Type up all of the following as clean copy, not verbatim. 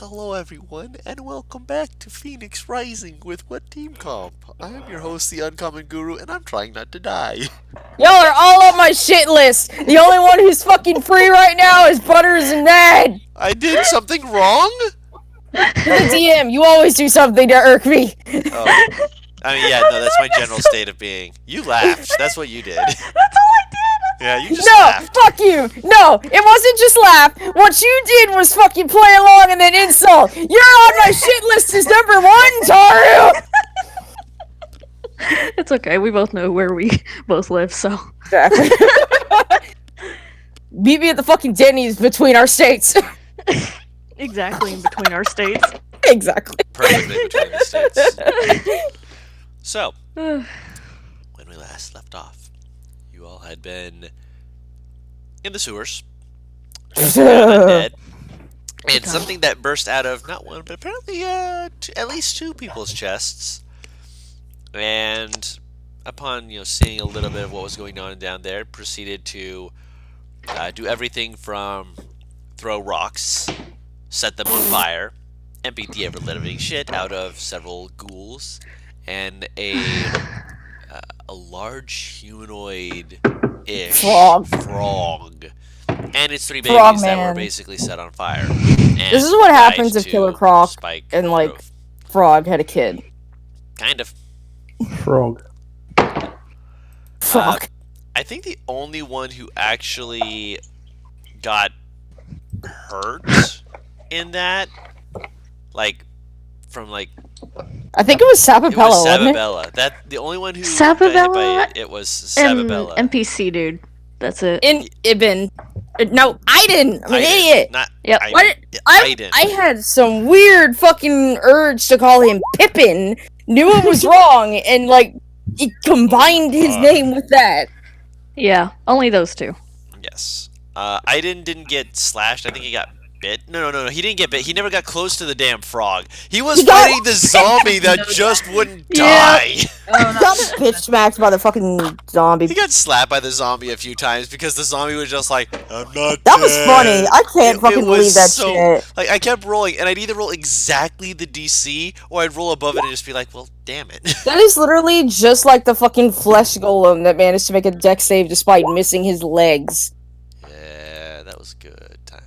Hello, everyone, and welcome back to Phoenix Rising with What Team Comp? I am your host, the Uncommon Guru, and I'm trying not to die. Y'all are all on my shit list. The only one who's fucking free right now is Butters and Ned. I did something wrong? The DM, you always do something to irk me. Oh. I mean, yeah, no, that's my general state of being. You laughed. That's what you did. That's all I did. Yeah, you just No, laughed. fuck you. No, it wasn't just laugh. What you did was fucking play along and then insult. You're on my shit list as number one, Taru. It's okay. We both know where we both live, so. Exactly. Meet me at the fucking Denny's between our states. Exactly in between our states. Exactly. Perfectly between the states. So, when we last left off, you all had been in the sewers, dead, and something that burst out of not one, but apparently at least two people's chests. And upon seeing a little bit of what was going on down there, proceeded to do everything from throw rocks, set them on fire, and beat the ever-living shit out of several ghouls and a large humanoid-ish frog. And its three babies that were basically set on fire. This is what happens if Killer Croc and Frog had a kid. Kind of. Frog. I think the only one who actually got hurt in that, I think it was Sababella, it was wasn't it? Sababella. The only one who Sababella? got hit by it was Sababella. NPC dude. That's it. No, Aiden. I'm an idiot. Not Yep. Aiden. I had some weird fucking urge to call him Pippin. Knew it was wrong, and it combined his name with that. Yeah, only those two. Yes. Aiden didn't get slashed. I think he got bit. No. He didn't get bit. He never got close to the damn frog. He was fighting the zombie that just wouldn't die. He got bitch smacked by the fucking zombie. He got slapped by the zombie a few times because the zombie was just like, I'm not That dead. was funny. I can't fucking believe that shit. I kept rolling, and I'd either roll exactly the DC, or I'd roll above it and just be like, well, damn it. That is literally just like the fucking flesh golem that managed to make a dex save despite missing his legs. Yeah, that was good times.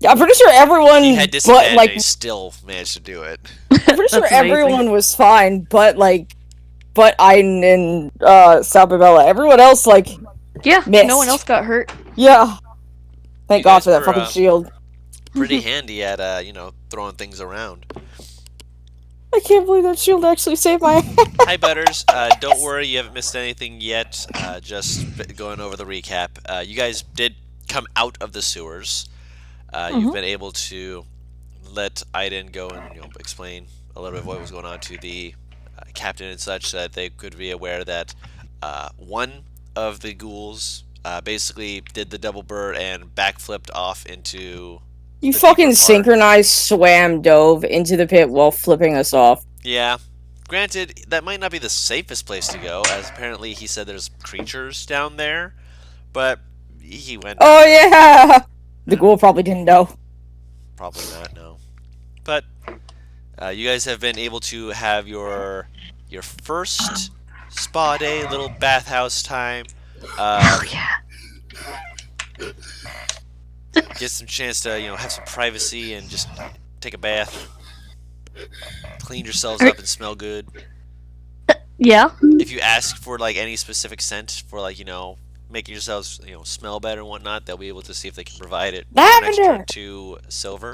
Yeah, I'm pretty sure everyone, He had disadvantage, he still managed to do it. I'm pretty sure everyone was fine, but Aiden and Sababella. Everyone else Yeah, missed. no one else got hurt. Yeah. Thank You God guys for that were, fucking shield. Pretty handy at throwing things around. I can't believe that shield actually saved my ass. Hi, Butters. Don't worry, you haven't missed anything yet. Just going over the recap. You guys did come out of the sewers. You've been able to let Aiden go and explain a little bit of what was going on to the captain and such, so that they could be aware that one of the ghouls basically did the double bird and backflipped off into. You fucking synchronized swam dove into the pit while flipping us off. Yeah. Granted, that might not be the safest place to go, as apparently he said there's creatures down there, but he went. Oh yeah! The ghoul probably didn't know. Probably not, no. But you guys have been able to have your first spa day, little bathhouse time. Oh yeah. Get some chance to have some privacy and just take a bath, clean yourselves up and smell good. Yeah. If you ask for any specific scent for making yourselves smell better and whatnot, they'll be able to see if they can provide it for an extra 2 silver.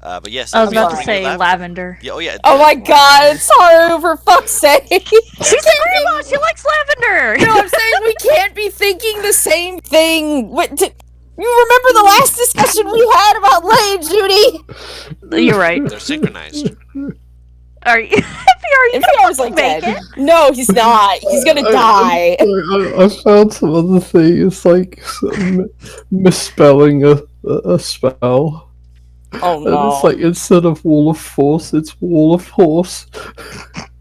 But yes, I was about to bring say you lavender. Yeah, oh yeah. Oh my God! It's Haru, for fuck's sake! She's grandma. She likes lavender. No, I'm saying we can't be thinking the same thing. You remember the last discussion we had about Lay and Judy? You're right. They're synchronized. Are you? NPR's like dead. No, he's not. He's gonna die. I found some other things like misspelling a spell. Oh no! And it's instead of Wall of Force, it's Wall of Horse.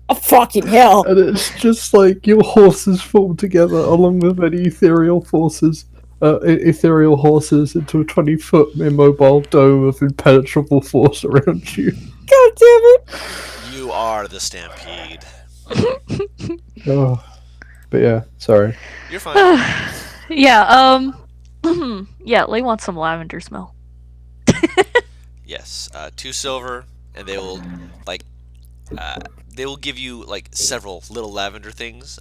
Oh, fucking hell! And it's just your horses form together along with any ethereal forces. ethereal horses into a 20-foot immobile dome of impenetrable force around you. God damn it! You are the Stampede. Oh. But yeah, sorry. You're fine. Yeah, yeah, Lee wants some lavender smell. Yes, 2 silver, and they will they will give you like several little lavender things.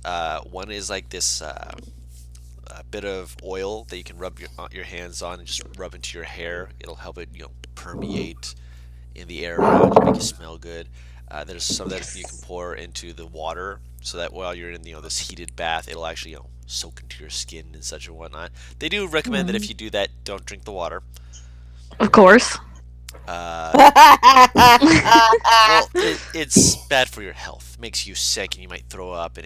One is like this a bit of oil that you can rub your hands on and just rub into your hair. It'll help it, permeate in the air around you, make you smell good. There's some that you can pour into the water, so that while you're in this heated bath, it'll actually soak into your skin and such and whatnot. They do recommend that if you do that, don't drink the water. Of course. Well, it's bad for your health. Makes you sick, and you might throw up, and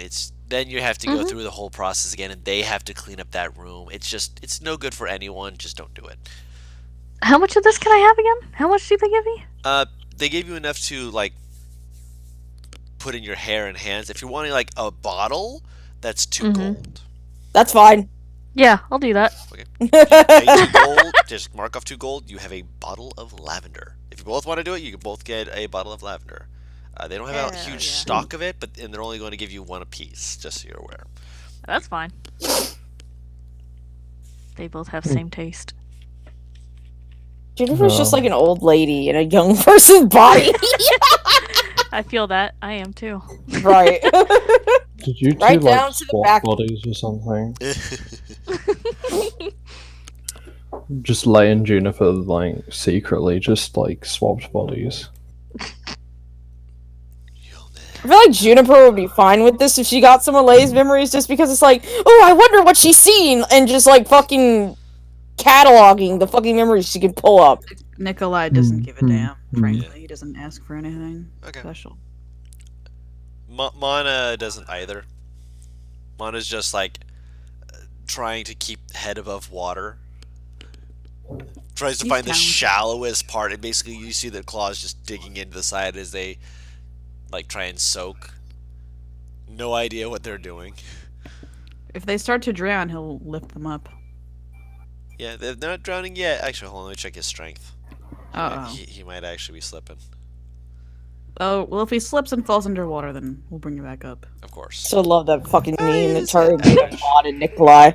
then you have to go through the whole process again, and they have to clean up that room. It's no good for anyone. Just don't do it. How much of this can I have again? How much do they give me? They gave you enough to put in your hair and hands. If you're wanting a bottle, that's 2 gold. That's fine. Yeah, I'll do that. Okay. Pay 2 gold. Just mark off 2 gold. You have a bottle of lavender. If you both want to do it, you can both get a bottle of lavender. They don't have a huge stock of it, and they're only going to give you 1 apiece, just so you're aware. That's fine. They both have same taste. Jennifer's just like an old lady in a young person's body. I feel that. I am too. Right. Did you two Right down to the swap back. bodies or something? Just Lay and Juniper secretly just swapped bodies. I feel like Juniper would be fine with this if she got some of Lay's memories, just because it's oh, I wonder what she's seen, and just fucking cataloging the fucking memories she could pull up. Nikolai doesn't give a damn, Mm. frankly. He doesn't ask for anything Okay. special. Mana doesn't either. Mana's just trying to keep head above water. Tries to He's find the talented. shallowest part, and basically you see the claws just digging into the side as they try and soak. No idea what they're doing. If they start to drown, he'll lift them up. Yeah, they're not drowning yet. Actually, hold on, let me check his strength. Uh-oh. He might actually be slipping. Oh, well, if he slips and falls underwater, then we'll bring you back up. Of course. Still love that fucking meme that yes, targeted Vaughn and Nikolai.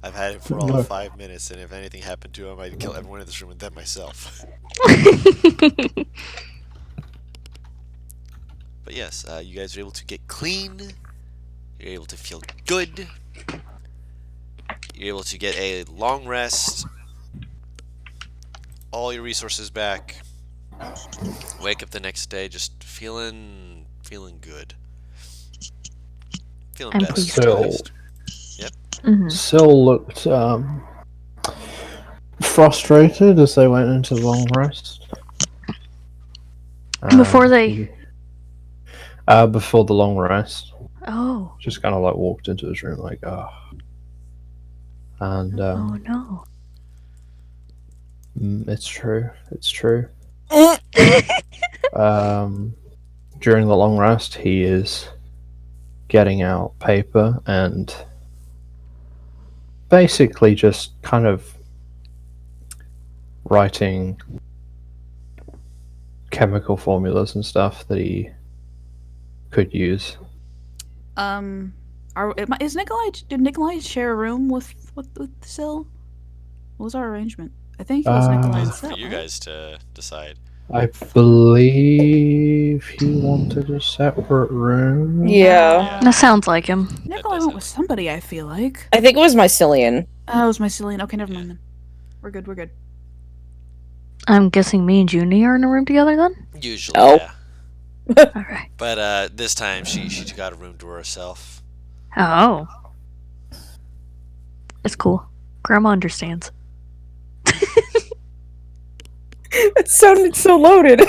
I've had him for all of 5 minutes, and if anything happened to him, I'd kill everyone in this room and then myself. But yes, you guys are able to get clean. You're able to feel good. You're able to get a long rest. All your resources back. Wake up the next day just feeling good. Feeling I'm better. pleased. at least. Syl looked frustrated as they went into the long rest. Before they- Before the long rest. Oh. Just kind of walked into his room And Oh no. it's true. It's true. During the long rest, he is getting out paper and basically just kind of writing chemical formulas and stuff that he could use. Is Nikolai? Did Nikolai share a room with Syl? What was our arrangement? I think it was Nikolai and It's Syl. for you right? guys to decide. I believe he wanted a separate room. Yeah. That sounds like him. Nikolai does went with somebody. I feel like. I think it was Mycelian. Oh, it was Mycelian. Okay, never mind then. We're good. We're good. I'm guessing me and Junie are in a room together then? Usually, Oh. yeah. Alright. But this time she got a room to herself. Oh. It's cool. Grandma understands. It sounded so loaded.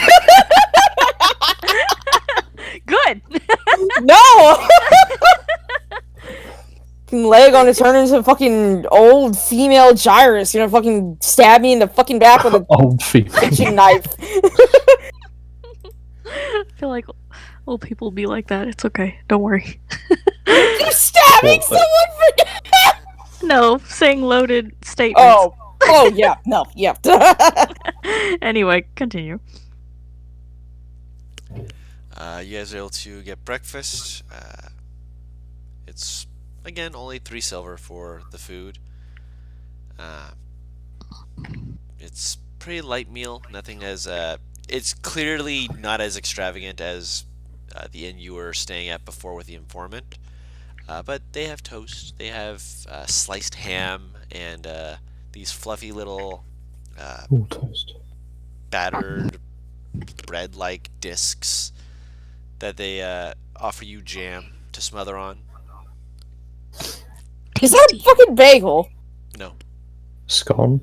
Good! No! Fucking Leia gonna turn into a fucking old female Gyrus. You're gonna fucking stab me in the fucking back with a Old female. kitchen knife. I feel like old people be like that. It's okay. Don't worry. You stabbing Well, someone for. No, saying loaded statements. Oh, yeah, no, yeah. Anyway, continue. You guys are able to get breakfast. It's again only 3 silver for the food. It's pretty light meal. Nothing as it's clearly not as extravagant as the inn you were staying at before with the informant. But they have toast. They have sliced ham and these fluffy little Ooh, toast. battered bread-like discs that they offer you jam to smother on. Is that a fucking bagel? No. Scone.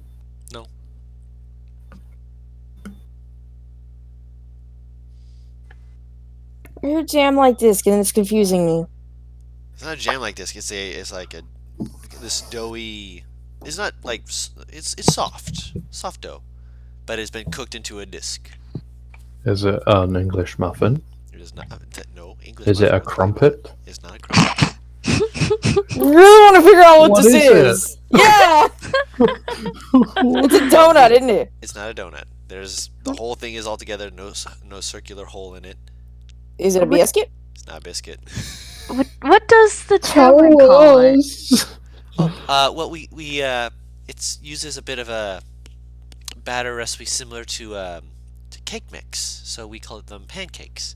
I heard jam like this, and it's confusing me. It's not a jam like this. It's like this doughy. It's not like it's soft dough, but it's been cooked into a disc. Is it an English muffin? It is not. No English. Is it a muffin. crumpet? It's not a crumpet. Really want to figure out what What this is is. Yeah! It's a donut, isn't it? It's not a donut. The whole thing is altogether no circular hole in it. Is it a biscuit? It's not a biscuit. What does the tavern call it? Well, we it's uses a bit of a batter recipe similar to cake mix, so we call them pancakes.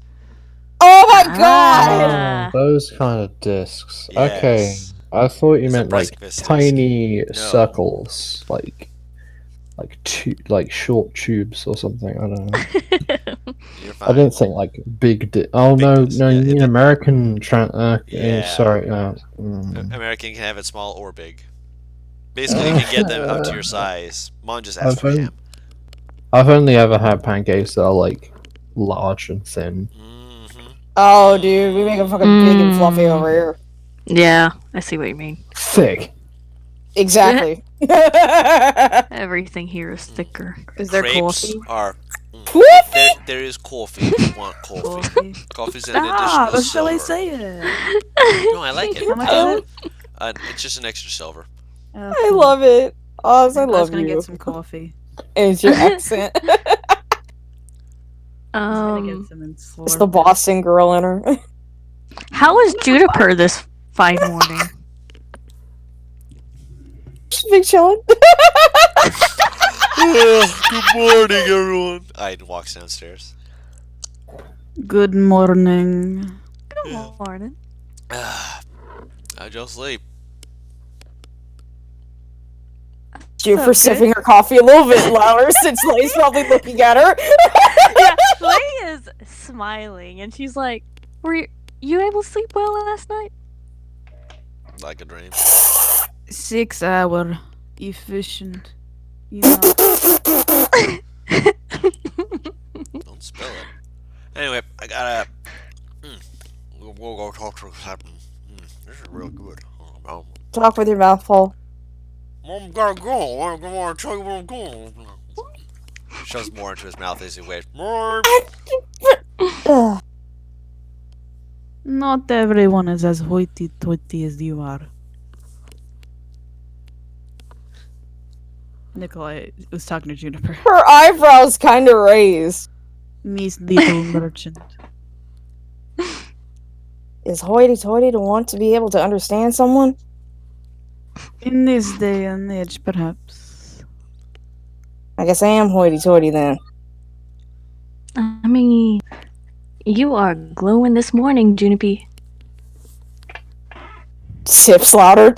Oh my god! Ah. Those kind of discs. Okay. Yes. I thought you It's a meant like breakfast disc. tiny No. circles, like short tubes or something. I don't know. You're I fine. didn't think like big. Oh Big no, disc, no, yeah, you mean it- American. Yeah. Sorry. American can have it small or big. Basically, you can get them up to your size. Mom just asked for I've ham. I've only ever had pancakes that are like large and thin. Mm-hmm. Oh, dude, we make them fucking big and fluffy over here. Yeah, I see what you mean. Thick. Exactly. Everything here is thicker. Is there Crepes coffee? are. Coffee? There is coffee if you want coffee. Coffee. Coffee's an Ah, additional what shall I silver. say it? No, I like How it. much is it? It's just an extra silver. I love it. Oz, I I was love gonna you. get some coffee. It's your accent. I was gonna get some in It's Florida. the Boston girl in her. How is Juniper this fine morning? She's big chillin'. Good morning, everyone. Aiden walks downstairs. Good morning. Good Yeah. morning. I just sleep. She for Okay. sipping her coffee a little bit louder since Lay's probably looking at her. Yeah, Lay is smiling and she's like, "Were you able to sleep well last night?" Like a dream. 6 hour efficient. You know. Don't spill it. Anyway, I gotta. We'll go talk to Captain. This is real good. Talk with your mouth full. I'm gotta go. I wanna tell you where I'm going. Shoves more into his mouth as he waits. More. Ugh. Not everyone is as hoity-toity as you are. Nikolai was talking to Juniper. Her eyebrows kind of raised. Miss Little Merchant. Is hoity-toity to want to be able to understand someone? In this day and age, perhaps. I guess I am hoity-toity then. I mean, you are glowing this morning, Juniper. Sips louder.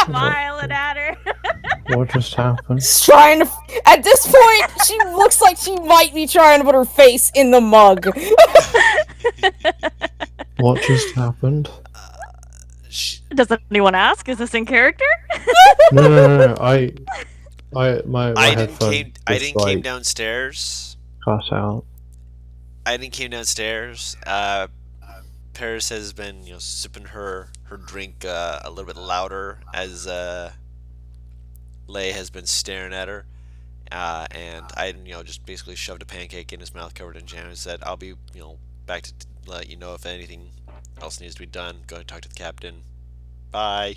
Smiling at her. What just happened? She's trying to. At this point, she looks like she might be trying to put her face in the mug. What just happened? Does anyone ask? Is this in character? No. My Aiden headphone came. just, Aiden like, came downstairs. cut out. Aiden came downstairs. Paris has been, sipping her drink a little bit louder as Lay has been staring at her. And Aiden, just basically shoved a pancake in his mouth covered in jam and said, "I'll be, back to, let you know if anything else needs to be done. Go and talk to the captain. Bye.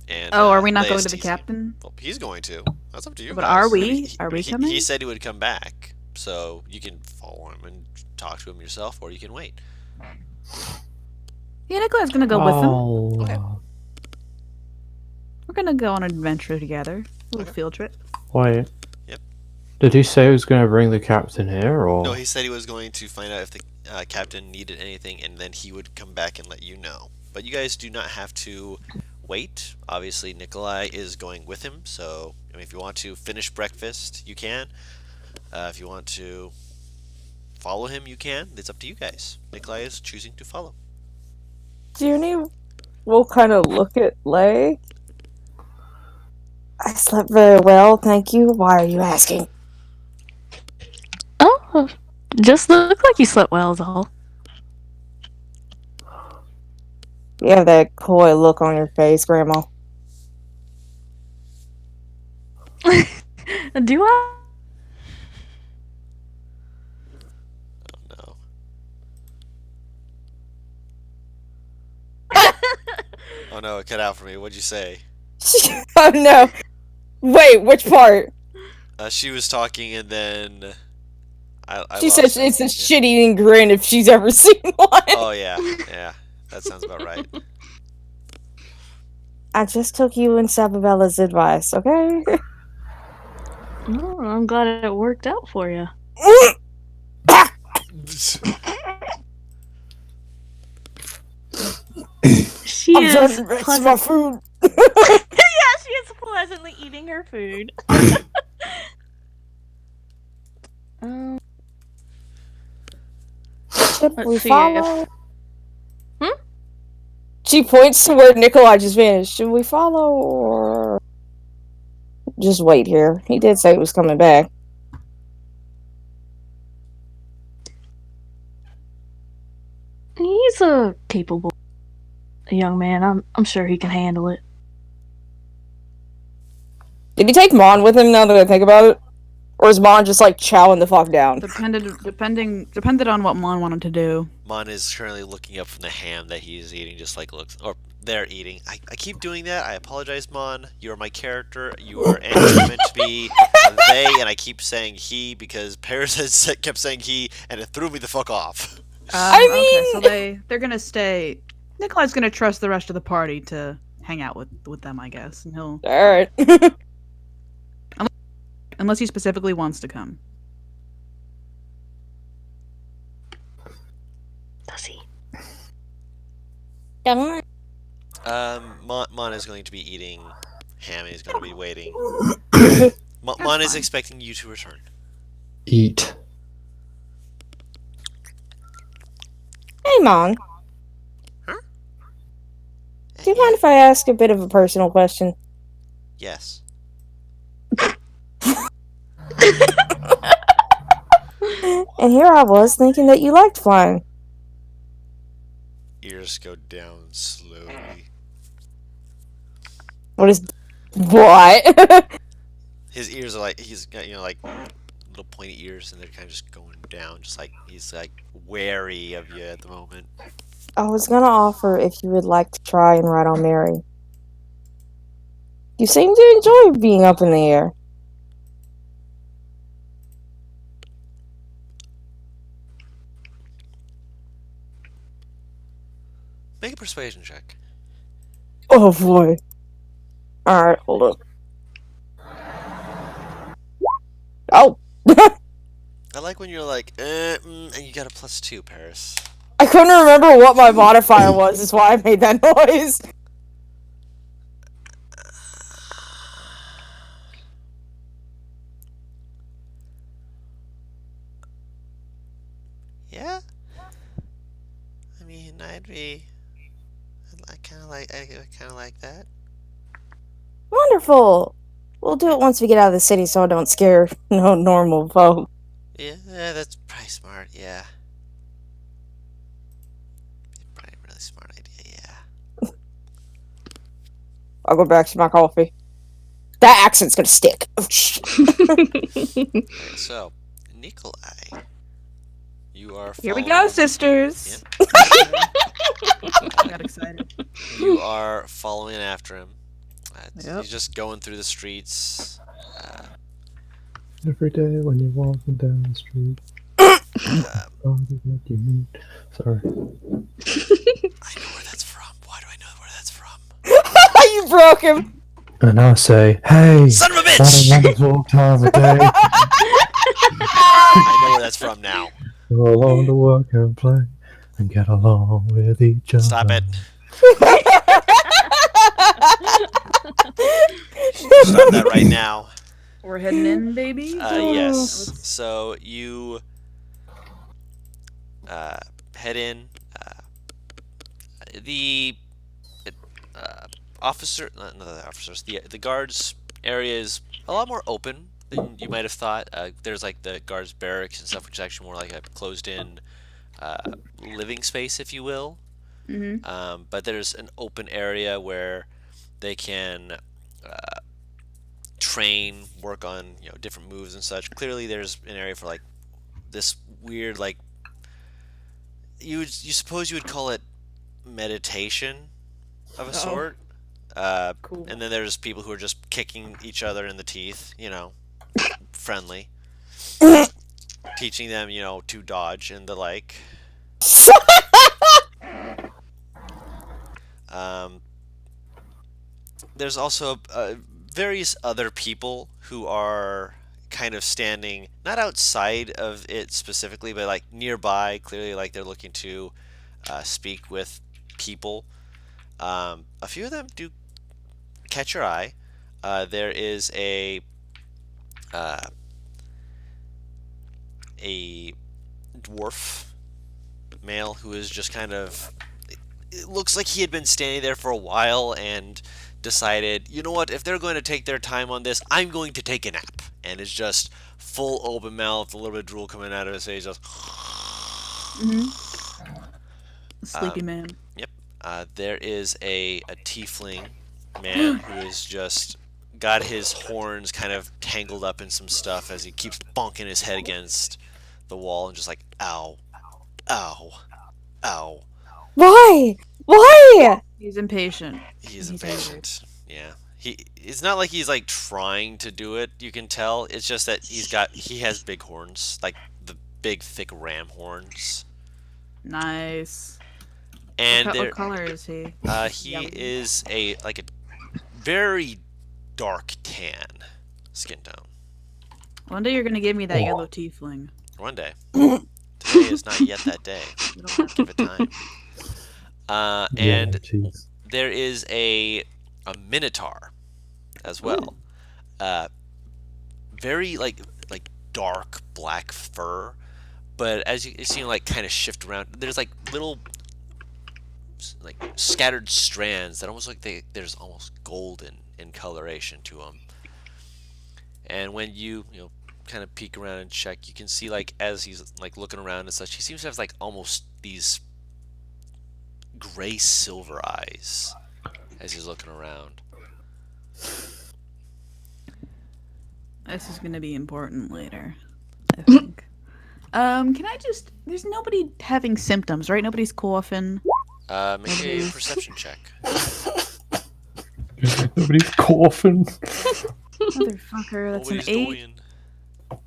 And, Oh, are we not Leia's going to the teasing him. captain? Well, he's going to. That's up to you But guys. are I mean, we? Are we he coming? said he would come back, so you can follow him and talk to him yourself, or you can wait. Yeah, Nikolai's gonna go with them. Oh, Okay. We're gonna go on an adventure together. A little Okay. field trip. wait. Yep. Did he say he was going to bring the captain here, or? No, he said he was going to find out if the captain needed anything, and then he would come back and let you know. But you guys do not have to wait. Obviously, Nikolai is going with him, so I mean, if you want to finish breakfast, you can. If you want to follow him, you can. It's up to you guys. Nikolai is choosing to follow. Junie will kind of look at Lay. I slept very well, thank you. Why are you asking? Oh, just look like you slept well, is all. You have that coy look on your face, Grandma. Do I? Oh no. Oh no, it cut out for me. What'd you say? Oh no. Wait, which part? She was talking and then I She lost said it. it's a Yeah. shit-eating grin if she's ever seen one. Oh yeah, yeah. That sounds about right. I just took you and Sababella's advice, okay? Oh, I'm glad it worked out for you. She I'm is trying to rinse my pleasant- food. Yeah, she is pleasantly eating her food. Should Let's we see follow? Hmm? She points to where Nikolai just vanished. Should we follow or just wait here? He did say he was coming back. He's a capable young man. I'm sure he can handle it. Did he take Mon with him now that I think about it? Or is Mon just like chowing the fuck down? Depended on what Mon wanted to do. Mon is currently looking up from the ham that he's eating, just like looks, or they're eating. I keep doing that. I apologize, Mon. You are my character. You are meant to be they, and I keep saying he because Paris has kept saying he, and it threw me the fuck off. I Okay, so mean- they're gonna stay. Nikolai's gonna trust the rest of the party to hang out with them, I guess, and he'll Alright. unless he specifically wants to come. Does he? Mon is going to be eating ham. He's going to be waiting. Mon is fine. expecting you to return. Eat. Hey, Mon. Huh? Do you mind if I ask a bit of a personal question? Yes. And here I was thinking that you liked flying. Ears go down slowly. What is... What? His ears are like, he's got, like little pointy ears, and they're kind of just going down, just like he's like wary of you at the moment. I was gonna offer if you would like to try and ride on Mary. You seem to enjoy being up in the air. Make a persuasion check. Oh boy. Alright, hold up. Oh! I like when you're like, and you got a +2, Paris. I couldn't remember what my modifier was, is why I made that noise. Yeah. I mean, I kind of like that. Wonderful. We'll do it once we get out of the city so I don't scare no normal folk. Yeah, that's probably smart. Yeah. Probably a really smart idea. Yeah. I'll go back to my coffee. That accent's gonna stick. Oh, shit. Okay, so, Nikolai, you are. Here we go, following- sisters. Yep. I got excited. You are following after him. Yep. He's just going through the streets. Every day when you're walking down the street. What you mean? Sorry. I know where that's from. Why do I know where that's from? You broke him. And I say, hey, Son of a what a bitch! wonderful time of day. I know where that's from now. Go along to work and play and get along with each other. Stop it. Stop that right now. We're heading in, baby. Yes. So you head in. The officer, not the officers, the guards area is a lot more open than you might have thought. There's like the guards barracks and stuff, which is actually more like a closed-in living space, if you will. Mm-hmm. But there's an open area where they can train, work on different moves and such. Clearly, there's an area for like this weird like you suppose you would call it meditation of a sort. Cool. And then there's people who are just kicking each other in the teeth, friendly, teaching them to dodge and the like. There's also various other people who are kind of standing not outside of it specifically, but like nearby. Clearly, like they're looking to speak with people. A few of them do catch your eye. There is a dwarf male who is just kind of, it looks like he had been standing there for a while and decided, you know what, if they're going to take their time on this, I'm going to take a nap. And it's just full open mouth, a little bit of drool coming out of his face, just Sleepy man. Yep. There is a tiefling man who is just got his horns kind of tangled up in some stuff as he keeps bonking his head against the wall and just like, ow, ow, ow. Why? Why? He's impatient. He's He's impatient. Yeah. It's not like he's like trying to do it, you can tell. It's just that he has big horns, like the big thick ram horns. Nice. And What color is he? he Yellow. is a very dark tan skin tone. One day you're gonna give me that Oh. yellow tiefling. One day. Today is not yet that day. You don't have Give it time. And Yeah, there is a minotaur as well. Very like dark black fur, but as you see, like kind of shift around. There's like little like scattered strands that almost like there's almost golden in coloration to them. And when you kind of peek around and check, you can see like as he's like looking around and such, he seems to have like almost these gray silver eyes as he's looking around. This is gonna be important later, I think. Can I just? There's nobody having symptoms, right? Nobody's coughing. Make a perception check. Nobody's coughing. Motherfucker, that's an Always 8. doing.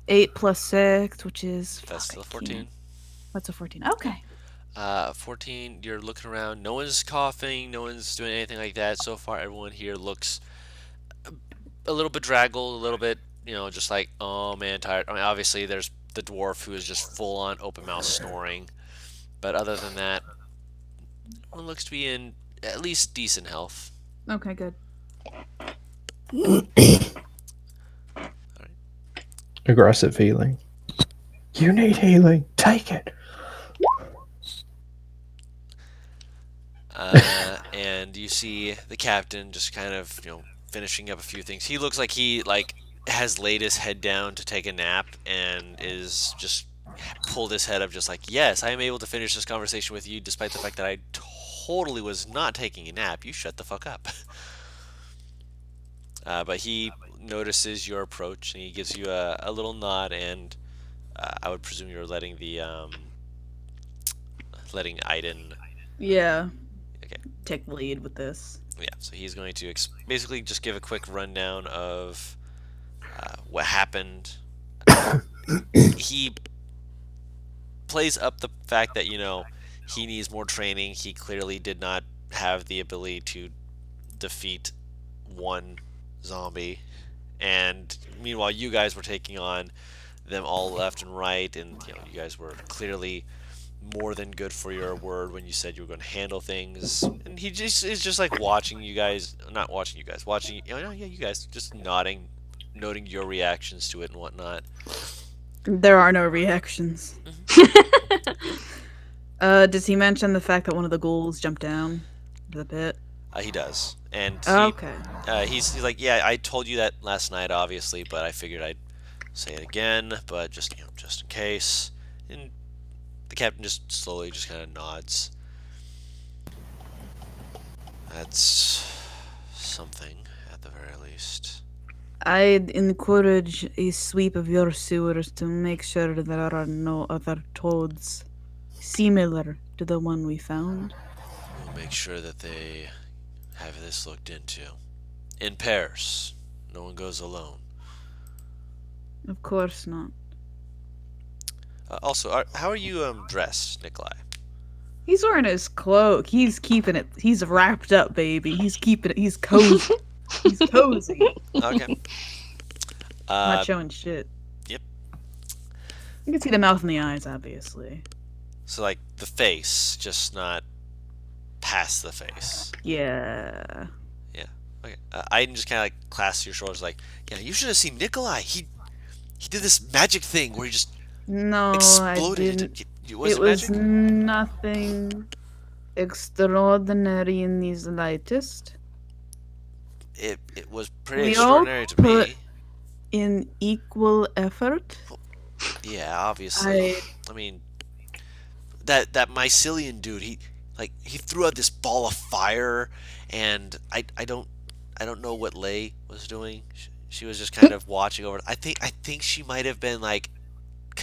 8 plus 6, which is. That's still 14. That's a 14. Okay. 14, you're looking around. No one's coughing. No one's doing anything like that. So far, everyone here looks a little bit draggled, a little bit, just like, oh man, tired. I mean, obviously, there's the dwarf who is just full on open mouth snoring. But other than that, everyone looks to be in at least decent health. Okay, good. Aggressive healing. You need healing. Take it. And you see the captain just kind of, finishing up a few things. He looks like he has laid his head down to take a nap and is just pulled his head up just like, yes, I am able to finish this conversation with you despite the fact that I totally was not taking a nap. You shut the fuck up. But he notices your approach and he gives you a little nod, and I would presume you're letting the letting Aiden. Yeah. Okay. Take the lead with this. Yeah, so he's going to basically just give a quick rundown of what happened. He plays up the fact that, he needs more training. He clearly did not have the ability to defeat one zombie. And meanwhile, you guys were taking on them all left and right, and you guys were clearly more than good for your word when you said you were going to handle things. And he just is just like watching you guys, not watching you guys, watching, you guys just noting your reactions to it and whatnot. There are no reactions. Does he mention the fact that one of the ghouls jumped down the pit? He does, and Okay. he's like, yeah, I told you that last night, obviously, but I figured I'd say it again, but just just in case. And the captain just slowly just kind of nods. That's something, at the very least. I'd encourage a sweep of your sewers to make sure there are no other toads similar to the one we found. We'll make sure that they have this looked into. In pairs. No one goes alone. Of course not. Also, how are you dressed, Nikolai? He's wearing his cloak. He's keeping it. He's wrapped up, baby. He's keeping it. He's cozy. He's cozy. Okay. Not showing shit. Yep. You can see the mouth and the eyes, obviously. So, like, the face, just not past the face. Yeah. Okay. Aiden just kind of, like, clasps your shoulders, like, yeah, you should have seen Nikolai. He did this magic thing where he just No, exploded. I didn't. Was It was magic? nothing extraordinary in the slightest. It was pretty We all extraordinary to put- me. In equal effort, Yeah, obviously. I I mean, that mycelium dude, he threw out this ball of fire, and I don't know what Lei was doing. She was just kind of watching over. I think she might have been like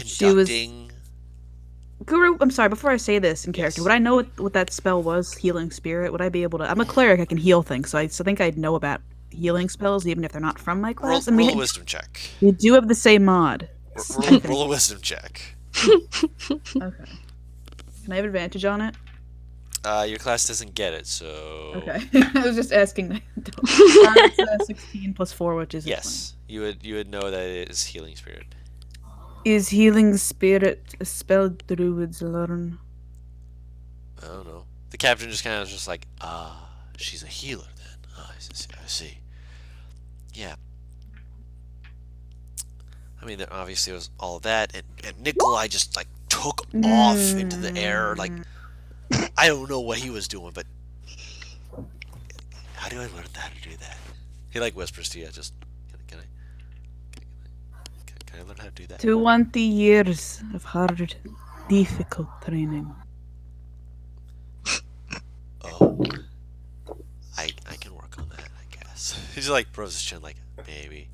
She was- conducting. Guru, I'm sorry, before I say this in character, Yes. would I know what that spell was, Healing Spirit? Would I be able to... I'm a cleric, I can heal things, so I think I'd know about healing spells, even if they're not from my class. And Roll we, a wisdom check. we do have the same mod. Roll a wisdom check. Okay. Can I have advantage on it? Your class doesn't get it, so Okay. I was just asking. It's 16 plus 4, which is... yes, you would know that it is healing spirit. Is Healing Spirit a spell druids learn? I don't know. The captain just kind of just like, she's a healer then. I see. Yeah. I mean, there obviously was all of that, and Nikolai just like took off into the air. Like, I don't know what he was doing, but how do I learn how to do that? He like whispers to you, just can I learn how to do that? 20 years of hard, difficult training. Oh, I can work on that, I guess. He just like throws his chin, like maybe.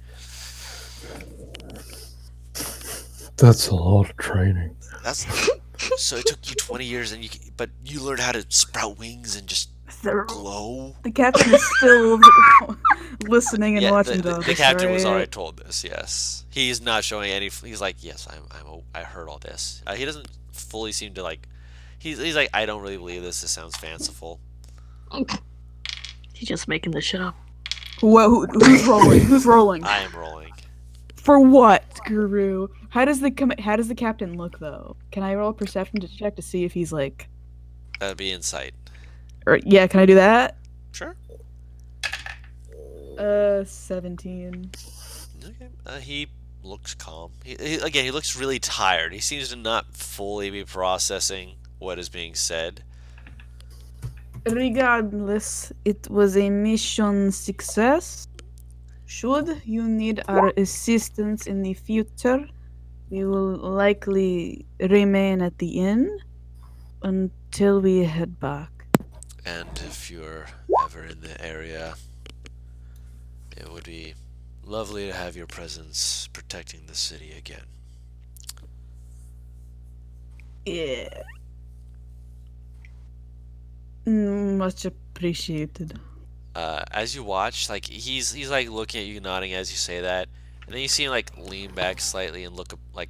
That's a lot of training. That's so. It took you 20 years, and but you learned how to sprout wings and just glow. The captain is still listening and Yeah, watching the captain was right? already told this. Yes, he's not showing any. He's like, yes, I heard all this. He doesn't fully seem to like. He's like, I don't really believe this. This sounds fanciful. He's just making this shit up. Whoa, who's rolling? Who's rolling? I am rolling. For what, Guru? How does the captain look though? Can I roll a perception to check to see if he's like? That'd be insight. Or yeah, can I do that? Sure. 17. Okay. He looks calm. He looks really tired. He seems to not fully be processing what is being said. Regardless, it was a mission success. Should you need our assistance in the future, we will likely remain at the inn until we head back. And if you're ever in the area, it would be lovely to have your presence protecting the city again. Yeah. Much appreciated. As you watch, like he's like looking at you, nodding as you say that, and then you see him like lean back slightly and look like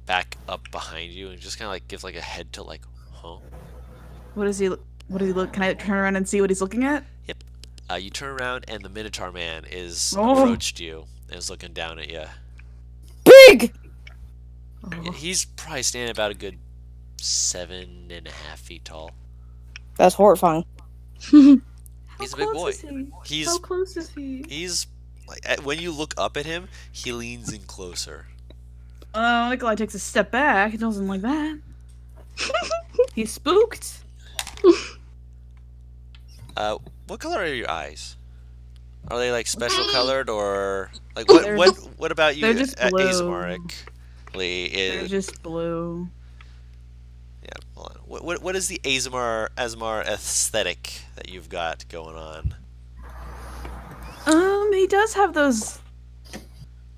back up behind you, and just kind of like gives like a head tilt, like, huh? What does he look? Can I turn around and see what he's looking at? Yep. You turn around and the Minotaur man is Oh. approached you and is looking down at you. Big! Oh. He's probably standing about a good 7.5 feet tall. That's horrifying. He's a big boy. He's How close is he? he's like when you look up at him, he leans in closer. Nikolai takes a step back. He doesn't like that. He's spooked. What color are your eyes? Are they like special colored or like what? They're What about you, they're just blue. Azmarically They're is? just blue. Yeah. Hold on. What is the Azmar aesthetic that you've got going on? He does have those.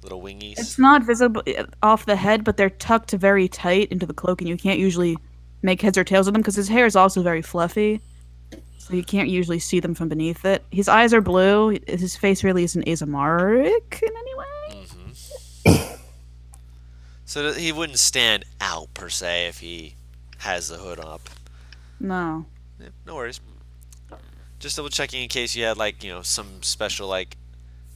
Little wingies. It's not visible off the head, but they're tucked very tight into the cloak, and you can't usually make heads or tails of them because his hair is also very fluffy. So you can't usually see them from beneath it. His eyes are blue. His face really isn't Azamaric in any way. So he wouldn't stand out per se if he has the hood up. No. Yeah, no worries. Just double checking in case you had like some special like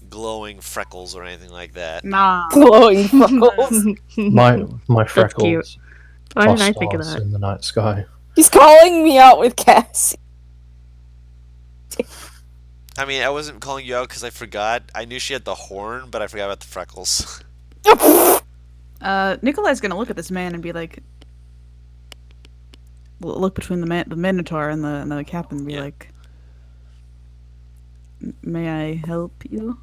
glowing freckles or anything like that. Nah. Glowing freckles. My freckles cute. Why are didn't I think of stars that? in the night sky. He's calling me out with Cassie. I mean, I wasn't calling you out because I forgot. I knew she had the horn, but I forgot about the freckles. Nikolai's gonna look at this man and be like, look between the Minotaur and the captain and be Yeah. like, may I help you?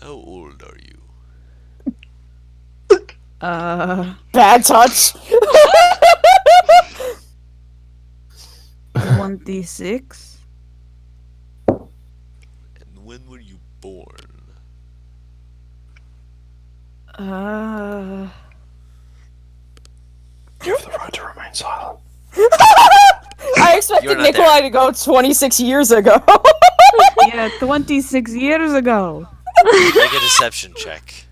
How old are you? Bad touch. 26. And when were you born? You have the right to remain silent. I expected You're not Nikolai to go 26 years ago. Yeah, 26 years ago. Make a deception check.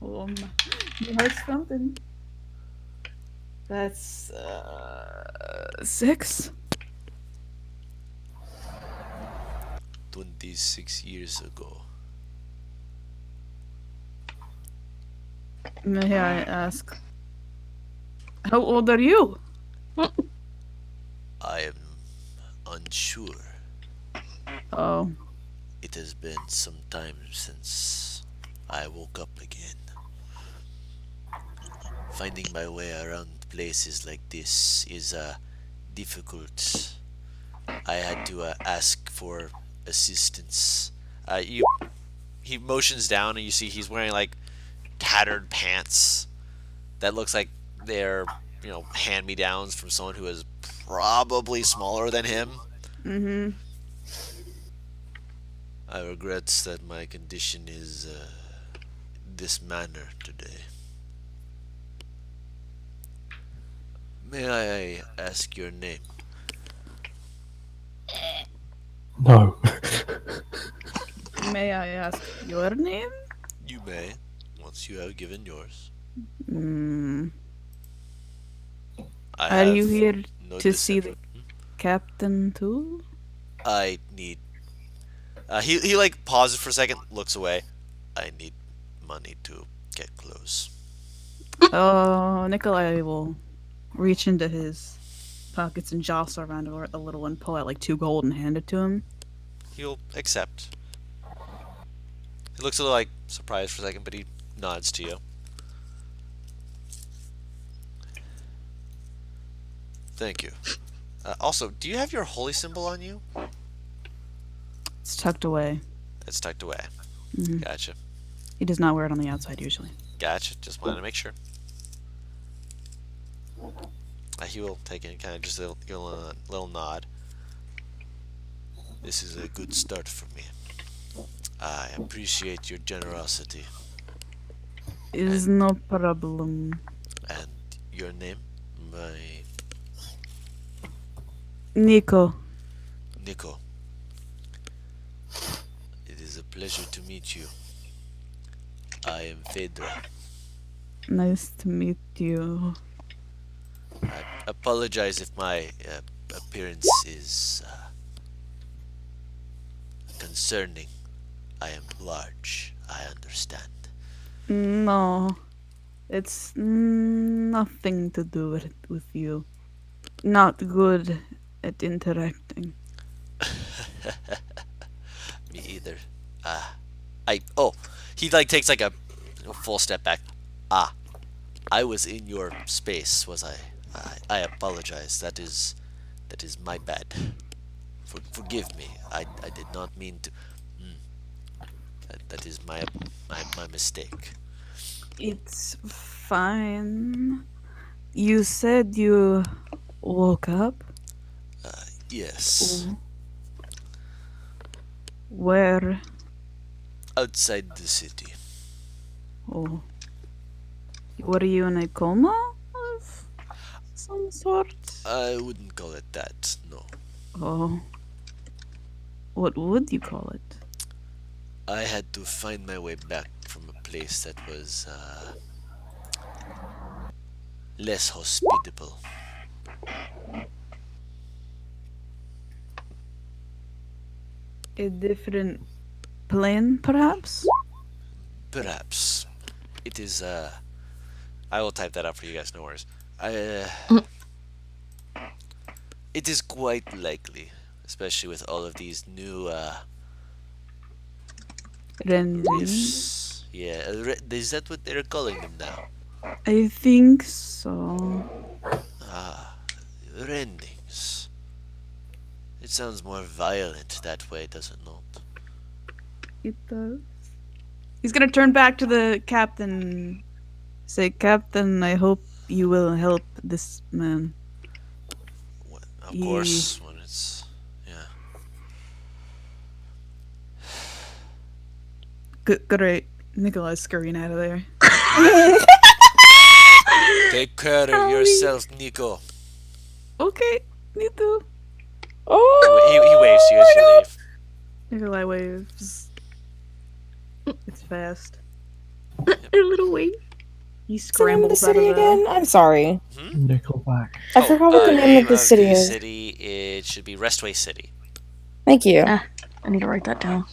My heart's thumping. That's 6. 26 years ago. May I ask, how old are you? I am unsure. Oh, It has been some time since I woke up again. Finding my way around places like this is difficult. I had to ask for assistance. He motions down and you see he's wearing like tattered pants that looks like they're hand-me-downs from someone who is probably smaller than him. mm-hmm. I regret that my condition is this manner today. May I ask your name? No. May I ask your name? You may, once you have given yours. Mm. I Are have you here no to see the deception. captain too? I need. He like pauses for a second, looks away. I need money to get clothes. Oh, Nikolai will reach into his pockets and jostle around a little and pull out like 2 gold and hand it to him. He'll accept. He looks a little like surprised for a second, but he nods to you. Thank you. Also, do you have your holy symbol on you? It's tucked away. It's tucked away. Mhm. Gotcha. He does not wear it on the outside usually. Gotcha. Just wanted to make sure. He will take it and kind of just give a little nod. This is a good start for me. I appreciate your generosity, Is no problem. and Your name? My Nico. Nico. It is a pleasure to meet you. I am Phaedra. Nice to meet you. I apologize if my appearance is concerning. I am large, I understand. No. It's nothing to do with you. Not good at interacting. Me either. He like takes like a full step back. I was in your space, was I? I apologize. That is my bad. Forgive me. I did not mean to. That is my mistake. It's fine. You said you woke up? Yes. Where? Outside the city. Oh. Were you in a coma of some sort? I wouldn't call it that, no. Oh. What would you call it? I had to find my way back from a place that was less hospitable. A different plane, perhaps? Perhaps. It is I will type that up for you guys, no worries. It is quite likely, especially with all of these new Rendering. gifts. Yeah, is that what they're calling them now? I think so. Rendings. It sounds more violent that way, does it not? It does. He's gonna turn back to the captain. Say, Captain, I hope you will help this man. Of course, when it's yeah. Great. Nikolai's scurrying out of there. Take care of yourself, Nico. Okay, me too. Oh, He waves to you as you leave. Nikolai waves. It's fast. A little wave. He what's the name of the scrambles out of city the... again? I'm sorry. Nickelback. I forgot what the name of the city the is. city, it should be Restway City. Thank you. I need to write that down.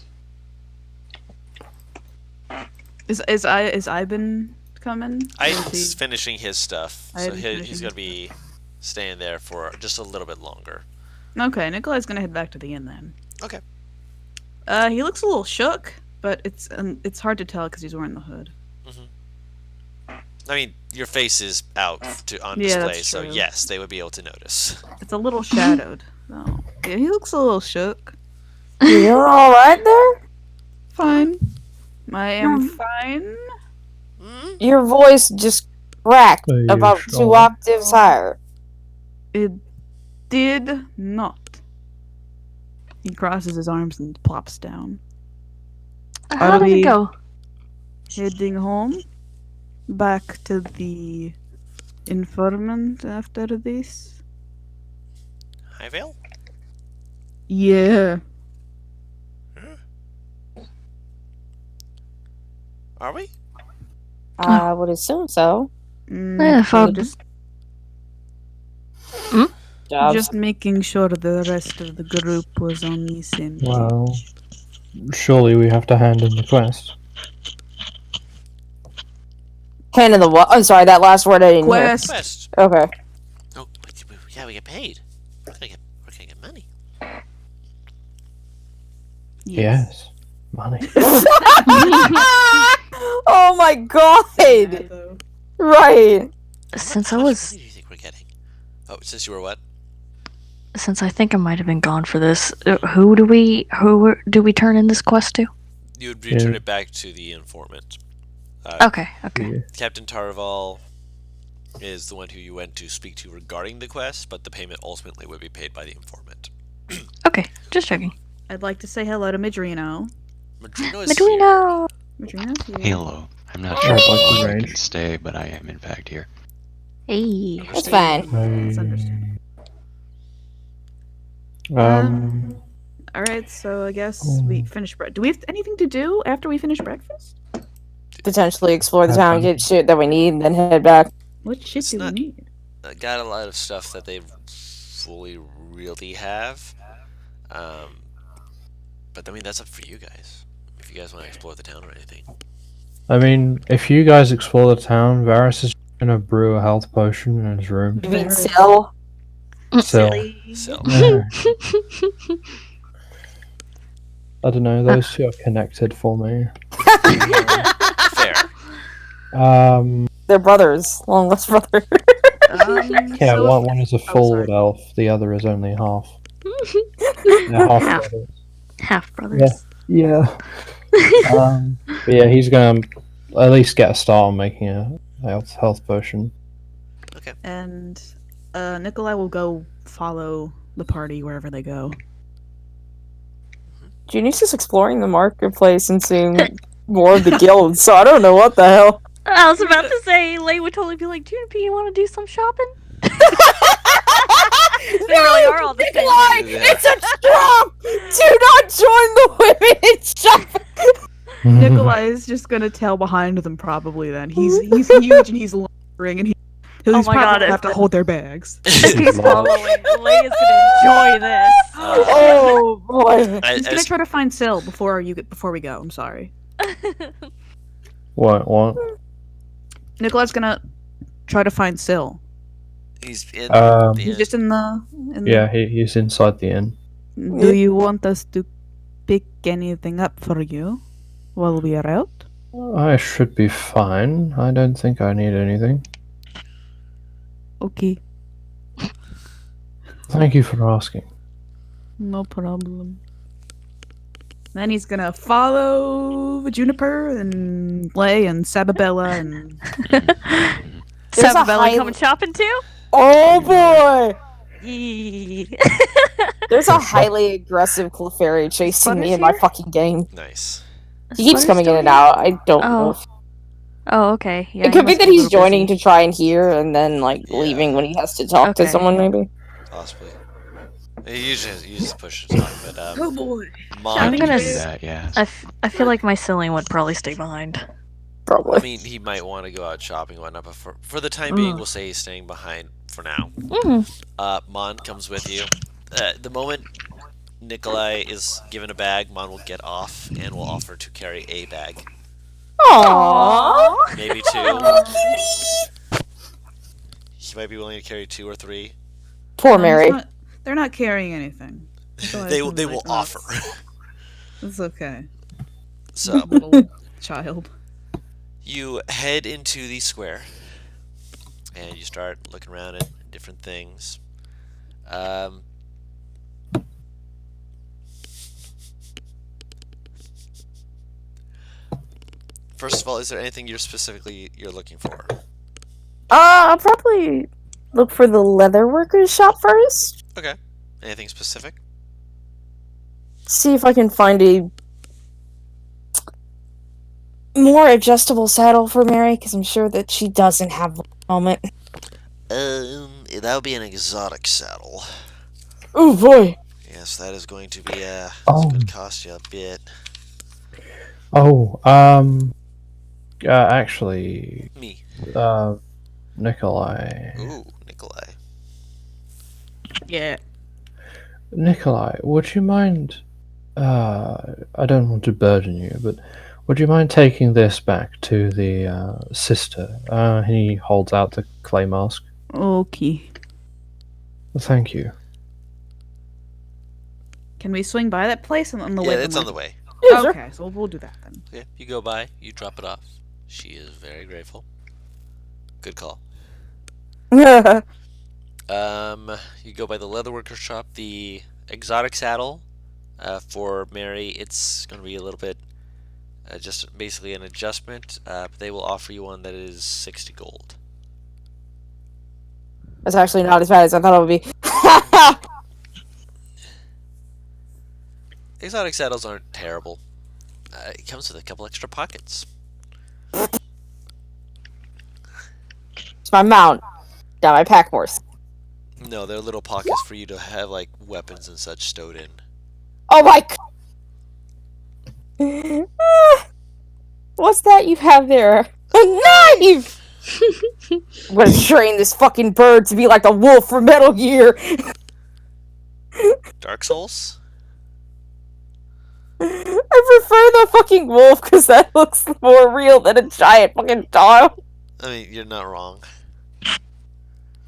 Is Ivan coming? Or is He's he- finishing his stuff, so Ivan's finishing he's his gonna be staying there for just a little bit longer. Okay, Nikolai's gonna head back to the inn then. Okay. He looks a little shook, but it's hard to tell because he's wearing the hood. I mean, your face is out on Yeah, display, that's so true. yes, they would be able to notice. It's a little shadowed. So yeah, he looks a little shook. You're all right there. Fine. I am fine. Hmm? Your voice just cracked Are you about sure? 2 octaves higher. It did not. He crosses his arms and plops down. How did we- it go? Heading home. Back to the informant after this. Highvale? Yeah. Are we? I would assume so. Yeah, if so I'd- just making sure the rest of the group was on the same page. Well, surely we have to hand in the quest. Hand in the what? I'm sorry, that last word I didn't Quest. Quest. hear. Okay. Oh, yeah, we get paid. We're gonna get money. Yes. Money. Oh my god! Right. Since How I much was, money do you think we're getting? Oh, since you were what? since I think I might have been gone for this, who do we turn in this quest to? You would return Yeah. it back to the informant. Okay. Yeah. Captain Tarval is the one who you went to speak to regarding the quest, but the payment ultimately would be paid by the informant. Okay, just checking. I'd like to say hello to Madrino. Madrino is Madrino. Madrino's here. Hello. I'm not I'd sure like how to long I range. can stay, but I am in fact here. Hey. That's fine. That's understandable. All right, so I guess we finish. Do we have anything to do after we finish breakfast? Potentially explore the Have town, fun. get shit that we need, and then head back. What shit It's do we not- need? Got a lot of stuff that they fully really have. But I mean, that's up for you guys. If you guys want to explore the town or anything. I mean, if you guys explore the town, Varys is gonna brew a health potion in his room. You mean Very- Sil? So, So, yeah. I don't know. Those two are connected for me. fair. They're brothers. Long lost brother. Yeah, So one is a full sorry. elf, the other is only half. They're half Half. brothers. Half brothers. Yeah. But yeah, he's gonna at least get a start on making a health potion. and Nikolai will go follow the party wherever they go. Junice's exploring the marketplace and seeing more of the guilds, so I don't know what the hell. I was about to say, Lay would totally be like, Juniper, you want to do some shopping? They really are all the same. Nikolai, Yeah. it's a trap! Do not join the women's shop! Nikolai is just gonna tail behind them probably. Then he's huge and he's lumbering and he'll Oh my probably God, have to if- hold their bags. If he's following, Lay is gonna enjoy this. Oh boy. He's gonna try to find Sil before we go. I'm sorry. What? Nikolai's gonna try to find Sil. He's in Um, the He's just in the. Yeah, he's inside the inn. Do you want us to pick anything up for you while we are out? I should be fine. I don't think I need anything. Okay, Thank you for asking. no problem. Then he's gonna follow Juniper and Lay and Sababella and There's a Sababella high- coming shopping too? Oh boy! Yee. There's a highly aggressive Clefairy chasing me in my fucking game. nice. He keeps coming in and out. I don't know. Oh. Oh, okay. Yeah, It he could be must that a he's little joining busy. to try and hear and then like Yeah. leaving when he has to talk to Okay. someone maybe. Possibly. He usually push to talk, but oh boy. Mon, I'm gonna do s- that, yeah. I feel like my Cillian would probably stay behind. Probably. I mean, he might want to go out shopping and whatnot, but for the time being, we'll say he's staying behind for now. Mon comes with you. The moment Nikolai is given a bag, Mon will get off and will offer to carry a bag. Aww. Maybe two. He might be willing to carry 2 or 3. Poor Mary. They're not carrying anything. They will offer. It's okay. So Little child. you head into the square and you start looking around at different things. First of all, is there anything you're looking for? I'll probably look for the leatherworkers shop first. Okay. Anything specific? See if I can find a more adjustable saddle for Mary, because I'm sure that she doesn't have one at the moment. That would be an exotic saddle. Oh boy. Yes, that is going to be it's Oh. going to cost you a bit. Oh, actually, Me. Nikolai. Ooh, Nikolai. Yeah. Nikolai, would you mind? I don't want to burden you, but would you mind taking this back to the sister? He holds out the clay mask. Okay. Thank you. Can we swing by that place on the way? Yeah, it's on the way. Yeah, sure. Okay, so we'll do that then. Yeah, you go by, you drop it off. She is very grateful. Good call. You go by the leatherworker shop. The exotic saddle for Mary, it's going to be a little bit just basically an adjustment. But they will offer you one that is 60 gold. That's actually not as bad as I thought it would be. Exotic saddles aren't terrible. It comes with a couple extra pockets. It's my mount. Down my pack horse. No, they're little pockets for you to have like weapons and such stowed in. Oh my. What's that you have there? A knife! I'm gonna train this fucking bird to be like a wolf from Metal Gear. Dark Souls? I prefer the fucking wolf because that looks more real than a giant fucking dog. I mean, you're not wrong.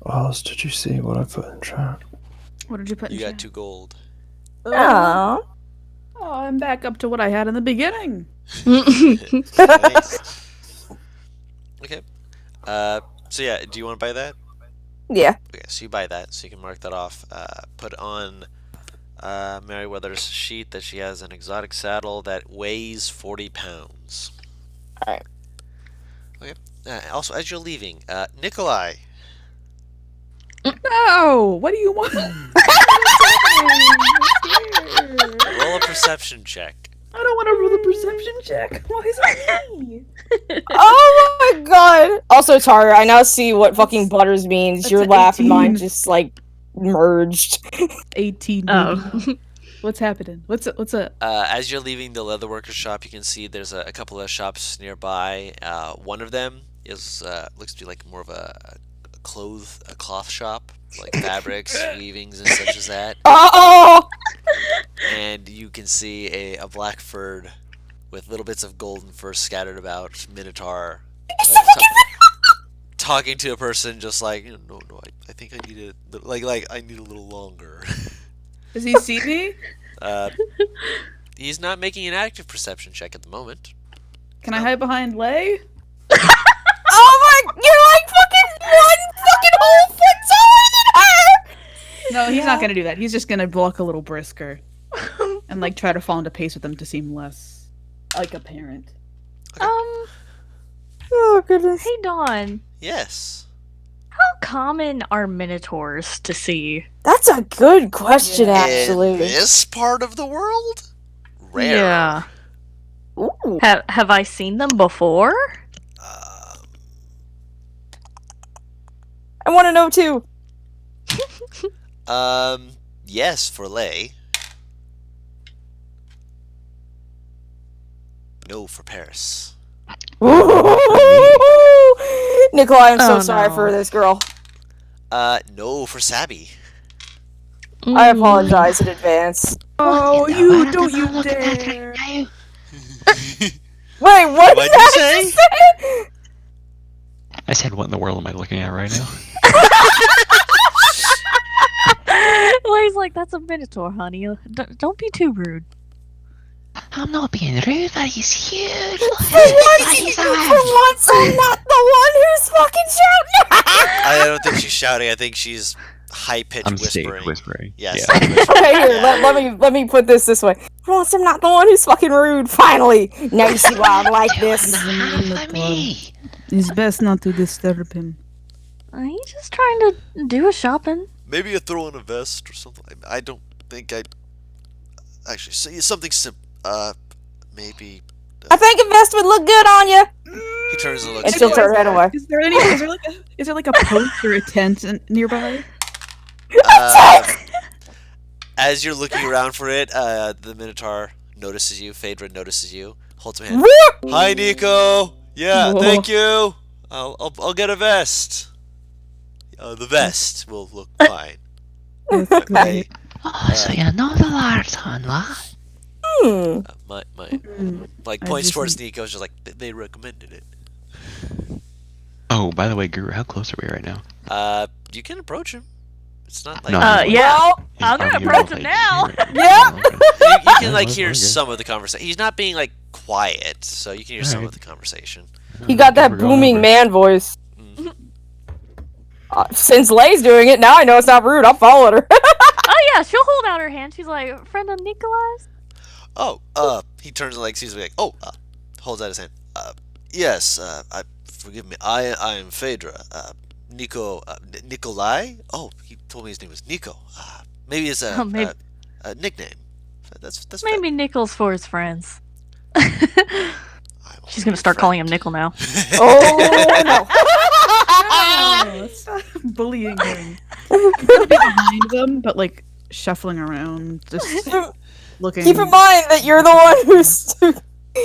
Oz, did you see what I put in chat? What did you put in You got chat? 2 gold. Oh. Oh, I'm back up to what I had in the beginning. Nice. Okay. So yeah, do you want to buy that? Yeah. Okay, so you buy that, so you can mark that off. Put on Meriwether's sheet that she has an exotic saddle that weighs 40 pounds. Alright. Okay. Also, as you're leaving, Nikolai. No! What do you want? Roll a perception check. I don't want to roll the perception check. Why is it me? Oh my god! Also, Tara, I now see what fucking butters means. That's Your an laugh and 18. mine just, like, merged. 18. Oh. baby. What's happening? What's a? As you're leaving the leatherworker shop, you can see there's a couple of shops nearby. One of them is looks to be like more of a cloth shop, like fabrics, weavings, and such as that. Oh! And you can see a black furred with little bits of golden fur scattered about, minotaur, like, talking to a person, just like, no, I think I need it, like I need a little longer. Does he see me? He's not making an active perception check at the moment. Can I hide behind Lay? Oh my! You're like fucking one fucking whole foot taller than her! No, he's not gonna do that. He's just gonna walk a little brisker and like try to fall into pace with them to seem less like a parent. Oh goodness. Hey Dawn, Yes. how common are minotaurs to see? That's a good question, Yeah. actually. In this part of the world? Rare. Yeah. Ooh. Have I seen them before? I want to know too. Yes, for Lay. No, for Paris. Nikolai, I'm so Oh, sorry no. for this girl. No, for Sabby. I apologize in advance. Oh, No, you I don't know you I'm looking at it dare! right now. Wait, what What'd did you that say? just say? I said, what in the world am I looking at right now? Lay's like, that's a minotaur, honey. Don't be too rude. I'm not being rude, but he's huge. Look For at once, his for arms. once, I'm not the one who's fucking shouting. I don't think she's shouting. I think she's high-pitched I'm whispering. stage whispering. Yes. Yeah. Right here, let me put this way. For once, I'm not the one who's fucking rude. Finally, now you see why I'm like this. Doing half of me. It's best not to disturb him. He's just trying to do a shopping. Maybe you throw on a vest or something. I don't think I actually see something maybe. I think a vest would look good on you. He turns and looks. And she'll at you. turn her head away. Is there like a post or a tent nearby? As you're looking around for it, the Minotaur notices you. Phaedra notices you. Holds my hand. Whoop! Hi, Nico. Yeah, Whoa. thank you. I'll get a vest. The vest will look fine. Okay. Oh, so you're not the large one, what? Hmm. My Mm. like I points just towards need- Nico. Is just like they recommended it. Oh, by the way, Guru, how close are we right now? You can approach him. It's not like No, yeah. Well, I'm gonna Are you approach him okay? now. Yeah. you can like We're hear good. some of the conversation. He's not being like quiet, so you can hear some of Alright. the conversation. he got that We're going booming over. man voice. Mm. Since Lay's doing it, now I know it's not rude. I'm following her. Oh yeah, she'll hold out her hand. She's like, friend of Nikolai's. Oh, he turns and like sees me like, holds out his hand. Yes, forgive me. I am Phaedra. Nikolai? Oh, he told me his name was Nico. Maybe it's a nickname. That's Maybe Nichols for his friends. I'm She's gonna start calling him Nickel now. Oh no. Oh, stop bullying him. He's gonna be behind them, but like shuffling around, just looking. Keep in mind that you're the one who's.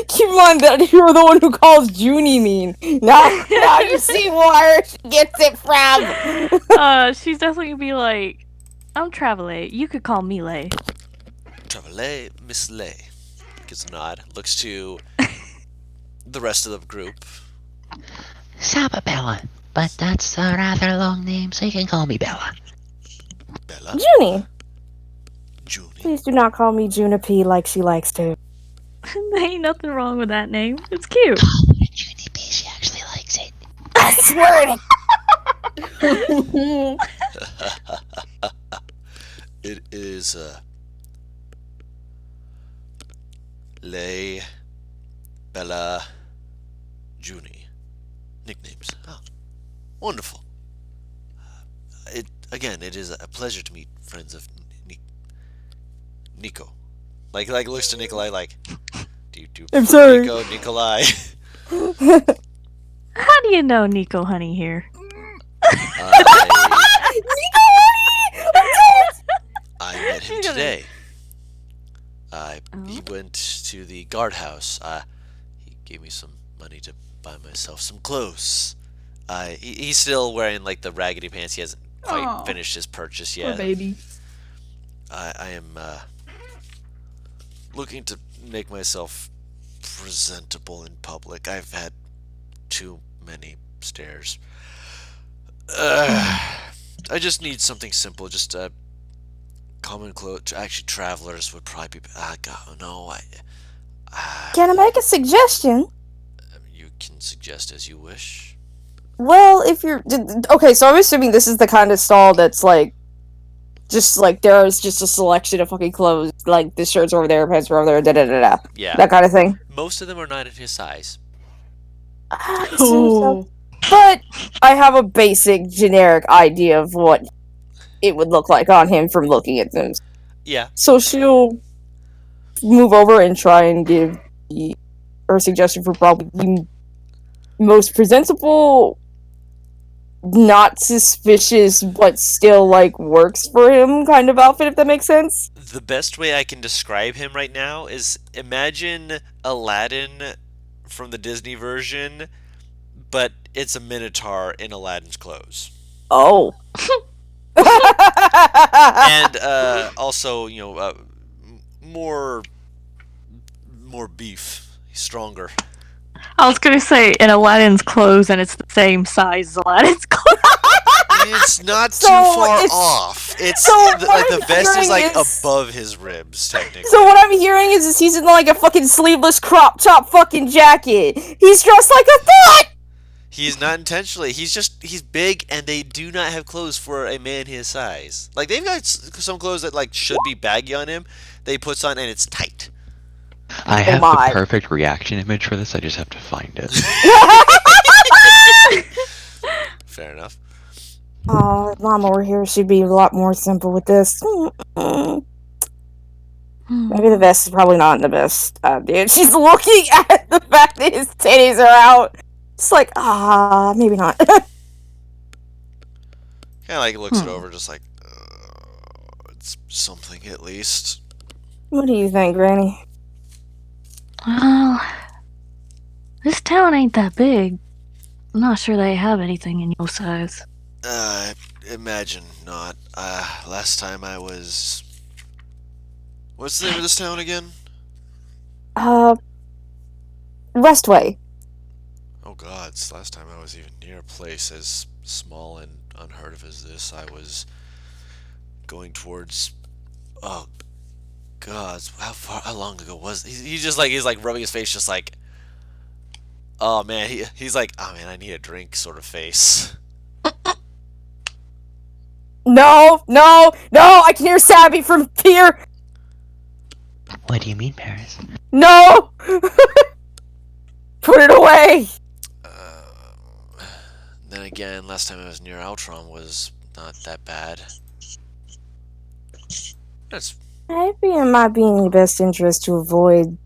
Keep in mind that you're the one who calls Junie mean. Now you see where she gets it from. She's definitely gonna be like, I'm Travelay. You could call me Lay. Travelay, Miss Lay. Gives a nod. Looks to the rest of the group. Sababella, but that's a rather long name, so you can call me Bella. Bella. Junie. Junie. Please do not call me Junipe like she likes to. There ain't nothing wrong with that name. It's cute. Junie B, she actually likes it. I swear It is Lay, Bella, Junie. Nicknames. Oh, wonderful. It is a pleasure to meet friends of Nico. Like looks to Nikolai like, do you I'm sorry. Nico, Nikolai? How do you know Nico Honey here? I met him today. He went to the guardhouse. He gave me some money to buy myself some clothes. He's still wearing like the raggedy pants. He hasn't quite finished his purchase yet. Poor baby. I am looking to make myself presentable in public. I've had too many stares. I just need something simple. Just common clothes. Actually, travelers would probably be. Can I make a suggestion? You can suggest as you wish. Well, if you're okay, so I'm assuming this is the kind of stall that's like, just like there's just a selection of fucking clothes, like this shirt's over there, pants are over there, da da da da. Yeah. That kind of thing. Most of them are not in his size. But I have a basic, generic idea of what it would look like on him from looking at them. Yeah. So she'll move over and try and give her suggestion for probably the most presentable, not suspicious, but still like works for him kind of outfit, if that makes sense. The best way I can describe him right now is imagine Aladdin from the Disney version, but it's a minotaur in Aladdin's clothes. Oh. And also, more beef, stronger. I was gonna say in Aladdin's clothes, and it's the same size as Aladdin's clothes. It's not So too far it's- off. It's so like what the I'm vest is hearing like is- above his ribs, technically. So what I'm hearing is he's in like a fucking sleeveless crop top fucking jacket. He's dressed like a thought! He's not intentionally. He's big, and they do not have clothes for a man his size. Like they've got some clothes that like should be baggy on him. They puts on and it's tight. I have my. the perfect reaction image for this. I just have to find it. Fair enough. Mom over here should be a lot more simple with this. Maybe the vest is probably not the best idea. She's looking at the fact that his titties are out. It's like, maybe not. Kind of like looks it over, just like it's something at least. What do you think, Granny? Well, this town ain't that big. I'm not sure they have anything in your size. Imagine not. Last time I was. What's the name of this town again? Westway. Oh God! Last time I was even near a place as small and unheard of as this. I was going towards. Oh God! How long ago was he's like rubbing his face, just like. Oh man, he's like, oh man, I need a drink, sort of face. No, I can hear Sabby from here. What do you mean, Paris? No! Put it away! Then again, last time I was near Altron was not that bad. That's Maybe it might be in your best interest to avoid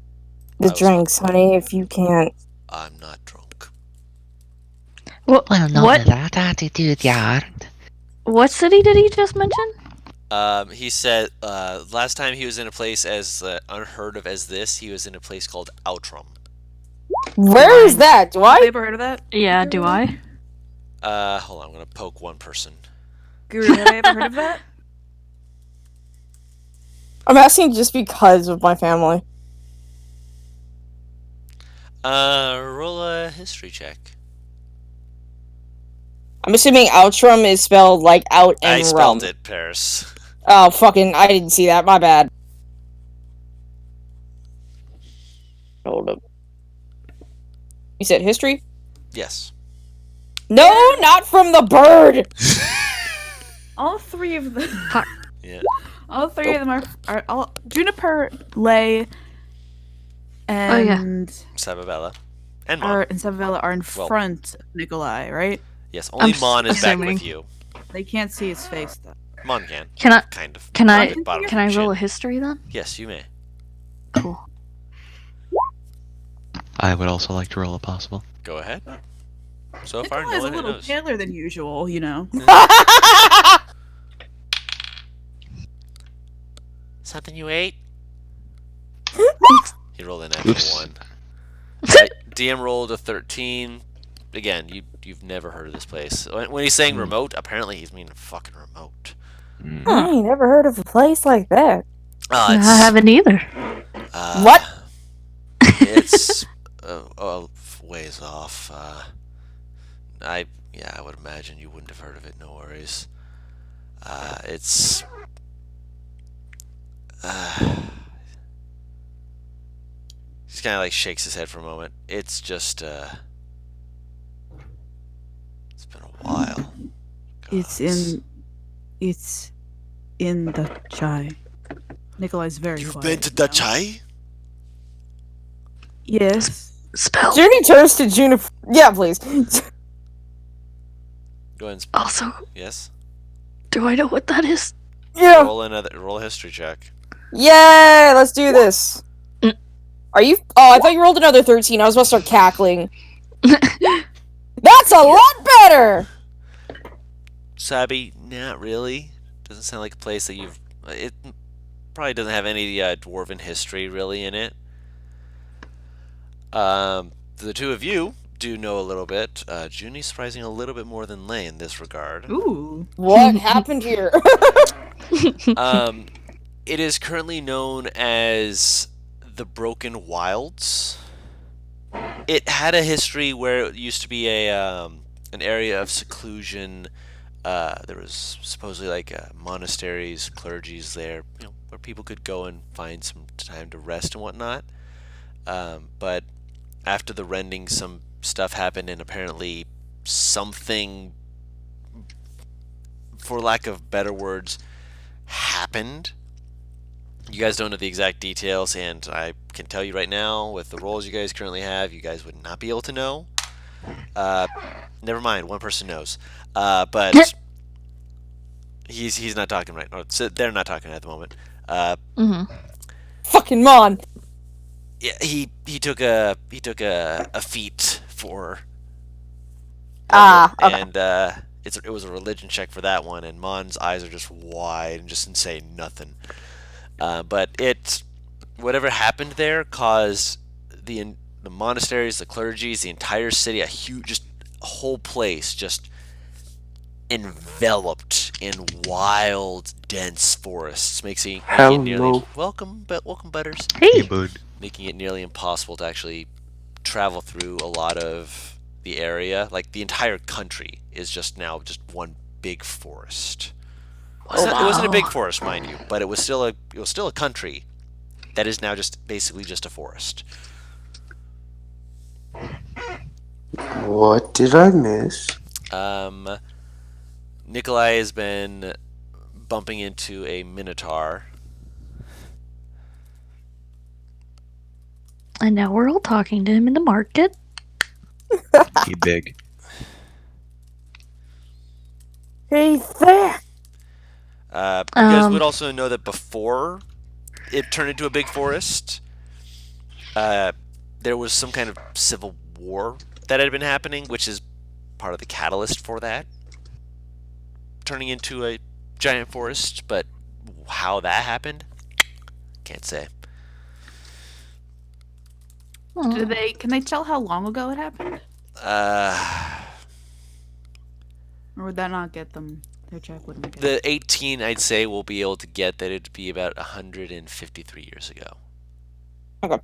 the I was- drinks, honey, if you can't. I'm not drunk. Well, not What? with that attitude, you aren't. What city did he just mention? He said last time he was in a place as unheard of as this, he was in a place called Outram. Where is that? Do Have you I? ever heard of that? Yeah, do I? Hold on, I'm gonna poke one person. Guru, have I ever heard of that? I'm asking just because of my family. Roll a history check. I'm assuming Outram is spelled like out and I spelled rum. it, Paris. Oh, fucking, I didn't see that. My bad. Hold up. You said history? Yes. No, not from the bird! All three of them. Yeah. All three of them are all Juniper, Lay, and Sababella. And Mon. and Savavella are in front of Nikolai, right? Yes, only I'm Mon is back assuming. with you. They can't see his face though. Mon can. Can I? Kind of. Can I? Bottom Can I of the roll a chin. history then? Yes, you may. Cool. I would also like to roll if possible. Go ahead. So far, Nikolai's no a one little knows. paler than usual, you know. Something you ate? He rolled an Oops. F1. DM rolled a 13. Again, you've never heard of this place. When he's saying remote, apparently he's meaning fucking remote. I ain't never heard of a place like that. I haven't either. What? It's ways off. I would imagine you wouldn't have heard of it. No worries. It's. He kind of like shakes his head for a moment. It's just. It's been a while. It's in the chai. Nikolai's very You've quiet been to now. Dachai? Yes. Spell. Junie turns to Juniper. Yeah, please. Go ahead. And Also, yes. do I know what that is? Yeah. Roll a history check. Yay, let's do this. Are you? Oh, I thought you rolled another 13. I was about to start cackling. That's a lot better! Sabi, not really. Doesn't sound like a place that you've. It probably doesn't have any dwarven history really in it. The two of you do know a little bit. Junie's surprising a little bit more than Lay in this regard. Ooh. What happened here? It is currently known as the Broken Wilds. It had a history where it used to be an area of seclusion. There was supposedly like monasteries, clergies there, where people could go and find some time to rest and whatnot. But after the rending, some stuff happened, and apparently something, for lack of better words, happened. You guys don't know the exact details, and I can tell you right now, with the roles you guys currently have, you guys would not be able to know. Never mind, one person knows. But he's not talking right now. So they're not talking at the moment. Fucking Mon. Yeah, he took a feat for. Ah, okay. And it was a religion check for that one, and Mon's eyes are just wide and just saying nothing. But whatever happened there caused the monasteries, the clergies, the entire city, a whole place just enveloped in wild, dense forests, making it nearly welcome Butters. Hey, bud. Making it nearly impossible to actually travel through a lot of the area. Like the entire country is just now just one big forest. It wasn't a big forest, mind you, but it was still a country that is now just basically just a forest. What did I miss? Nikolai has been bumping into a minotaur. And now we're all talking to him in the market. He big. Hey there. You guys would also know that before it turned into a big forest, there was some kind of civil war that had been happening, which is part of the catalyst for that. turning into a giant forest, but how that happened, can't say. Can they tell how long ago it happened? Or would that not get them? Their check wouldn't get The 18, I'd say, will be able to get that it'd be about 153 years ago. Okay.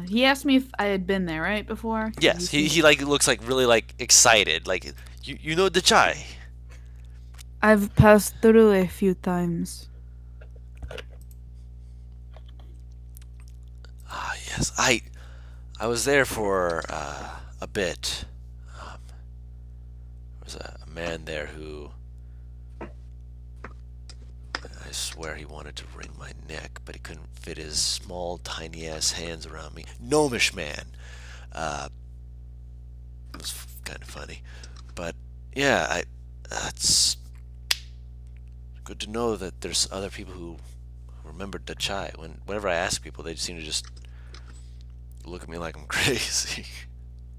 He asked me if I had been there, right, before? Yes, he like looks like really like excited, like you know the chai. I've passed through a few times. Ah, yes, I was there for a bit. There was a man there who, I swear he wanted to wring my neck, but he couldn't fit his small, tiny-ass hands around me. Gnomish man. It was kind of funny. But, yeah, it's good to know that there's other people who remembered the chai. Whenever I ask people, they seem to just look at me like I'm crazy.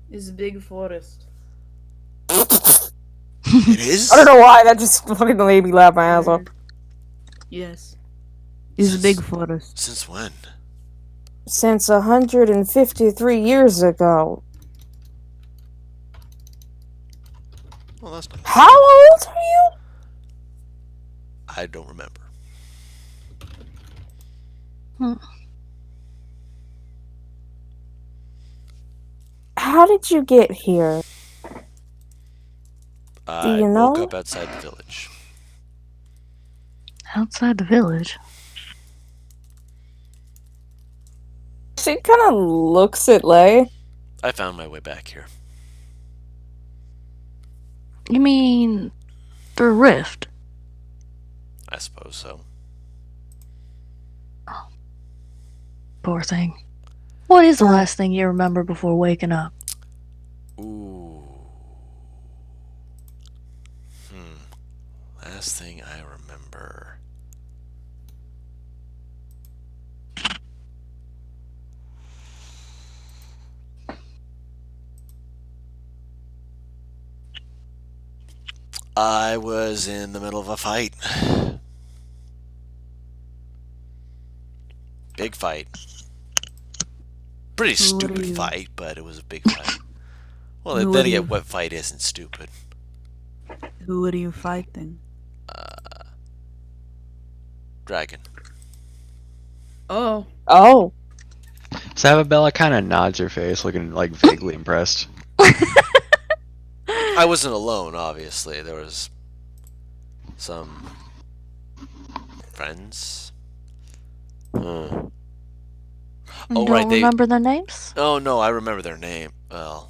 It's a big forest. It is? I don't know why, that just fucking made me laugh my ass off. Yes. It's a big forest. Since when? Since 153 years ago. Well, that's not... How old are you? I don't remember. How did you get here? I you woke know? up outside the village. Outside the village. She kind of looks at Lay. I found my way back here. You mean through Rift? I suppose so. Poor thing. What is the last thing you remember before waking up? Ooh. Last thing I remember. I was in the middle of a fight. Big fight. Pretty stupid fight, but it was a big fight. Well, then again, what fight isn't stupid? Who are you fighting? Dragon. Oh. Oh. Savabella kind of nods her face, looking like vaguely impressed. I wasn't alone, obviously. There was some friends. You Oh, don't right, remember the names? Oh no, I remember their name. Well,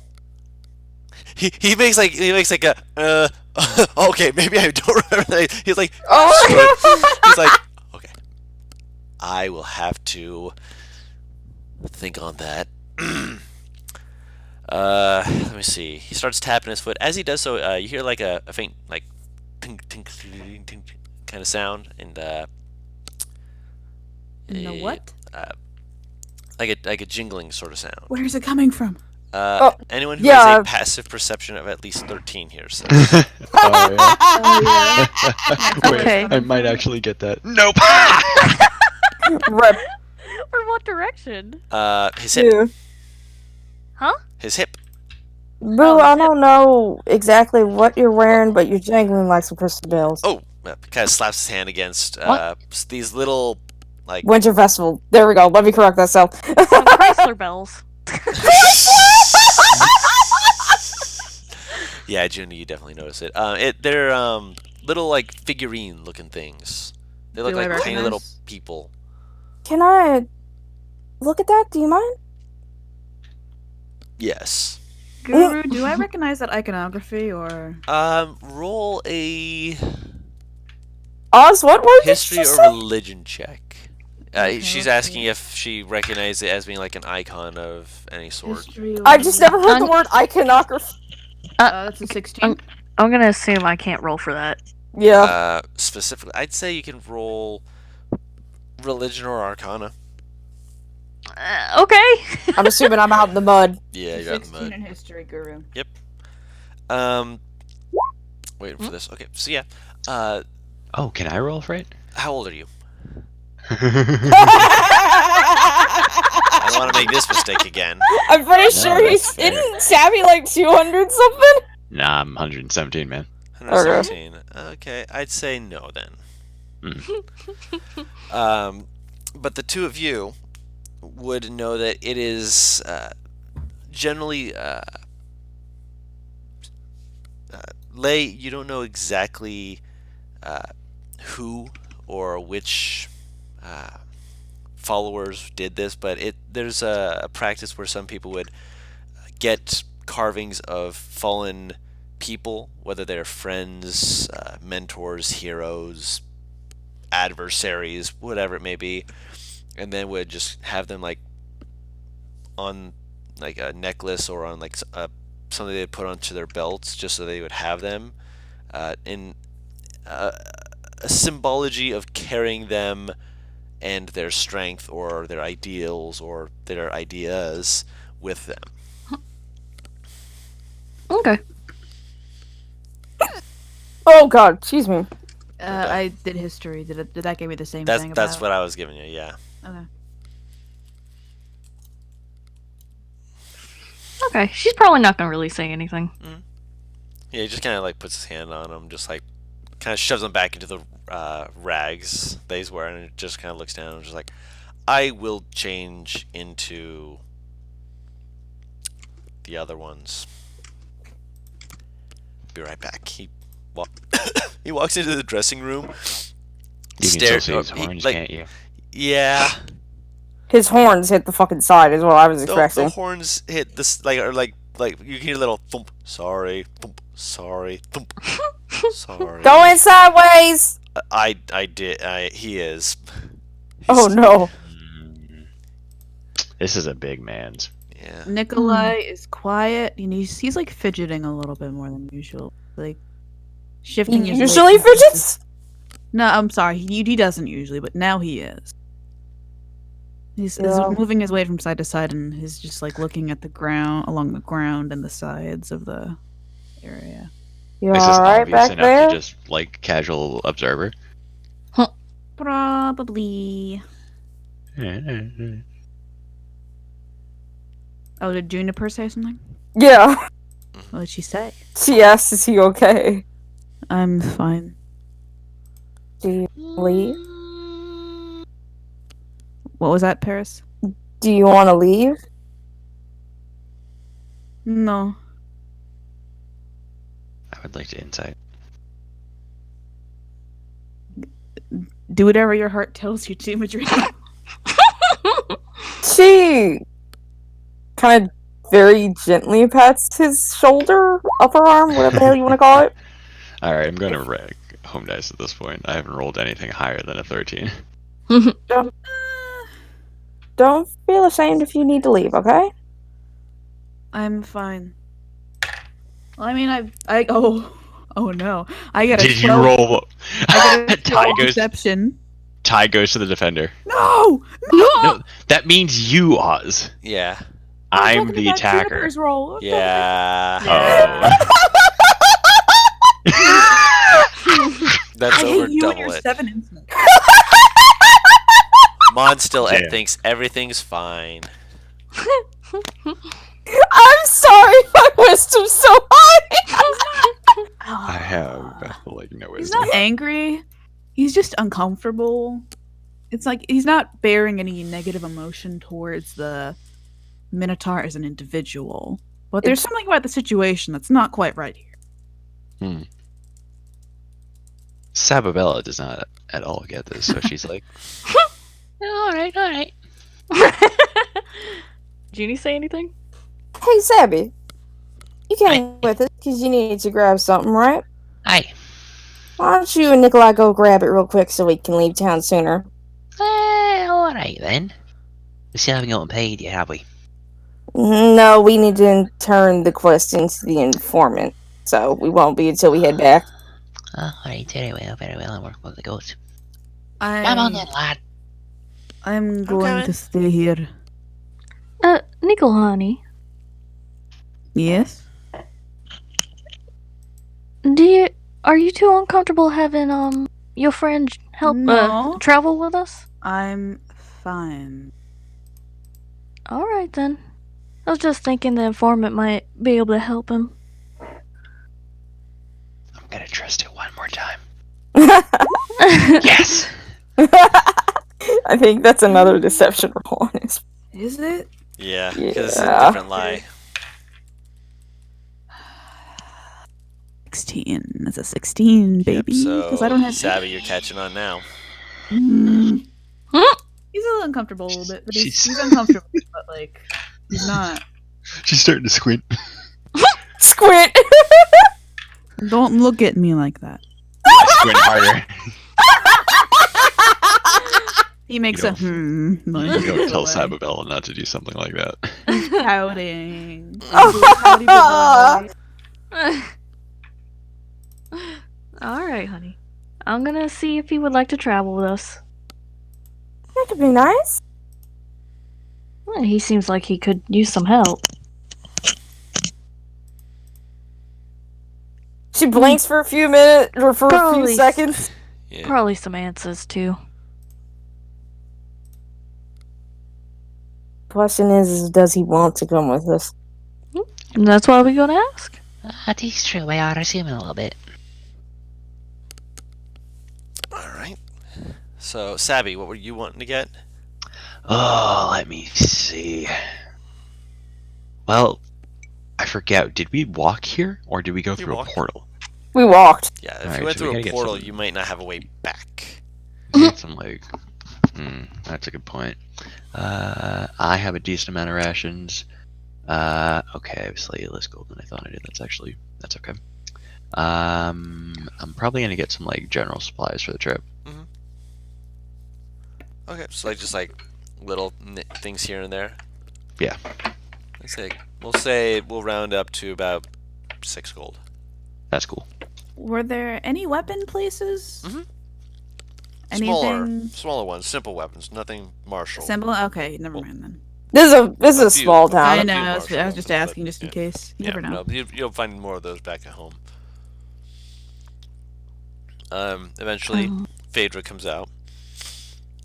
he makes like a okay, maybe I don't remember the name. He's like he's like, okay, I will have to think on that. Let me see. He starts tapping his foot. As he does so, you hear like a faint like tink tink tink tink kind of sound, and what? Like a jingling sort of sound. Where's it coming from? Anyone who has a passive perception of at least 13 here says. Oh, yeah. Wait, Okay. I might actually get that. Nope. Rip. From what direction? His hip. Yeah. Huh? His hip. Boo, I don't know exactly what you're wearing, but you're jangling like some crystal bells. Oh, kind of slaps his hand against these little like. Winter Festival. There we go. Let me correct myself. Some Chrysler bells. Yeah, Junie, you definitely notice it. They're little like figurine-looking things. They look Do I like tiny little recognize? people. Can I look at that? Do you mind? Yes. Guru, do I recognize that iconography or? Roll a Oz, what word history did you or say? religion check. She's asking if she recognizes it as being like an icon of any sort. History I just never heard the Un- word iconography. That's a 16. I'm gonna assume I can't roll for that. Yeah. Specifically, I'd say you can roll religion or arcana. Okay. I'm assuming I'm out in the mud. Yeah, you're out in the 16 mud. in history, Guru. Waiting for this. Okay, so yeah. Oh, can I roll for it? How old are you? I don't want to make this mistake again. I'm pretty sure that's fair. isn't Savvy like 200 something? Nah, I'm 117, man. 117. Okay, I'd say no then. But the two of you would know that it is generally Lay. You don't know exactly who or which followers did this, but there's a practice where some people would get carvings of fallen people, whether they're friends, mentors, heroes, adversaries, whatever it may be, and then would just have them like on like a necklace or on like something they'd put onto their belts just so they would have them in a symbology of carrying them and their strength or their ideals or their ideas with them. Okay. Oh god, excuse me. I did history. Did that give me the same That's thing? that's what I was giving you. Yeah. Okay. Okay. She's probably not gonna really say anything. Yeah, he just kind of like puts his hand on him, just like kind of shoves him back into the rags that he's wearing, and just kind of looks down and just like, I will change into the other ones. Be right back. He walks into the dressing room. You can still see his horns, can't you? Yeah. His horns hit the fucking side is what I was expecting. The horns hit this like you hear a little thump. Sorry, thump. Sorry, thump. Sorry. Going sideways! I did. He is. Oh no. This is a big man's. Yeah. Nikolai is quiet, and he's like fidgeting a little bit more than usual. Like shifting his weight Usually from- fidgets? No, I'm sorry. He doesn't usually, but now he is. He's moving his weight from side to side, and he's just like looking at the ground, along the ground and the sides of the area. You Is this alright obvious back enough there? to just like casual observer? Probably. Oh, did Juniper say something? Yeah. What did she say? She asked, is he okay? I'm fine. Do you leave? What was that, Paris? Do you want to leave? No. I would like to insight. Do whatever your heart tells you to, Madrid. She kind of very gently pats his shoulder, upper arm, whatever the hell you want to call it. Alright, I'm going to wreck home dice at this point. I haven't rolled anything higher than a 13. Don't feel ashamed if you need to leave, okay? I'm fine. Well, I mean, oh no, I got a Did you 12 roll? I got a Ty 12 goes. deception. Ty goes to the defender. No, No, that means you, Oz. Yeah. I'm talking the about attacker. Juniper's roll. Yeah. That's I over hate you and double your it. 7 incidents. Mon still Damn. thinks everything's fine. I'm sorry, my wisdom's so high! I have like no He's wisdom. not angry. He's just uncomfortable. It's like he's not bearing any negative emotion towards the Minotaur as an individual. But there's something about the situation that's not quite right here. Sababella does not at all get this, so she's like, Alright, alright. Jeannie say anything? Hey, Sabby. You came with us because you needed to grab something, right? Aye. Why don't you and Nikolai go grab it real quick so we can leave town sooner? Alright then. We still haven't gotten paid yet, have we? No, we need to turn the quest into the informant, so we won't be until we head back. Alright, very well, I'll work with the goats. I Come on then, lad. I'm going coming. to stay here. Nickel, honey, Yes. are you too uncomfortable having your friend help No. travel with us? I'm fine. All right then. I was just thinking the informant might be able to help him. I'm gonna trust it one more time. I Yes! think that's another deception roll on his. Is it? Yeah, because it's a Yeah. different lie. 16. That's a 16, baby. Yep, so, Because I don't have. Savvy, you're catching on now. Mm. He's a little uncomfortable a little bit, but he's uncomfortable, but like he's not. She's starting to squint. Squint! Don't look at me like that. Squint harder. He makes You a don't- noise. You don't tell Sababella not to do something like that. He's pouting. Pouty boy. All right, honey. I'm gonna see if he would like to travel with us. That could be nice. Well, he seems like he could use some help. She blinks for a few minutes, or for a Probably. few seconds. Yeah. Probably some answers too. Question is, does he want to come with us? And that's why we're gonna ask. That is true. We are assuming a little bit. Alright. So, Sabby, what were you wanting to get? Oh, let me see. Well, I forget. Did we walk here or did we go We through a walked. portal? We walked. Yeah, if Alright, you went so we through a gotta get portal, something. you might not have a way back. Get some like. That's a good point. I have a decent amount of rations. Okay, I have slightly less gold than I thought I did. That's okay. I'm probably gonna get some like general supplies for the trip. Okay, so like just like little things here and there. Yeah. We'll round up to about 6 gold. That's cool. Were there any weapon places? Mhm. Anything? Smaller ones, simple weapons, nothing martial. Simple? Okay, never mind then. This is a few. small I town. I a know, few I was martial just weapons, asking but, just in yeah. case. You Yeah, never know. no, you'll find more of those back at home. Eventually, Phaedra comes out.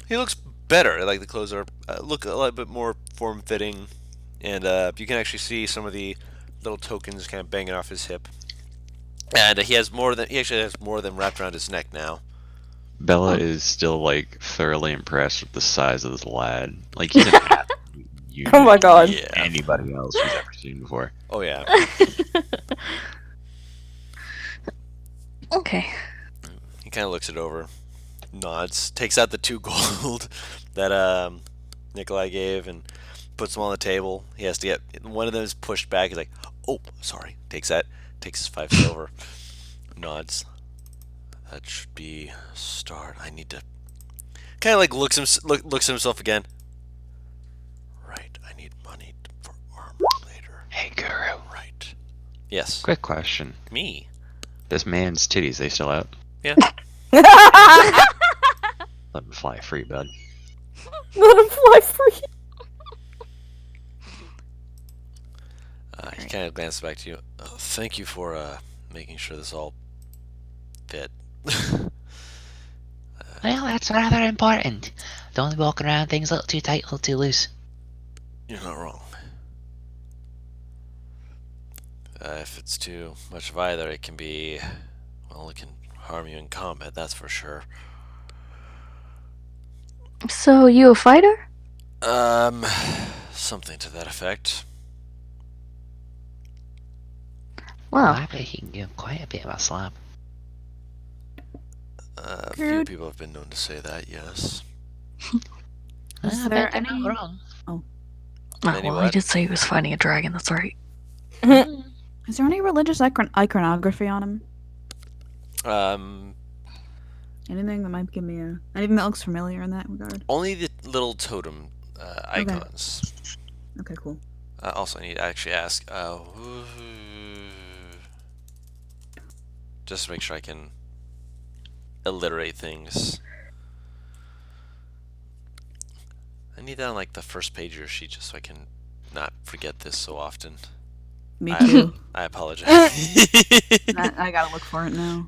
He looks better. Like the clothes are look a little bit more form-fitting, and you can actually see some of the little tokens kind of banging off his hip. And he actually has more than wrapped around his neck now. Bella is still like thoroughly impressed with the size of this lad. Like he's an athlete Oh my god. Yeah. anybody else she's ever seen before. Oh yeah. Okay. He kind of looks it over, nods, takes out the 2 gold that Nikolai gave, and puts them on the table. He has to get one of them is pushed back. He's like, "Oh, sorry." Takes his 5 silver, nods. That should be a start. I need to kind of like looks at himself again. Right, I need money for armor later. Hey, Guru. Right. Yes. Quick question. Me. This man's titties, they still out? Yeah. Let him fly free, bud. Let him fly free. He kind of glances back to you. Thank you for making sure this all fit. Well, that's rather important. Don't walk around things a little too tight, a little too loose. You're not wrong. If it's too much of either, it can be, well, it can harm you in combat, that's for sure. So, you a fighter? Something to that effect. Wow. I bet he can give quite a bit of a slap. A few Good. people have been known to say that, yes. Is I there bet they're any- not wrong. Oh, Any well, I what? did say he was fighting a dragon, that's right. Is there any religious iconography on him? Anything that might give me anything that looks familiar in that regard? Only the little totem icons. Okay, cool. Also, I need to actually ask, just to make sure I can alliterate things. I need that on like the first page of your sheet just so I can not forget this so often. Me too. I apologize. I gotta look for it now.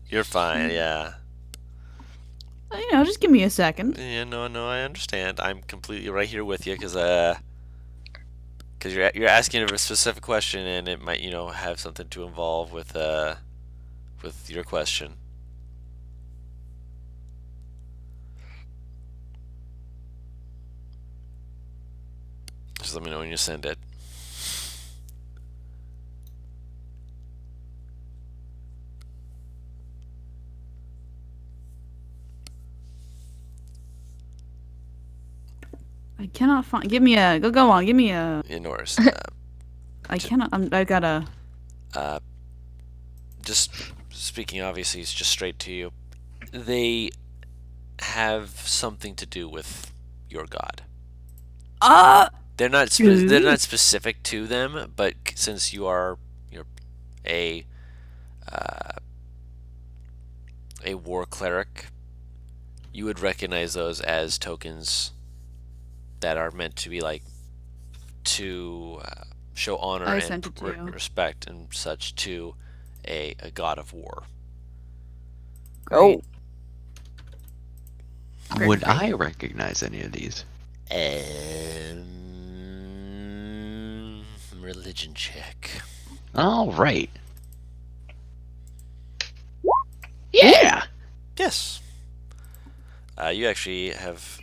You're fine, yeah. You know, just give me a second. Yeah, no, I understand. I'm completely right here with you because you're asking a specific question and it might have something to involve with your question. Just let me know when you send it. I cannot find. Give me a. Go on. Give me a. Norris. I cannot. I gotta. Just speaking, obviously, it's just straight to you. They have something to do with your god. They're not specific to them, but since you're a war cleric, you would recognize those as tokens that are meant to be to show honor and respect and such to a god of war. Oh. Would I recognize any of these? Religion check. All right. Yeah. Yes. You actually have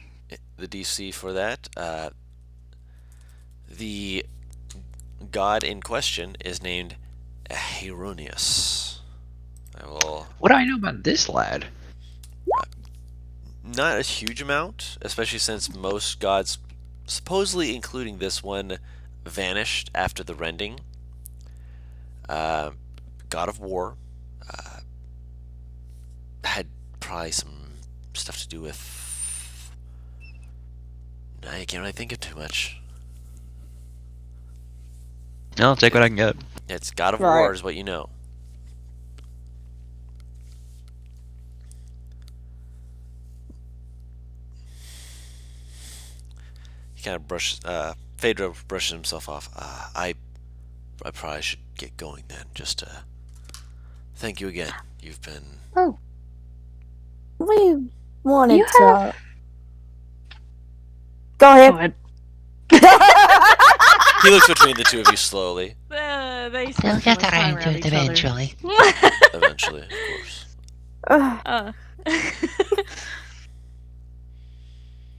the DC for that. The god in question is named Hieronius. I will. What do I know about this lad? Not a huge amount, especially since most gods, supposedly including this one, vanished after the rending. God of War had probably some stuff to do with. I can't really think of too much. I'll take what I can get. It's God of Right. War is what you know. He kind of Phaedra brushes himself off. I probably should get going then. Just thank you again. You've been. Oh, We wanted You to. Go ahead. go ahead. He looks between the two of you slowly. They They'll get around to it eventually. Eventually, of course. Ugh.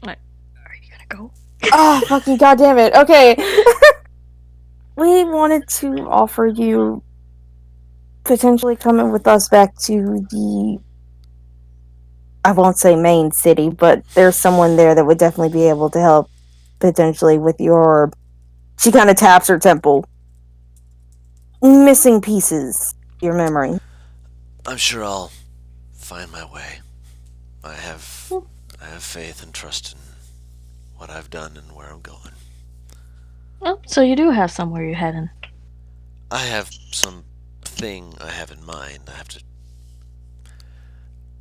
What? Are you gonna go? Oh, fucking goddamn it. Okay. We wanted to offer you potentially coming with us back to the. I won't say main city, but there's someone there that would definitely be able to help potentially with your. She kind of taps her temple. Missing pieces. Your memory. I'm sure I'll find my way. I have faith and trust in what I've done and where I'm going. Oh, so you do have somewhere you're heading. I have something I have in mind. I have to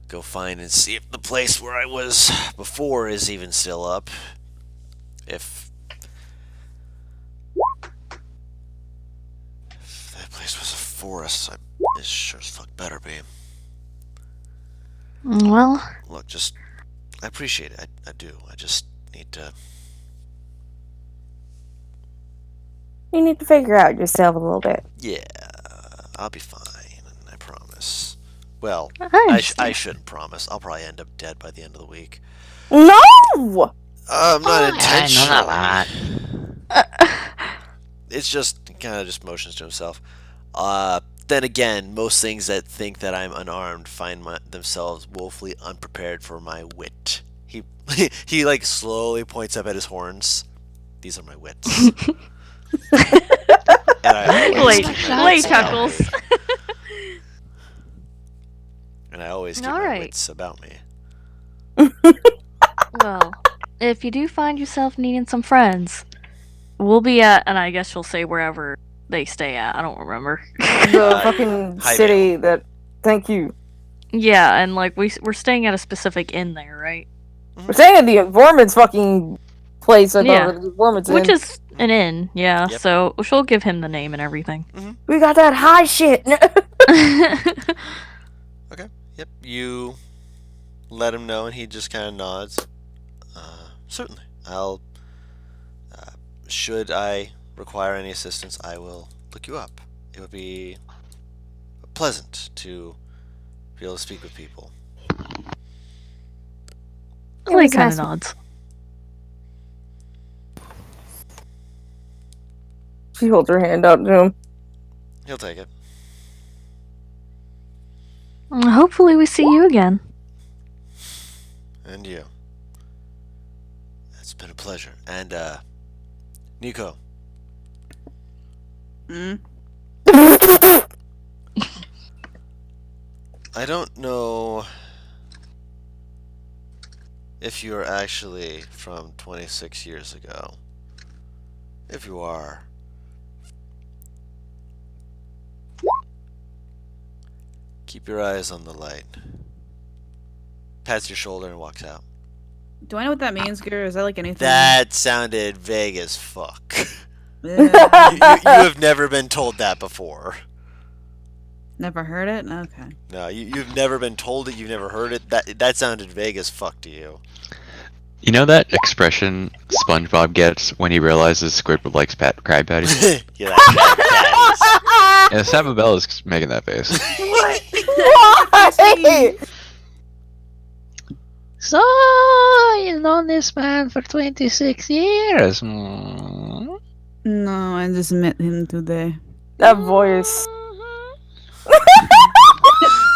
go find and see if the place where I was before is even still up. If that place was a forest, it sure as fuck better be. Well, Look, I appreciate it. I do. I just need to. You need to figure out yourself a little bit. Yeah, I'll be fine. I promise. Well, I I understand. shouldn't promise. I'll probably end up dead by the end of the week. No! Not I intentionally. know that. It's just kind of just motions to himself. Then again, most things that think that I'm unarmed find themselves woefully unprepared for my wit. He like slowly points up at his horns. These are my wits. And I always keep my Lay wits about chuckles. me. And I always keep my Alright. wits about me. Well, if you do find yourself needing some friends, we'll be at, and I guess you'll say wherever they stay at. I don't remember. The fucking Highvale. city that. Thank you. Yeah, and like we're staying at a specific inn there, right? We're saying the informant's fucking place I Yeah. thought the performance Which in. is an inn, yeah. Yep. So she'll give him the name and everything. We got that high shit. Yep, you let him know, and he just kind of nods. Certainly. I'll. Should I require any assistance, I will look you up. It would be pleasant to be able to speak with people. Well, he was kind of nice. nods. She holds her hand out to him. He'll take it. Hopefully we see you again. And you. It's been a pleasure. And, Nico, Mm. I don't know if you're actually from 26 years ago. If you are, keep your eyes on the light. Pats your shoulder and walks out. Do I know what that means, Gur? Is that like anything? That sounded vague as fuck. Yeah. you have never been told that before. Never heard it? Okay. No, you've never been told it. You've never heard it. That sounded vague as fuck to you. You know that expression SpongeBob gets when he realizes Squidward likes Krabby Patties? Yeah, that Yeah, Sababella is making that face. Why? So, you've known this man for 26 years. No, I just met him today. That voice.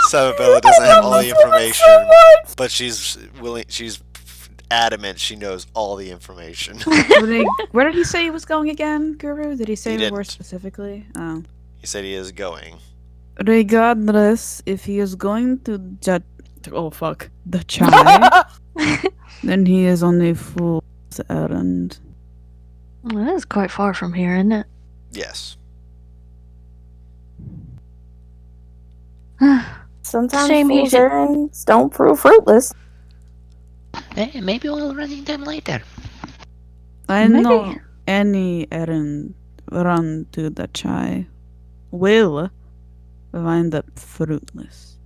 Sababella doesn't have all the information, but she's willing. She's adamant she knows all the information. Where did he say he was going again, Guru? Did he say He more didn't. specifically? Oh. He said he is going. Regardless, if he is going to the Chai, then he is on a fool's errand. Well, that is quite far from here, isn't it? Yes. Sometimes Shame he fool's should- errands don't prove fruitless. Hey, maybe we'll run into him later. I Maybe. know any errand run to the Chai will wind up fruitless.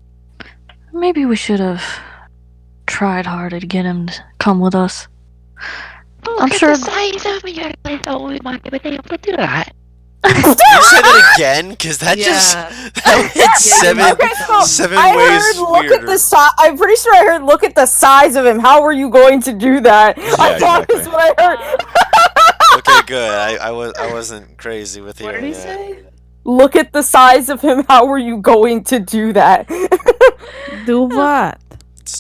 Maybe we should have tried harder to get him to come with us. Look I'm at sure- the size of me. I thought we might be able to do that. You said it again, because that just Yeah. that hit Yeah, seven Okay, so seven I ways heard look weirder. at the size. I'm pretty sure I heard look at the size of him. How were you going to do that? I thought exactly. that's what I heard. Okay, good. I wasn't crazy with What hearing did he that. say? Look at the size of him. How were you going to do that? Do what?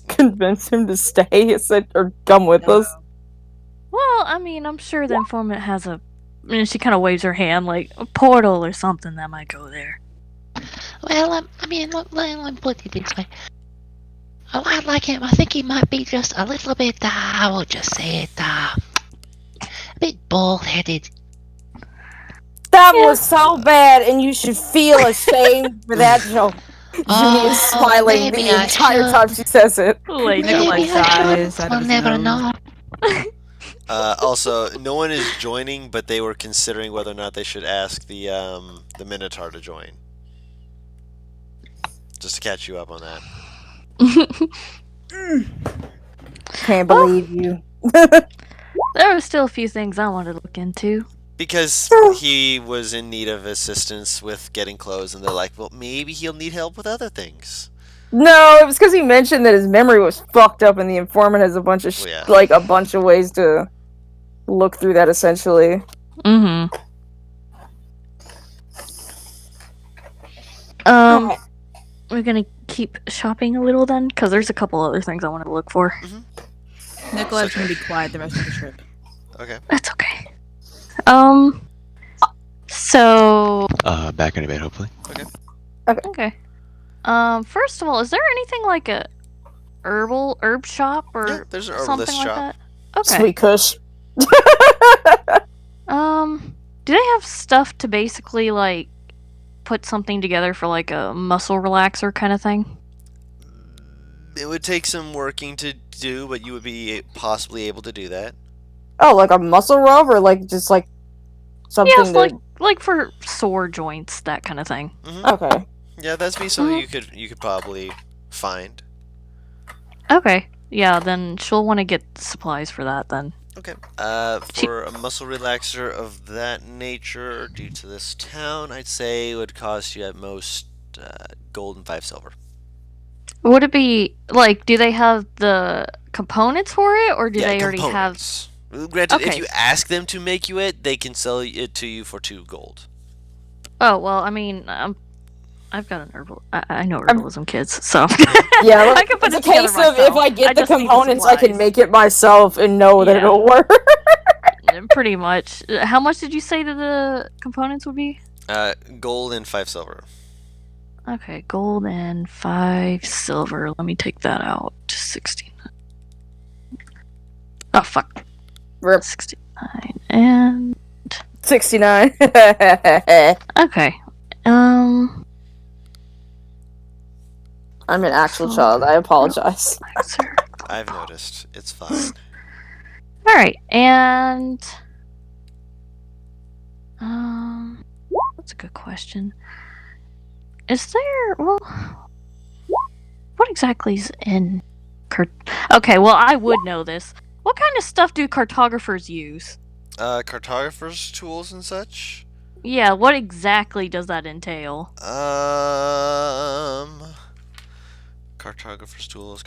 Convince him to stay or come with us. Well, I mean, I'm sure the informant has a. And she kind of waves her hand like a portal or something that might go there. Well, I mean, look, let me put it this way. A lad like him, I think he might be just a little bit, I will just say it, a bit bald-headed. That was so bad, and you should feel ashamed for that joke. Jimmy is smiling maybe the I entire should. time she says it. Like, Maybe Maybe like I size should. out of We'll his never nose. know. Also, no one is joining, but they were considering whether or not they should ask the Minotaur to join. Just to catch you up on that. Can't believe you. There were still a few things I wanted to look into. Because he was in need of assistance with getting clothes, and they're like, well, maybe he'll need help with other things. No, it was because he mentioned that his memory was fucked up, and the informant has a bunch of Yeah. like a bunch of ways to look through that. Essentially, Mm-hmm. We're gonna keep shopping a little then, because there's a couple other things I wanted to look for. Nikolai's gonna be quiet the rest of the trip. Okay. That's okay. So Back in a bit, hopefully. okay. First of all, is there anything like a herb shop or Yeah, there's an something herbalist like shop. that? Okay. sweet Kush. Do they have stuff to basically like put something together for like a muscle relaxer kind of thing? It would take some working to do, but you would be possibly able to do that. Oh, like a muscle rub, or like just like something Yes, to. like for sore joints, that kind of thing. Okay. Yeah, that's be something you could probably find. Okay. Yeah, then she'll want to get supplies for that then. Okay. For a muscle relaxer of that nature, due to this town, I'd say it would cost you at most gold and 5 silver. Would it be like, do they have the components for it, or do Yeah, they already have? components. Granted, if Okay. you ask them to make you it, they can sell it to you for 2 gold. Oh well, I mean, I've got an herbal. I know herbalism, kids. So Yeah, I like, can put it's it a case together of if myself. I get the just need components, I can supplies. make it myself and know that Yeah. it'll work. Pretty much. How much did you say that the components would be? Gold and 5 silver. Okay, gold and 5 silver. Let me take that out. 16. Oh fuck. Rip. 69 and 69. okay. I'm an actual child. I apologize. I've noticed. It's fine. All right, and that's a good question. Is there what exactly is in Okay, well I would know this. What kind of stuff do cartographers use? Cartographers' tools and such? Yeah, what exactly does that entail? Cartographers' tools.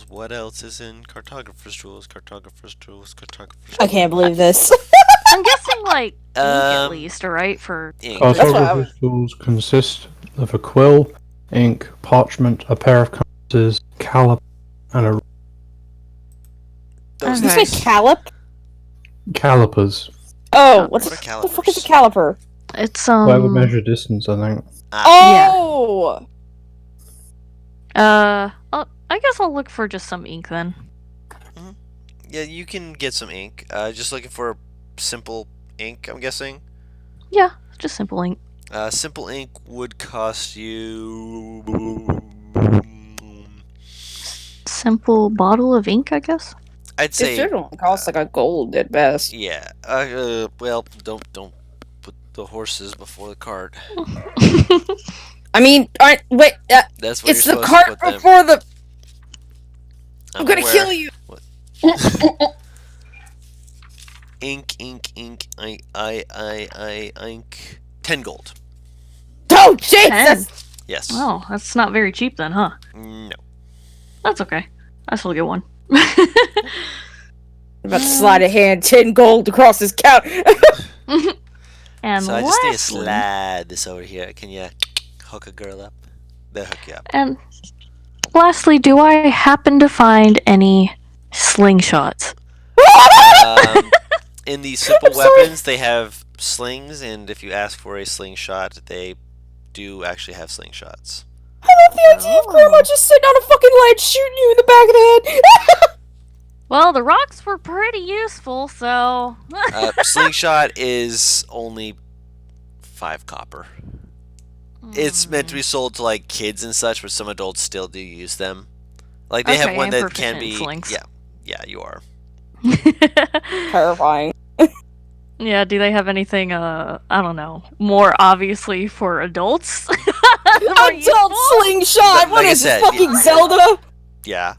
What else is in cartographers' tools? Cartographers' tools. I can't believe this. I'm guessing like ink at Um, least, right? For Ink. what I Cartographer's tools consist of a quill, ink, parchment, a pair of compasses, caliper, and a Those Did you Okay. say callip? calipers. Oh, what What are the fuck is a calipers? caliper? it's Where we measure distance, I think. Oh! I guess I'll look for just some ink then. Yeah, you can get some ink. Just looking for simple ink, I'm guessing. Yeah, just simple ink. Simple ink would cost you... Simple bottle of ink, I guess. I'd It say... should only cost like a gold at best. Yeah. Well, don't put the horses before the cart. I mean, wait, That's what it's you're the supposed cart to put them. before the. I'm gonna aware. kill you! Ink, ink, ink. 10 gold. Oh, Jesus! Yes. Oh, that's not very cheap then, huh? No. That's okay. I still get one. I'm about to slide a hand 10 gold across his couch. And So I just need to lastly, slide this over here. Can you hook a girl up? They'll hook you up. and lastly, do I happen to find any slingshots? In the simple I'm sorry. weapons, they have slings, and if you ask for a slingshot, they do actually have slingshots. I love the idea of Grandma just sitting on a fucking ledge shooting you in the back of the head. Well, the rocks were pretty useful, so. Slingshot is only 5 copper. It's meant to be sold to like kids and such, but some adults still do use them. Like they have Okay, one I'm that can proficient be. in slings. Yeah, you are. Terrifying. Yeah, do they have anything, I don't know, more obviously for adults? More Adult useful? slingshot! Like What I is this, said, fucking yeah. Zelda? Yeah,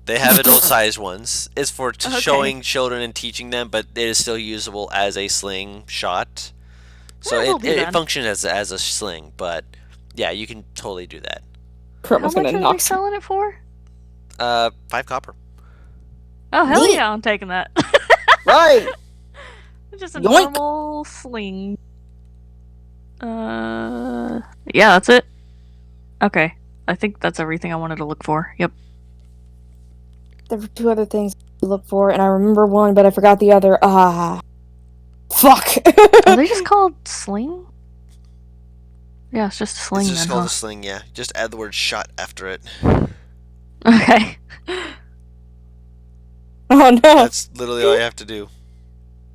they have adult-sized ones. It's for Okay. showing children and teaching them, but it is still usable as a slingshot. So Yeah, we'll it do that. functions as a sling, but yeah, you can totally do that. How Grandma's much gonna are they knock selling it for? 5 copper. Oh, hell Neat. yeah, I'm taking that. Right! Just a Yoink. normal sling. Yeah, that's it. Okay, I think that's everything I wanted to look for. Yep. There were 2 other things to look for, and I remember one, but I forgot the other. Fuck! Are they just called sling? Yeah, it's just a sling It's just then, called huh? a sling, yeah. Just add the word shot after it. Okay. Oh no! That's literally all you have to do.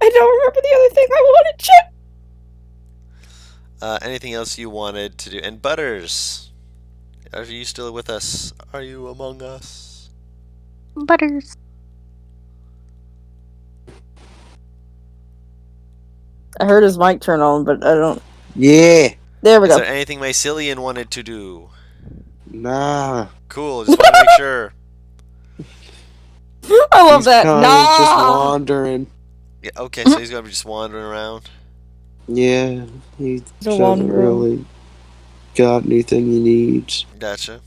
I don't remember the other thing I wanted to check! Anything else you wanted to do? And Butters, are you still with us? Are you among us? Butters. I heard his mic turn on, but I don't. Yeah. There we Is go. there anything Mycelian wanted to do? Nah. Cool, just want to make sure. I love He's that. kinda Nah. just wandering. Yeah, okay, so he's gonna be just wandering around. Yeah. He He's a hasn't wanderer. really got anything he needs. Gotcha.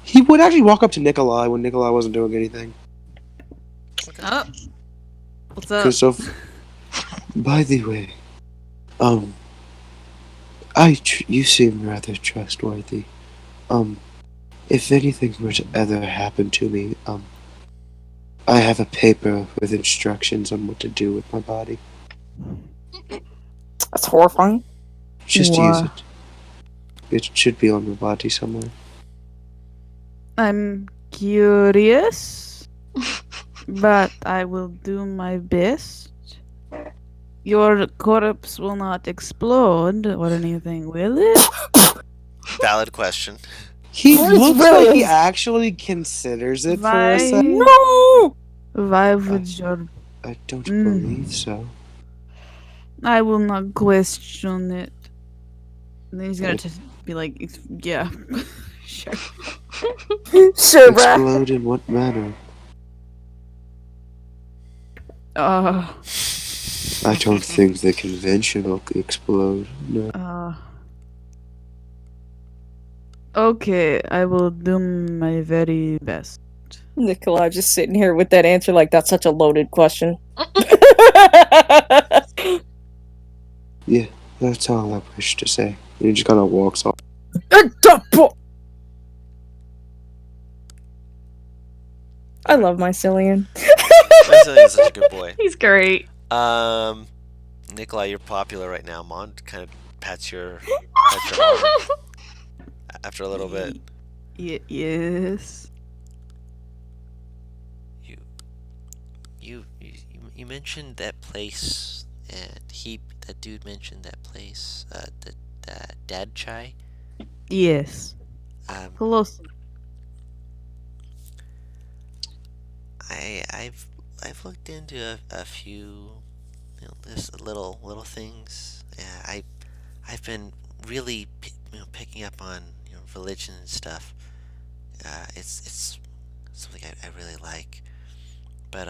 He would actually walk up to Nikolai when Nikolai wasn't doing anything. Up. What's up? Because of. By the way, you seem rather trustworthy. If anything were to ever happen to me, I have a paper with instructions on what to do with my body. That's horrifying. Just use Wow. it. It should be on my body somewhere. I'm curious, but I will do my best. Your corpse will not explode or anything, will it? Valid question. He What is looks really- like he actually considers it for a Why? second. No. Why would your... I don't Mm. believe so. I will not question it. And then he's gonna just be like, yeah, sure. Sure, bruh. Explode in what manner? I don't think the conventional explode. No. Okay, I will do my very best. Nikolai just sitting here with that answer like that's such a loaded question. Yeah, that's all I wish to say. He just kind of walks off. I love Mycelian. Mycelian's such a good boy. He's great. Nikolai, you're popular right now. Mon kind of pats your arm after a little bit. Yes. You mentioned that place, and that dude mentioned that place, the Dad Chai. Yes. Hello. I've looked into a few, this little things. Yeah, I've been really picking up on religion and stuff. It's something I really like, but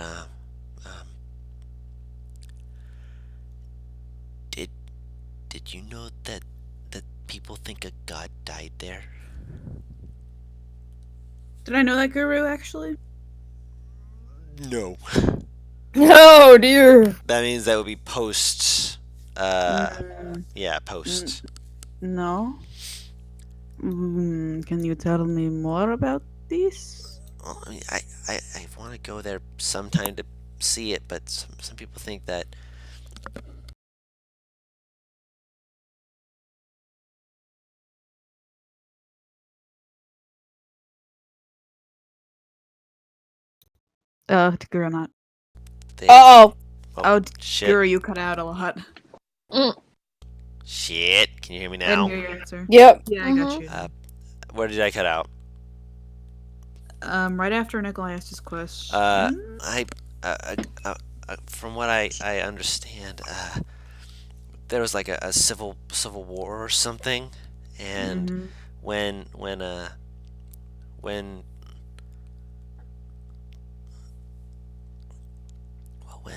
did you know that people think a god died there? Did I know that guru actually? No. No, dear. That means that would be post. Mm, Yeah, post. no. Can you tell me more about this? Well, I mean, I want to go there sometime to see it, but some people think that. Guru not. They, Oh, Oh, shit. Guru, you cut out a lot. Shit. Can you hear me I didn't now? hear your answer. yep. Yeah, I got you. Where did I cut out? Right after Nikolai asked his question. From what I understand, there was like a civil war or something, and Mhm. when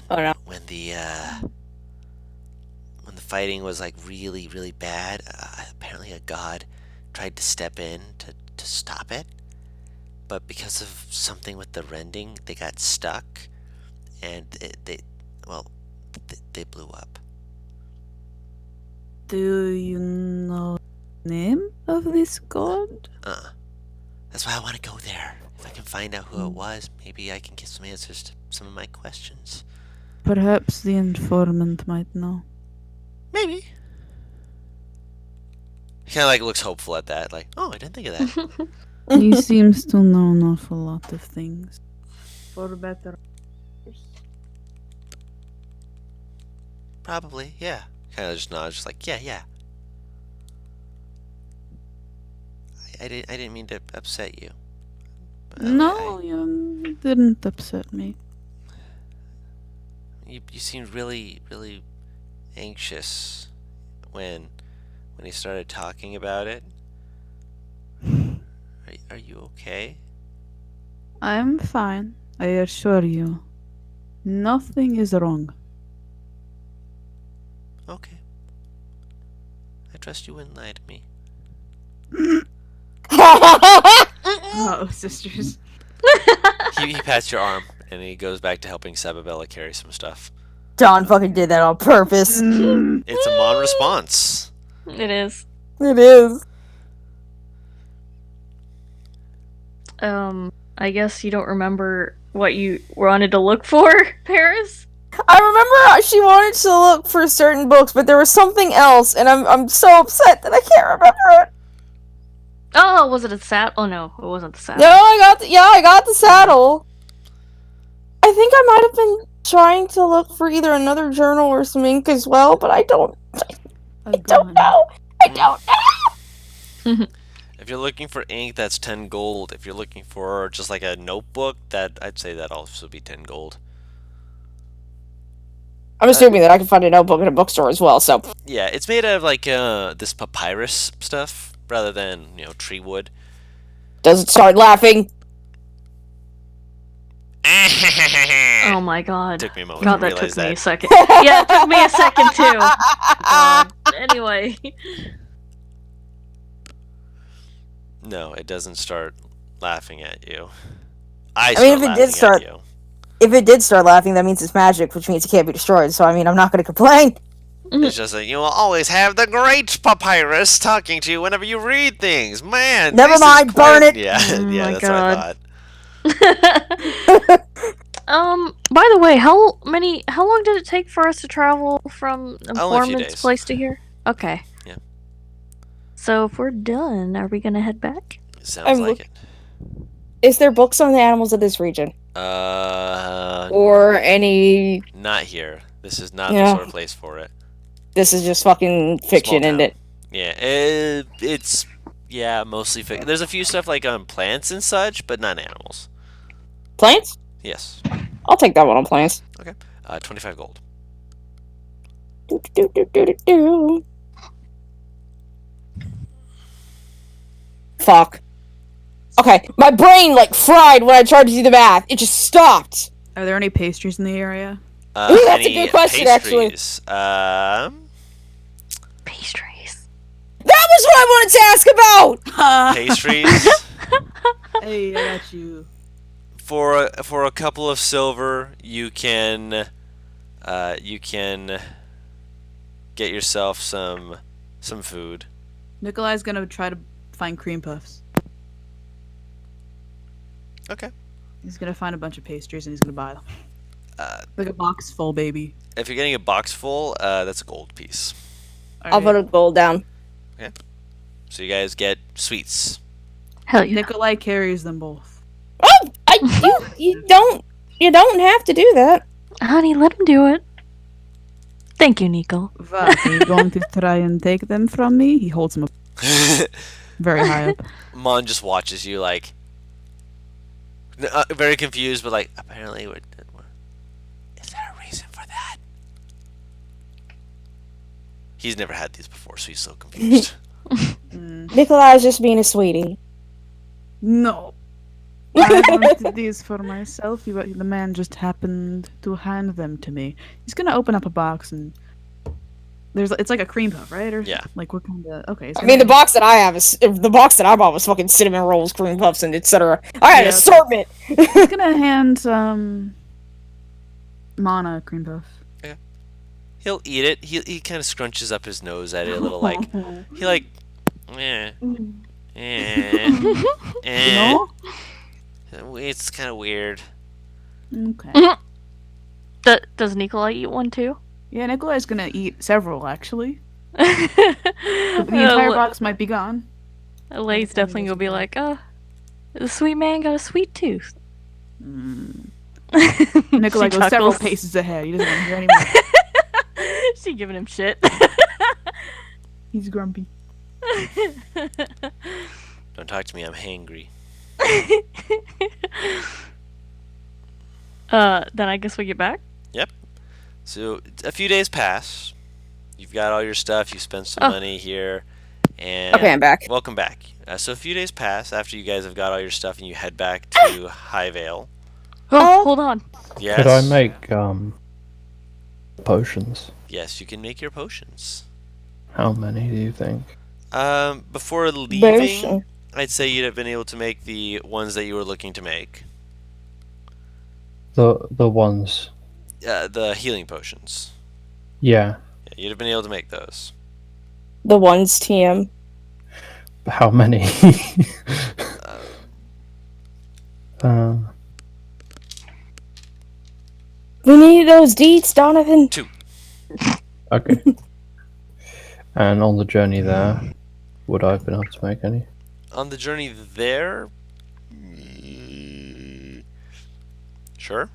Oh, no. when the fighting was like really bad, apparently a god tried to step in to stop it, but because of something with the rending, they got stuck, and they blew up. Do you know the name of this god? That's why I want to go there. If I can find out who it was, maybe I can get some answers to some of my questions. Perhaps the informant might know. Maybe. He kind of like looks hopeful at that, like, oh, I didn't think of that. He seems to know an awful lot of things. For better. Probably, yeah. Kind of just nods, just like, yeah. I didn't mean to upset you. No, you didn't upset me. You seemed really, really anxious when he started talking about it. Are you okay? I'm fine. I assure you. Nothing is wrong. Okay. I trust you wouldn't lie to me. Oh, sisters. He pats your arm and he goes back to helping Sababella carry some stuff. John fucking did that on purpose. It's a Mon response. It is. It is. I guess you don't remember what you wanted to look for, Paris? I remember she wanted to look for certain books, but there was something else, and I'm so upset that I can't remember it. Oh, was it a saddle? Oh no, it wasn't the saddle. No, I got the saddle. I think I might have been trying to look for either another journal or some ink as well, but I don't know. I don't know. If you're looking for ink, that's 10 gold. If you're looking for just like a notebook, I'd say that also be 10 gold. I'm assuming that I can find a notebook in a bookstore as well, so. Yeah, it's made out of like this papyrus stuff rather than, tree wood. Does it start laughing? Oh my god. Took me a moment God, to that realize took me a that. second. Yeah, it took me a second too. God. Anyway. No, it doesn't start laughing at you. I mean, if it did start, at you. if it did start laughing, that means it's magic, which means it can't be destroyed. So I mean, I'm not going to complain. It's just like, you will always have the great papyrus talking to you whenever you read things. Man, Never this is mind, burn quite- it. Yeah, Oh yeah, my that's God. what I thought. By the way, how long did it take for us to travel from Only a few Informant's days. place to here? Okay. Yeah. So if we're done, are we gonna head back? Sounds like it. Is there books on the animals of this region? Or any... Not here. This is not the Yeah. sort of place for it. This is just fucking fiction, Small isn't it? Yeah, it's mostly fiction. There's a few stuff like plants and such, but not animals. Plants? Yes. I'll take that one on plants. 25 gold. Do. Fuck. Okay, my brain fried when I tried to do the math. It just stopped. Are there any pastries in the area? Ooh, that's a Any good question, actually. pastries? Pastries. That was what I wanted to ask about. Pastries. Hey, I got you. For a couple of silver, you can get yourself some food. Nikolai's gonna try to find cream puffs. Okay. He's gonna find a bunch of pastries and he's gonna buy them. Like a box full, baby. If you're getting a box full, that's a gold piece. I'll put a gold down. So you guys get sweets. Hell yeah. Nikolai carries them both. Oh, you don't have to do that. Honey, let him do it. Thank you, Nico. What, are you going to try and take them from me? He holds them up very high up. Mon just watches you very confused, but apparently is there a reason for that? He's never had these before, so he's so confused. Nikolai's just being a sweetie. No. I wanted these for myself. The man just happened to hand them to me. He's gonna open up a box and it's like a cream puff, right? Or Yeah. Like what kind of? Okay. I mean, the box that I have is the box that I bought was fucking cinnamon rolls, cream puffs, and etc. I had an Yeah. assortment. He's gonna hand Mana a cream puff. He'll eat it. He kind of scrunches up his nose at it a little, No. It's kind of weird. Okay. Does Nikolai eat one too? Yeah, Nikolai's gonna eat several actually. The entire box might be gone. Lay's definitely gonna be like, the sweet man got a sweet tooth. Nikolai She goes several chuckles. paces ahead. He doesn't want to hear anymore. She giving him shit. He's grumpy. Don't talk to me. I'm hangry. Then I guess we get back. So a few days pass. You've got all your stuff. You spent some money here, and Okay, I'm back. welcome back. So a few days pass after you guys have got all your stuff, and you head back to Highvale. Oh, hold on. Yes. Could I make potions? Yes, you can make your potions. How many do you think? Before leaving, Potion. I'd say you'd have been able to make the ones that you were looking to make. The ones. The healing potions. Yeah. Yeah, you'd have been able to make those. The ones TM. How many? We need those deeds, Donovan. Okay. And on the journey there, would I have been able to make any? On the journey there, sure.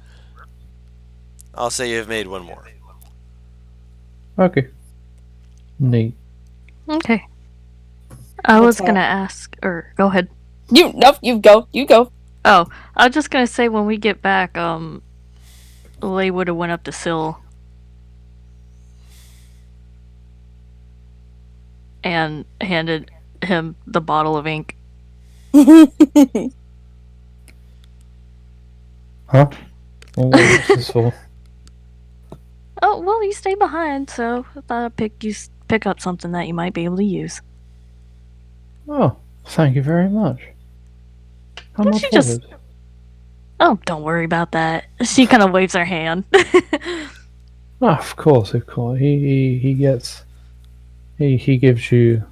I'll say you've made one more. Okay. Neat. Okay. I was Okay. gonna ask, or go ahead. You go. You go. Oh, I was just gonna say when we get back, Lay would have went up to Syl and handed him the bottle of ink. Huh? Well, what is this for? Oh, well, you stay behind, so I thought I'd pick up something that you might be able to use. Oh, thank you very much. How Don't much you was just- it? Oh, don't worry about that. She kind of waves her hand. Ah, of course. He gets. He gives you.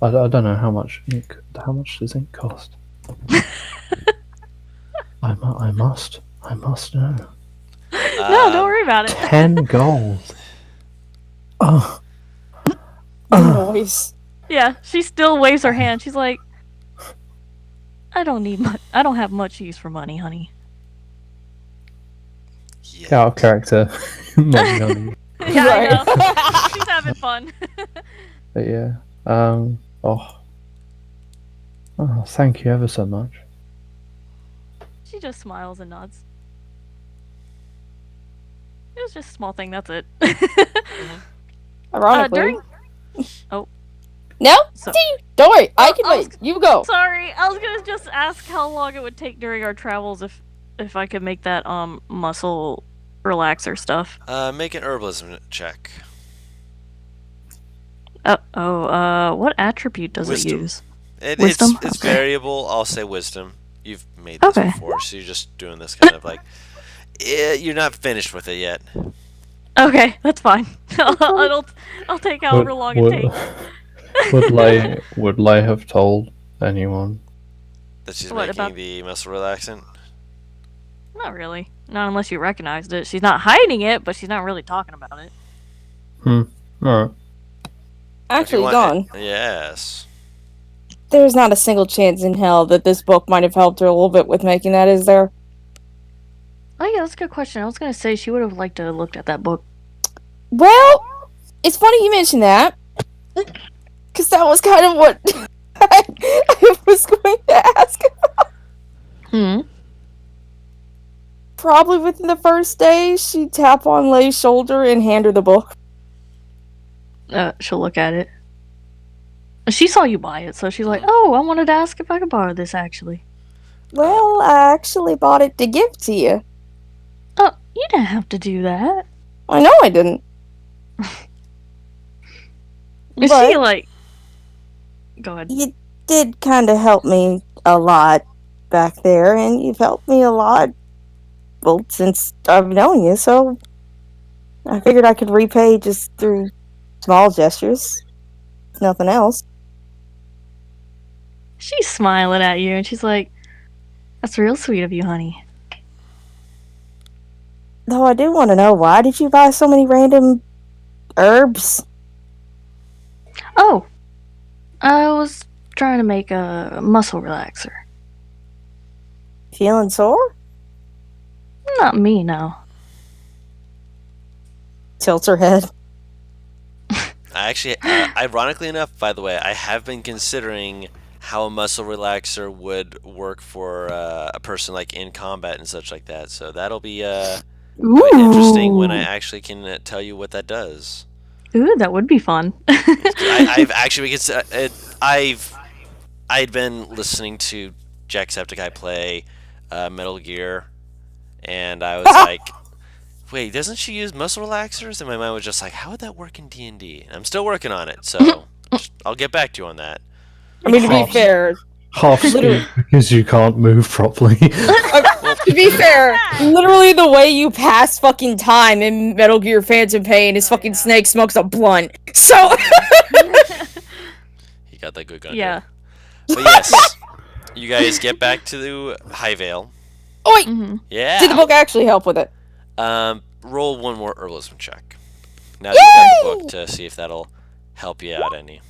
I don't know how much ink. How much does ink cost? I must know. No, don't worry about it. 10 gold. Oh. Noise. Yeah, she still waves her hand. She's like, I don't need much. I don't have much use for money, honey. Yeah. Out of character. Money on it. Yeah, I know. She's having fun. But yeah. Oh, thank you ever so much. She just smiles and nods. It was just a small thing. That's it. Ironically. during. No? So- See? Don't worry. I can I was- wait. You go. Sorry, I was gonna just ask how long it would take during our travels if I could make that muscle relaxer stuff. Make an herbalism check. What attribute does Wisdom. it use? It's Wisdom? it's Okay. variable. I'll say wisdom. You've made this Okay. before, so you're just doing this kind of like. You're not finished with it yet. Okay, that's fine. I'll take however long it takes. Would Lay have told anyone? That she's What making about- the muscle relaxant. Not really. Not unless you recognized it. She's not hiding it, but she's not really talking about it. Alright. If you Actually, want Dawn, it- Yes. there's not a single chance in hell that this book might have helped her a little bit with making that, is there? Oh yeah, that's a good question. I was gonna say she would have liked to have looked at that book. Well, it's funny you mention that. Because that was kind of what I was going to ask. Hmm. Probably within the first day, she'd tap on Lay's shoulder and hand her the book. She'll look at it. She saw you buy it, so she's like, "Oh, I wanted to ask if I could borrow this, actually." Well, I actually bought it to give to you. Oh, you didn't have to do that. I know I didn't. Is But she like? Go ahead. you did kind of help me a lot back there, and you've helped me a lot, well, since I've known you, so I figured I could repay just through small gestures, if nothing else. She's smiling at you, and she's like, "That's real sweet of you, honey." Though I do want to know, why did you buy so many random herbs? Oh, I was trying to make a muscle relaxer. Feeling sore? Not me, no. Tilts her head. I actually, ironically enough, by the way, I have been considering how a muscle relaxer would work for a person like in combat and such like that. So that'll be quite interesting when I actually can tell you what that does. Ooh, that would be fun. I've actually I'd been listening to Jacksepticeye play Metal Gear, and I was like, wait, doesn't she use muscle relaxers? And my mind was just like, how would that work in D&D? And I'm still working on it, so I'll get back to you on that. I mean, to be fair, Half speed because you can't move properly. to be fair, literally the way you pass fucking time in Metal Gear Phantom Pain is fucking Snake smokes a blunt. So He got that good gun. Yeah. But yes, you guys get back to Highvale. Oh wait, hmm Yeah. did the book actually help with it? Roll one more herbalism check. Now that you got the book to see if that'll help you out any.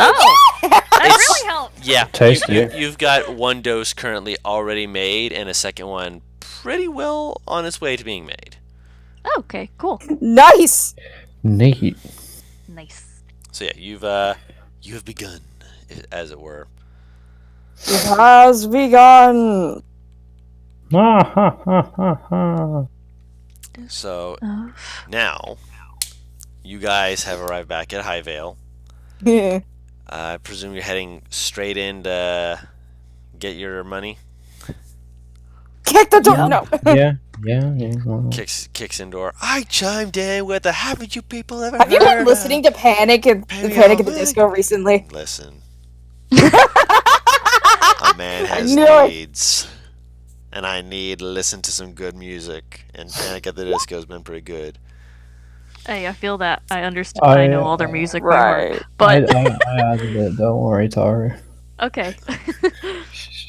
Oh, that It's- really helped. Yeah. Tasty. You've got one dose currently already made, and a second one pretty well on its way to being made. Okay, cool. Nice. Neat. Nice. So yeah, you have begun, as it were. It has begun. Ah, ha, ha, ha, ha. So Oh. now, you guys have arrived back at Highvale. Yeah. I presume you're heading straight in to get your money. Kick the door. No. Yeah. Well, Kicks in door. I chimed in with the haven't you people ever Have you heard been listening to Panic and Panic Panic at the at the Disco recently? Listen. A man has knew it. needs. And I need to listen to some good music. And Panic at the Disco has been pretty good. Hey, I feel that. I understand. I know all their music by heart. But I added it. Don't worry, Taru. okay.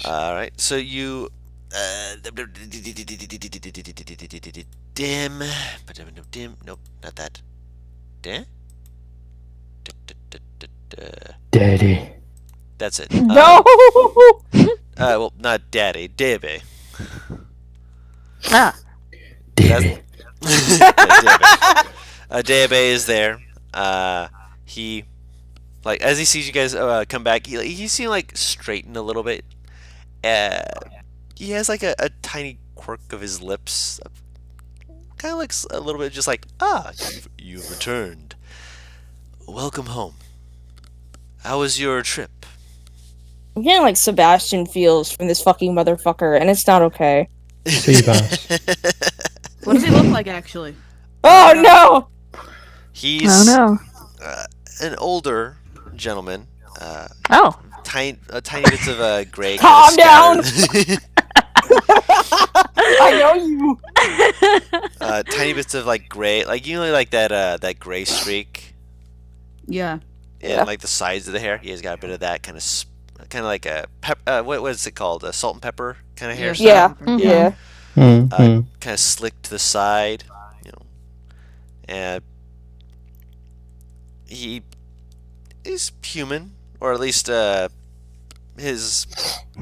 Alright, so you. Dim. Dim. Nope, not that. Dim? Daddy. That's it. No. Well, not daddy. Debe. Ah. Daddy. Debe is there. He, like, as he sees you guys come back, he seems like straightened a little bit. He has like a tiny quirk of his lips. Kind of looks a little bit just like, you've returned. Welcome home. How was your trip? I'm getting like Sebastian feels from this fucking motherfucker, and it's not okay. Seabass. What does he look like, actually? Oh no! He's Oh no. an older gentleman. Oh. Tiny bits of gray. Calm kinda down! scattered. I know you. Tiny bits of like gray, like you know, like that gray streak. Yeah. And like the sides of the hair. He has got a bit of that kind of like a what is it called? A salt and pepper kind of hairstyle. Yeah, Mhm. yeah. Mm-hmm. Kind of slick to the side, you know. And he is human, or at least his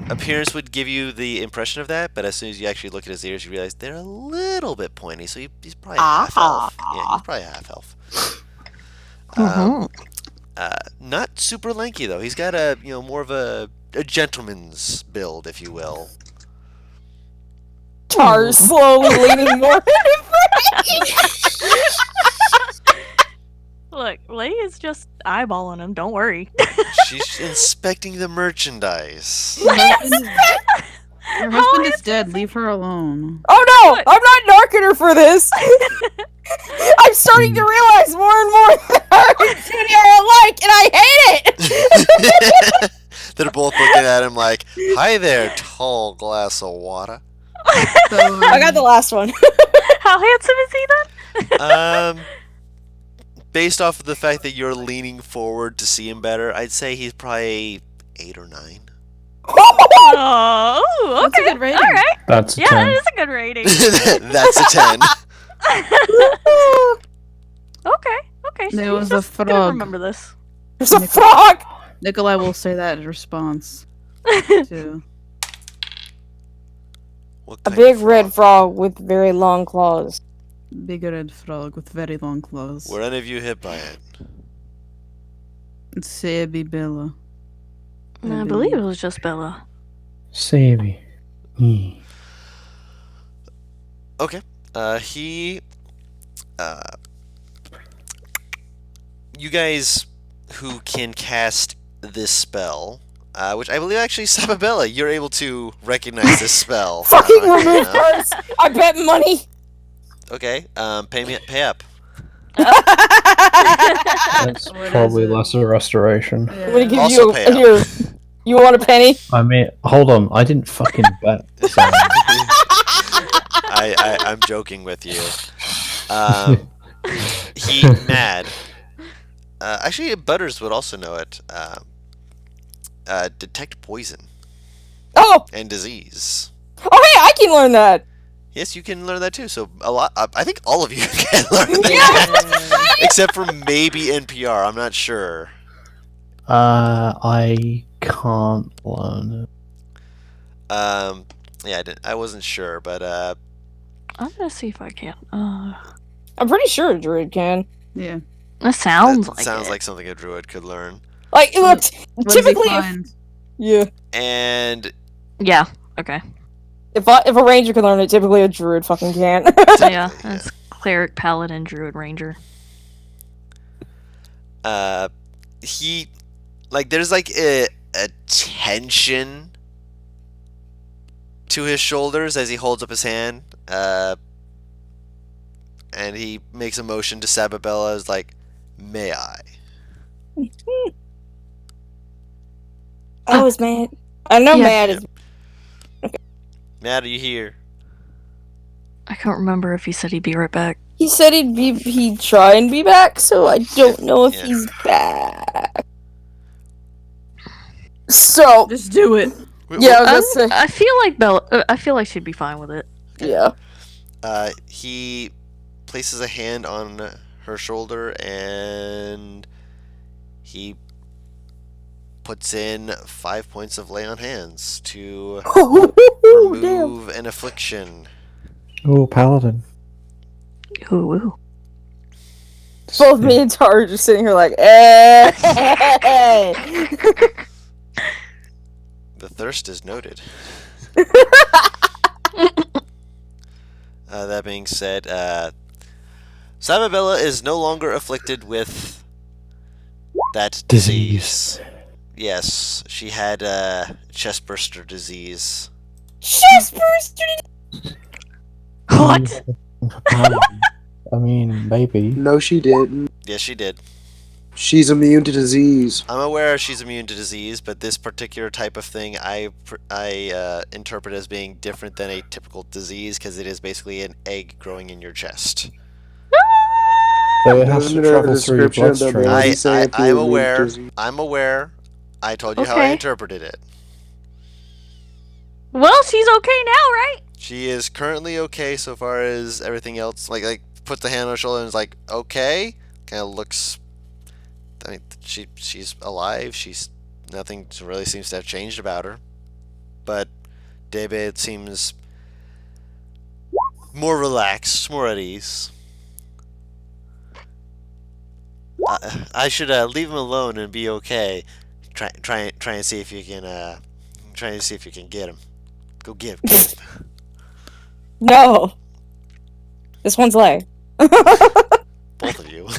appearance would give you the impression of that. But as soon as you actually look at his ears, you realize they're a little bit pointy. So he's probably half elf. Yeah, he's probably half elf. Mhm. Not super lanky though. He's got a more of a gentleman's build, if you will. Tar slowly leaning more. Look, Lei is just eyeballing him. Don't worry. She's inspecting the merchandise. Her husband is dead. Leave her alone. Oh no! I'm not narking her for this. I'm starting to realize more and more that her and Judy are alike, and I hate it. They're both looking at him like, "Hi there, tall glass of water." So, I got the last one. How handsome is he then? Based off of the fact that you're leaning forward to see him better, I'd say he's probably 8 or 9. Oh, okay. That's a good rating. All right. That's a Yeah, 10. that is a good rating. That's a 10. Okay. There she's was a just gonna frog. remember this. There's a frog. Nikolai will say that in response to. What A kind big of red frog with very long claws. Big red frog with very long claws. Were any of you hit by it? Sebi Bella. I believe it was just Bella. Savvy. Mm. Okay. You guys who can cast this spell, which I believe actually, Sababella, you're able to recognize this spell. Fucking Yeah. remove cards! I bet money! Okay, pay up. That's What is probably it? lesser restoration. I'm gonna give Also you pay a, up. here. You want a penny? I mean, hold on. I didn't fucking bet. So. I'm joking with you. He mad. Actually, Butters would also know it. Detect poison Oh! and disease. Oh, hey, I can learn that! Yes, you can learn that too. So a lot. I think all of you can learn that, except for maybe NPR. I'm not sure. I can't learn it. Yeah, I wasn't sure, but I'm gonna see if I can. I'm pretty sure a druid can. Yeah. That sounds that like sounds it. like something a druid could learn. Like, look, What does he typically, if, find? yeah, And Yeah. Okay. if a ranger can learn it, typically a druid fucking can't. Yeah. yeah. That's cleric, paladin, druid, ranger. He, like, there's like a tension to his shoulders as he holds up his hand, and he makes a motion to Sababella as like, "May I?" I was mad. I know Yeah. mad is. Matt, are you here? I can't remember if he said he'd be right back. He said he'd try and be back, so I don't know if Yeah. he's back. So, Just do it. yeah, I was gonna say, I feel like Bella. I feel like she'd be fine with it. yeah. He places a hand on her shoulder and he puts in 5 points of lay on hands to Damn. remove an affliction. Oh, paladin. Ooh, ooh. Both me and Tara are just sitting here like, eh. The thirst is noted. That being said, Sababella is no longer afflicted with that disease. Yes, she had chestburster disease. Chestburster. What? Paladin. I mean, maybe. No, she didn't. Yes, she did. She's immune to disease. I'm aware she's immune to disease, but this particular type of thing I interpret as being different than a typical disease because it is basically an egg growing in your chest. So it has Isn't to there a travel through your description that bloodstream. they say if you're I'm immune to aware. disease? I'm aware. I told you how I Okay. interpreted it. Well, she's okay now, right? She is currently okay so far as everything else. Like puts the hand on her shoulder and is like, okay. Kind of looks. I mean, she's alive. She's nothing really seems to have changed about her. But David seems more relaxed, more at ease. I should leave him alone and be okay. Try and see if you can get him. Go get him. No. This one's lay. Both of you.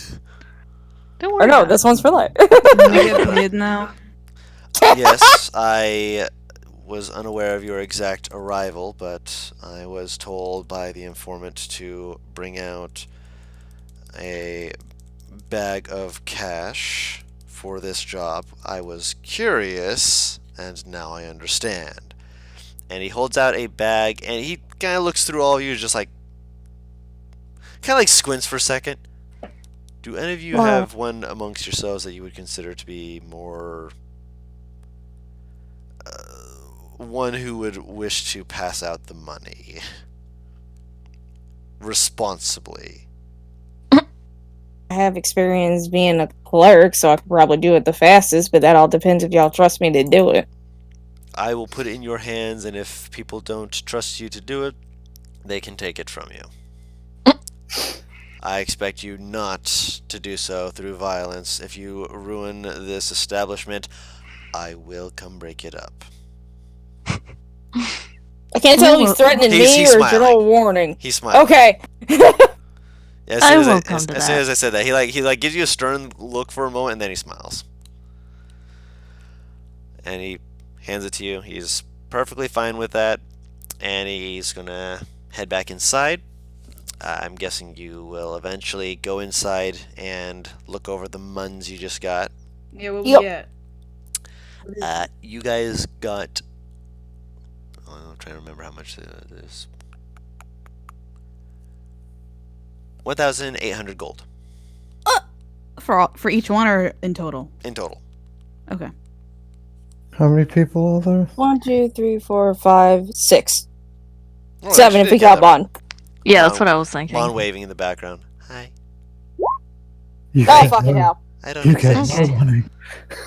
Don't worry. Or no, about this one's for lay. I get paid now. Yes, I was unaware of your exact arrival, but I was told by the informant to bring out a bag of cash for this job. I was curious, and now I understand. And he holds out a bag, and he kind of looks through all of you, just like, kind of like squints for a second. Do any of you Wow. have one amongst yourselves that you would consider to be more one who would wish to pass out the money responsibly? I have experience being a clerk, so I could probably do it the fastest, but that all depends if y'all trust me to do it. I will put it in your hands, and if people don't trust you to do it, they can take it from you. I expect you not to do so through violence. If you ruin this establishment, I will come break it up. I can't tell if he's threatening He's me or smiling. general warning. He smiles. Okay. Yeah, as I soon as, will come to as soon that. as I said that, he gives you a stern look for a moment, and then he smiles. And he hands it to you. He's perfectly fine with that, and he's gonna head back inside. I'm guessing you will eventually go inside and look over the muns you just got. Yeah, what Yep. we get? You guys got. I'm trying to remember how much this. 1,800 gold For each one or in total? in total. Okay. How many people are there? 1, 2, 3, 4, 5, 6. Oh, 7 actually if we did get count that right. Bond. Yeah, that's Mon- what I was thinking. Mon waving in the background. Hi. You Oh, get fucking no- hell. I don't You get exist. no money.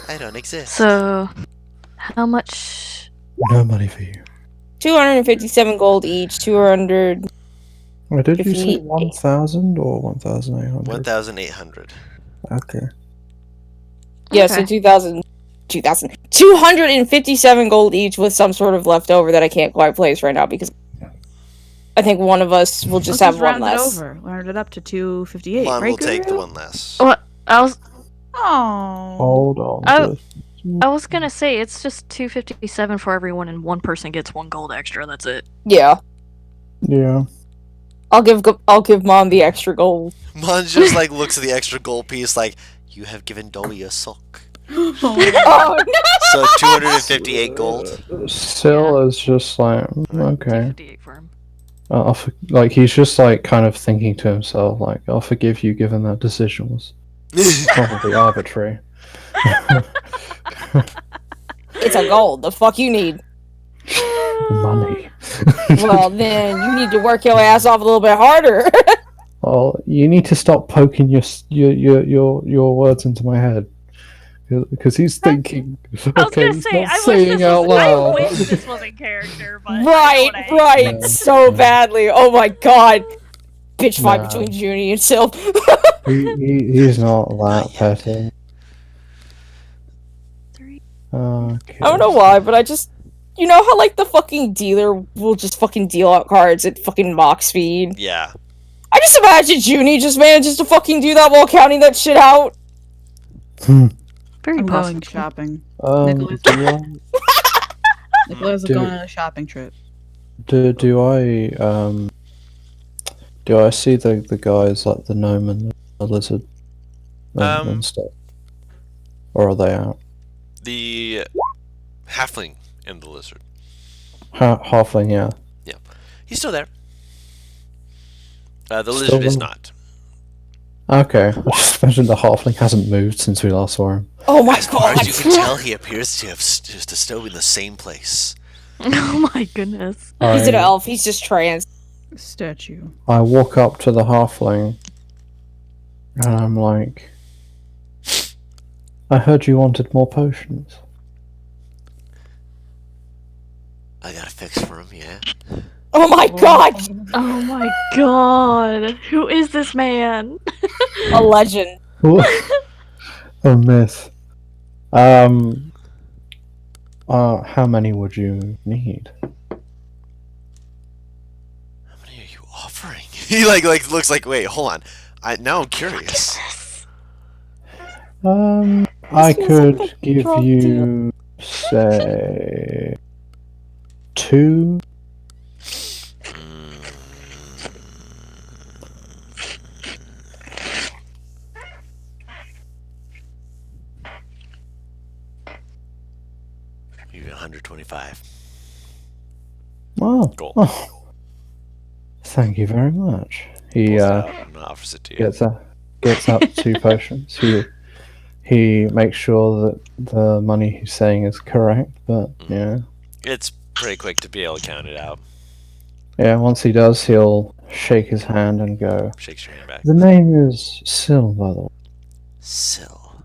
I don't exist. So, how much? No money for you. 257 gold each, 200. Wait, did you say 58. 1,000 or 1,800? 1,800. Okay. Yeah, so Okay. 257 gold each with some sort of leftover that I can't quite place right now because I think one of us will just Let's have one round it less. over. Round it up to 258, Mon right, will take the Guru? one less. What? I was Oh. Hold on. Oh. just- I was gonna say it's just 257 for everyone, and one person gets 1 gold extra. That's it. Yeah, Yeah. I'll give Mom the extra gold. Mon just looks at the extra gold piece like, you have given Dolly a sock. Oh no! So 258 gold. Still is just like, okay. 258 for him. He's just kind of thinking to himself, like, I'll forgive you given that decision was probably arbitrary. It's a gold. The fuck you need? Money. Well, then you need to work your ass off a little bit harder. Well, you need to stop poking your words into my head. Because he's thinking, I was okay, gonna he's say, not I saying wish, out loud. this was in character, but right, right, Yeah. so badly. Oh my god. Bitch fight Nah. between Junie and Sylph. He's not that petty. Okay. I don't know why, but I just... You know how, the fucking dealer will just fucking deal out cards at fucking mock speed? Yeah. I just imagine Junie just manages to fucking do that while counting that shit out. Very I'm possible. going shopping. Nicholas, Nicholas is Dude. going on a shopping trip. do I see the guys like the gnome and the lizard and stuff, or are they out? The halfling and the lizard. Halfling, yeah. He's still there. The Still lizard is there? not. Okay, I just imagine the halfling hasn't moved since we last saw him. Oh my As far god. as you can tell, he appears to have just still in the same place. Oh my goodness. He's an I, elf, he's just trans. Statue. I walk up to the halfling, and I'm like, I heard you wanted more potions. I got a fix for him, yeah. Oh my god! Oh my god. Who is this man? A legend. A myth. How many would you need? How many are you offering? He looks like, wait, hold on. Now I'm curious. I feels could like a give drug you, say, 2. You're 125. Wow. Gold. Oh, thank you very much. He Pulls it out and offers it to you. gets up 2 potions. He makes sure that the money he's saying is correct, but yeah. It's pretty quick to be able to count it out. Yeah, once he does, he'll shake his hand and go, Shakes your hand back. the name is Syl, by the way. Syl.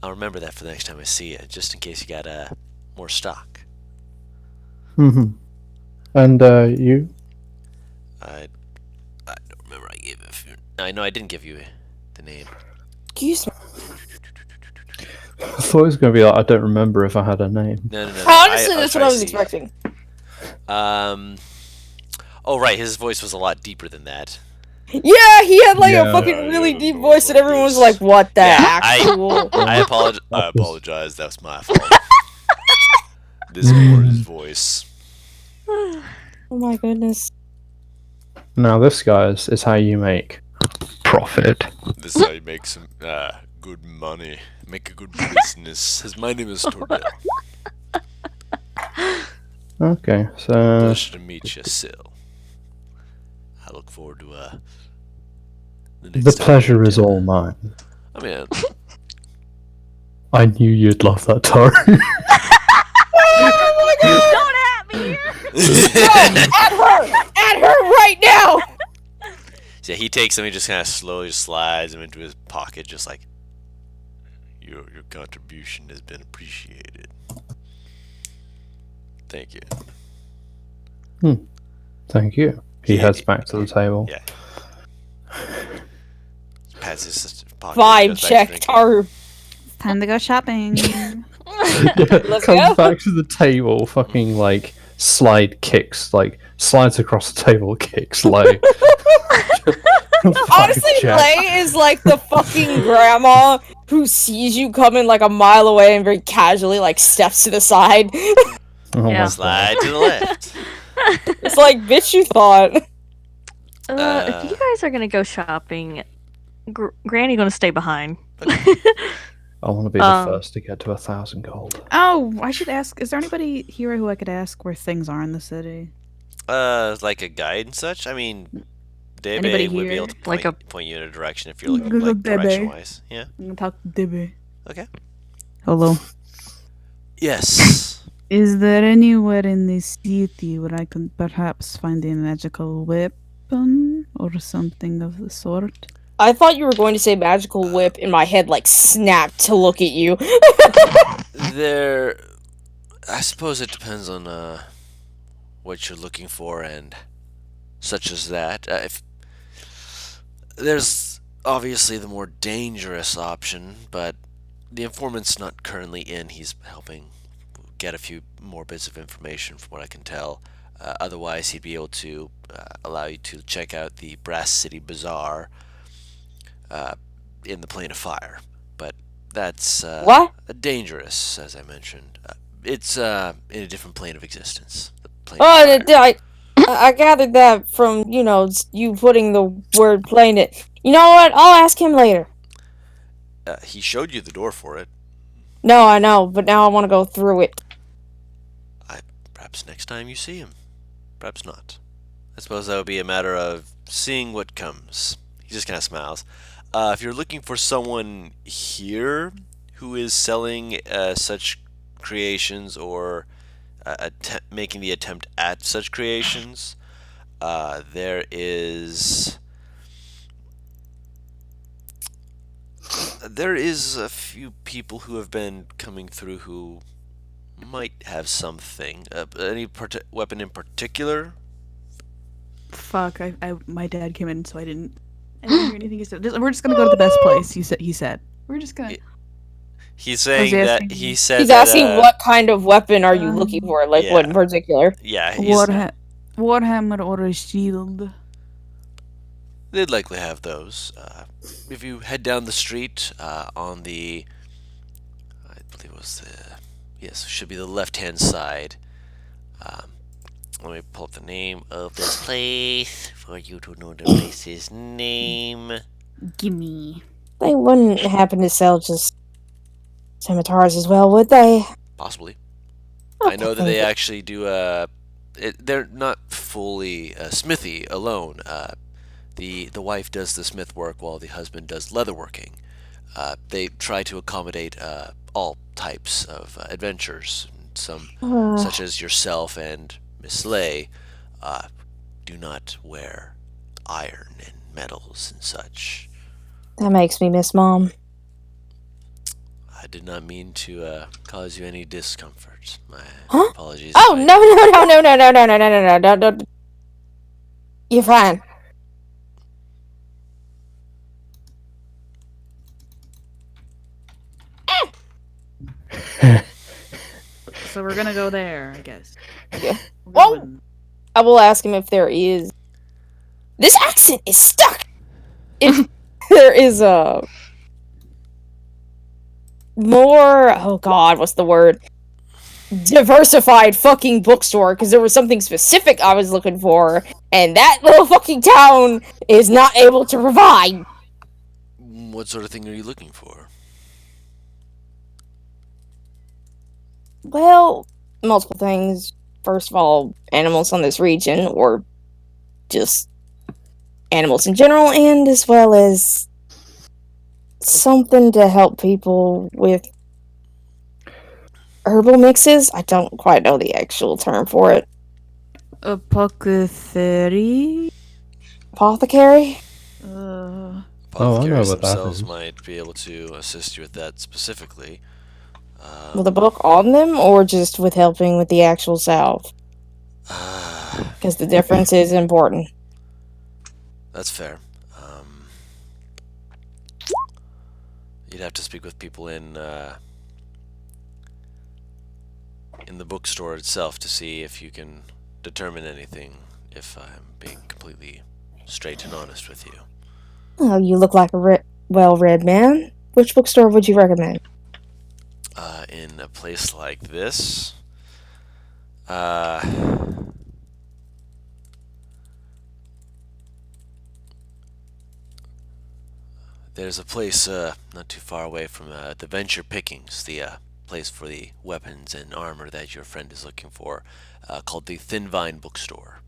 I'll remember that for the next time I see you, just in case you got more stock. Mm-hmm. And, you? I don't remember I gave it. I know I didn't give you the name. Excuse me. I thought it was going to be like, I don't remember if I had a name. No. Honestly, I'll that's try what I to was see. expecting. Oh, right. His voice was a lot deeper than that. Yeah, he had like a Yeah. fucking Yeah, really yeah, deep it voice, was and like everyone was this. like, "What the Yeah, actual?" I apologize. That was my fault. This boy's voice. Oh my goodness. Now this, guys, is how you make profit. This is how you make some good money. Make a good business. My name is Tordell. Okay, so Pleasure to meet you, Sil. I look forward to the next the time we pleasure get is together. all mine. I mean, I knew you'd love that, Taro. Don't at me here! At her right now. yeah, he takes him. He just kind of slowly slides him into his pocket, just like your contribution has been appreciated. Thank you. Thank you. He Yeah. heads back to the table. Yeah. Pats his pocket. Vibe goes back to check, drinking. Taru. Time to go shopping. Let's Comes go. back to the table, fucking like slides across the table, kicks Lay. Honestly, Lay is like the fucking grandma who sees you coming like a mile away and very casually like steps to the side. Oh Yeah. my Slide to the left. It's like, bitch, you thought. If you guys are gonna go shopping, Granny gonna stay behind. I want to be the first to get to 1,000 gold. Oh, I should ask. Is there anybody here who I could ask where things are in the city? Like a guide and such. I mean, Anybody Debe would be here? able to Like point you in a direction if you're looking Little like Debe. direction wise. Yeah. I'm gonna talk to Debbie. Okay. Hello. Yes. Is there anywhere in the city where I can perhaps find a magical weapon or something of the sort? I thought you were going to say magical whip, and my head like snapped to look at you. There, I suppose it depends on what you're looking for and such as that. If there's obviously the more dangerous option, but the informant's not currently in. He's helping get a few more bits of information from what I can tell. Otherwise, he'd be able to allow you to check out the Brass City Bazaar in the Plane of Fire. But that's What? dangerous, as I mentioned. It's in a different plane of existence. The plane Oh, of fire. I gathered that from, you putting the word plain it. You know what? I'll ask him later. He showed you the door for it. No, I know, but now I want to go through it. Perhaps next time you see him. Perhaps not. I suppose that would be a matter of seeing what comes. He just kind of smiles. If you're looking for someone here who is selling such creations or making the attempt at such creations, there is a few people who have been coming through who might have something. Any weapon in particular? Fuck, my dad came in, so I didn't hear anything he said. We're just gonna go to the best place. He said. We're just gonna. He's saying he that asking? he said He's that, asking what kind of weapon are you looking for? Like, what in yeah. particular? Yeah, he's, Warhammer or a shield. they'd likely have those. If you head down the street on the, I believe it was it should be the left-hand side. Let me pull up the name of this place for you to know the place's name. Gimme. They wouldn't happen to sell just scimitars as well, would they? Possibly. Oh, I know that they actually do. They're not fully smithy alone. The wife does the smith work while the husband does leatherworking. They try to accommodate all types of adventures. Some, such as yourself and Miss Lay, do not wear iron and metals and such. That makes me miss Mom. I did not mean to cause you any discomfort. My Huh? apologies. Oh, if I- no. You're fine. So we're gonna go there, I guess. Oh! I will ask him if there is. This accent is stuck! If there is a more. Oh god, what's the word? Diversified fucking bookstore, because there was something specific I was looking for, and that little fucking town is not able to provide. What sort of thing are you looking for? Well, multiple things. First of all, animals on this region, or just animals in general, and as well as something to help people with herbal mixes. I don't quite know the actual term for it. Apothecary? Apothecary? Oh, I know Apothecaries what that themselves is. might be able to assist you with that specifically. With a book on them, or just with helping with the actual salve? Because the difference is important. That's fair. You'd have to speak with people in the bookstore itself to see if you can determine anything, if I'm being completely straight and honest with you. Oh, you look like a well-read man. Which bookstore would you recommend? In a place like this, there's a place not too far away from the Venture Pickings, the place for the weapons and armor that your friend is looking for, called the Thin Vine Bookstore.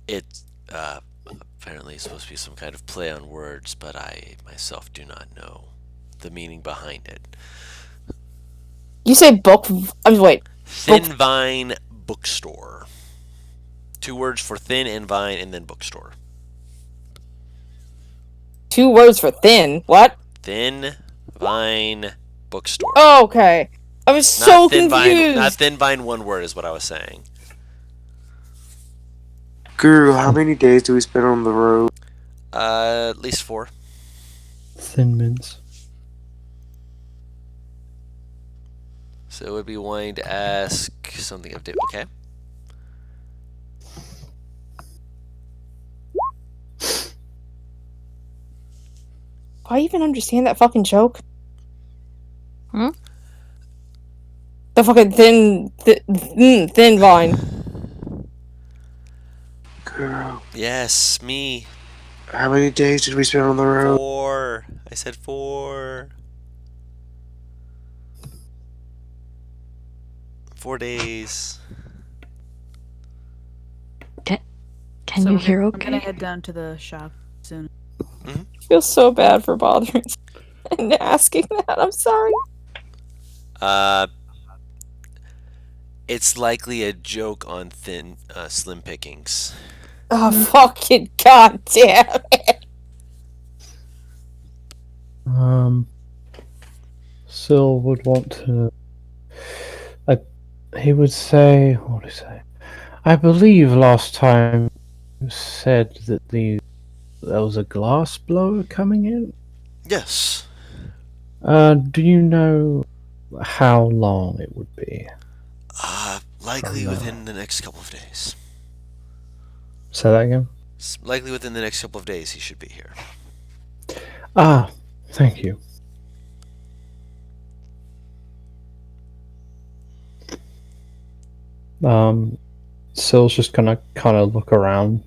It's apparently supposed to be some kind of play on words, but I myself do not know the meaning behind it. You say book. Wait. Thin Vine Bookstore. 2 words for thin and vine, and then bookstore. 2 words for thin. What? Thin Vine Bookstore. Oh, okay. I was so thin confused. Vine, not Thin Vine, 1 word is what I was saying. Guru, how many days do we spend on the road? At least 4. Thin mints. So it would be wanting to ask something of Dave. Okay. Do I even understand that fucking joke? Hmm? The fucking thin vine. Guru, Yes, me. how many days did we spend on the road? 4. I said 4. 4 days. Can So you we're hear gonna- okay? I'm gonna head down to the shop soon. I feel so bad for bothering and asking that. I'm sorry. It's likely a joke on Slim Pickings. Oh, fucking goddamn it. Syl would want to. He would say, what would he say? I believe last time you said that there was a glass blower coming in. Yes. Do you know how long it would be? Likely From, within the next couple of days. Say that again. Likely within the next couple of days he should be here. Ah, thank you. Syl's just gonna kind of look around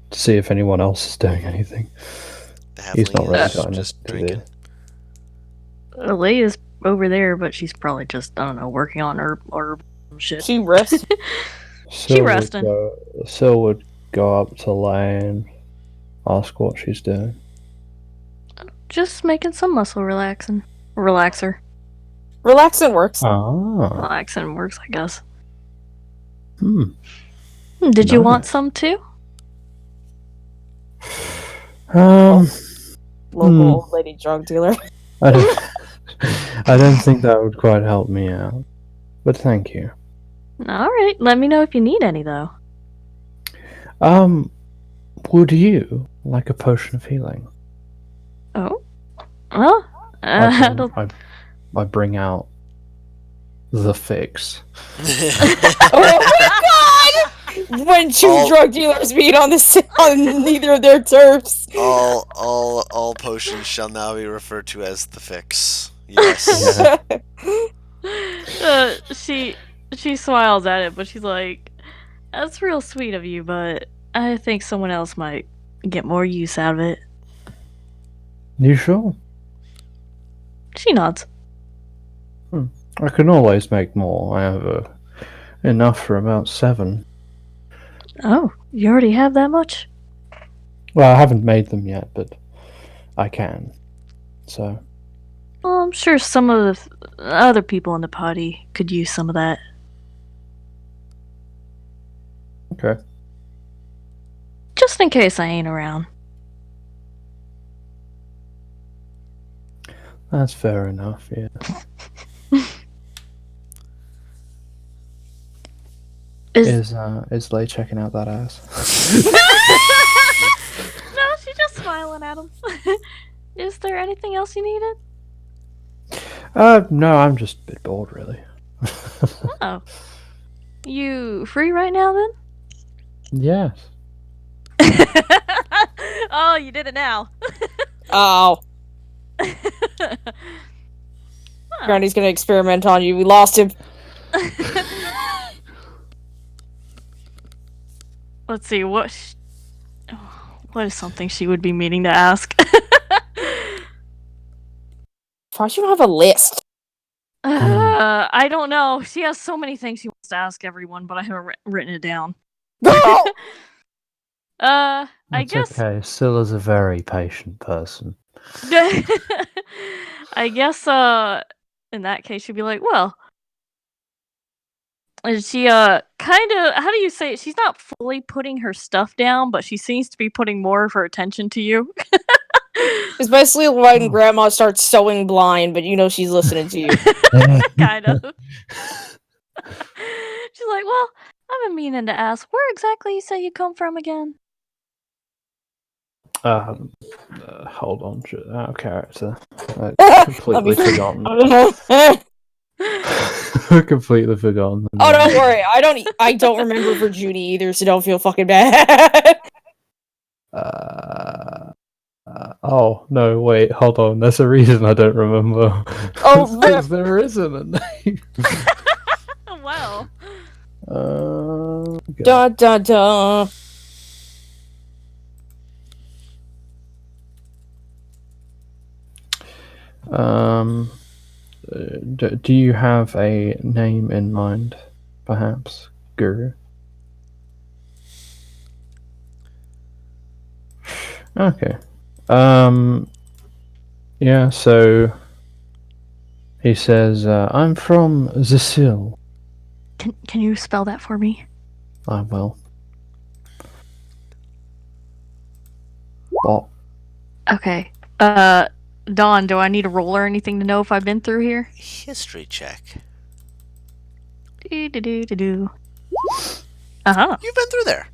to see if anyone else is doing anything. The He's not halfling really is got just anything to drinking. do. Leia's over there, but she's probably just, I don't know, working on her shit. She rests. She resting. Syl would go up to Lane, ask what she's doing. Just making some muscle relaxer. Relaxing works. Ah, Relaxing works, I guess. Nice. Did you want some too? Local old lady drug dealer. I don't think that would quite help me out. But thank you. Alright, let me know if you need any though. Would you like a potion of healing? Oh? Well, I don't... I bring out the fix. Oh my god! When two All- drug dealers meet on neither of their turfs. all potions shall now be referred to as the fix. Yes. Yeah. She smiles at it, but she's like, "That's real sweet of you, but I think someone else might get more use out of it." You sure? She nods. I can always make more. I have enough for about 7. Oh, you already have that much? Well, I haven't made them yet, but I can. So, Well, I'm sure some of the other people in the party could use some of that. okay. Just in case I ain't around. That's fair enough, yeah. Is Lay checking out that ass? No, she's just smiling at him. Is there anything else you needed? No, I'm just a bit bored, really. Oh. You free right now then? Yes. Oh, you did it now. Oh, Granny's gonna experiment on you. We lost him. Let's see, what is something she would be meaning to ask? Probably don't have a list. I don't know. She has so many things she wants to ask everyone, but I haven't written it down. Oh! I That's guess. okay. Scylla's a very patient person. I guess. In that case, she'd be like, well. And she kind of, how do you say it? She's not fully putting her stuff down, but she seems to be putting more of her attention to you. It's basically when Grandma starts sewing blind, but you know she's listening to you. Kind of. She's like, well, I've been meaning to ask, where exactly you say you come from again? Hold on. Out of character. Completely forgotten. Completely forgotten. Oh, don't worry. I don't remember for Judy either, so don't feel fucking bad. Oh, no, wait, hold on. There's a reason I don't remember. Oh, because there isn't a name. Wow. Okay. Da da da. Do you have a name in mind, perhaps, Guru? Okay. Yeah, so he says, I'm from Zasil. Can you spell that for me? I will. What? Okay. Dawn, do I need a roll or anything to know if I've been through here? History check. Do. Uh-huh. You've been through there.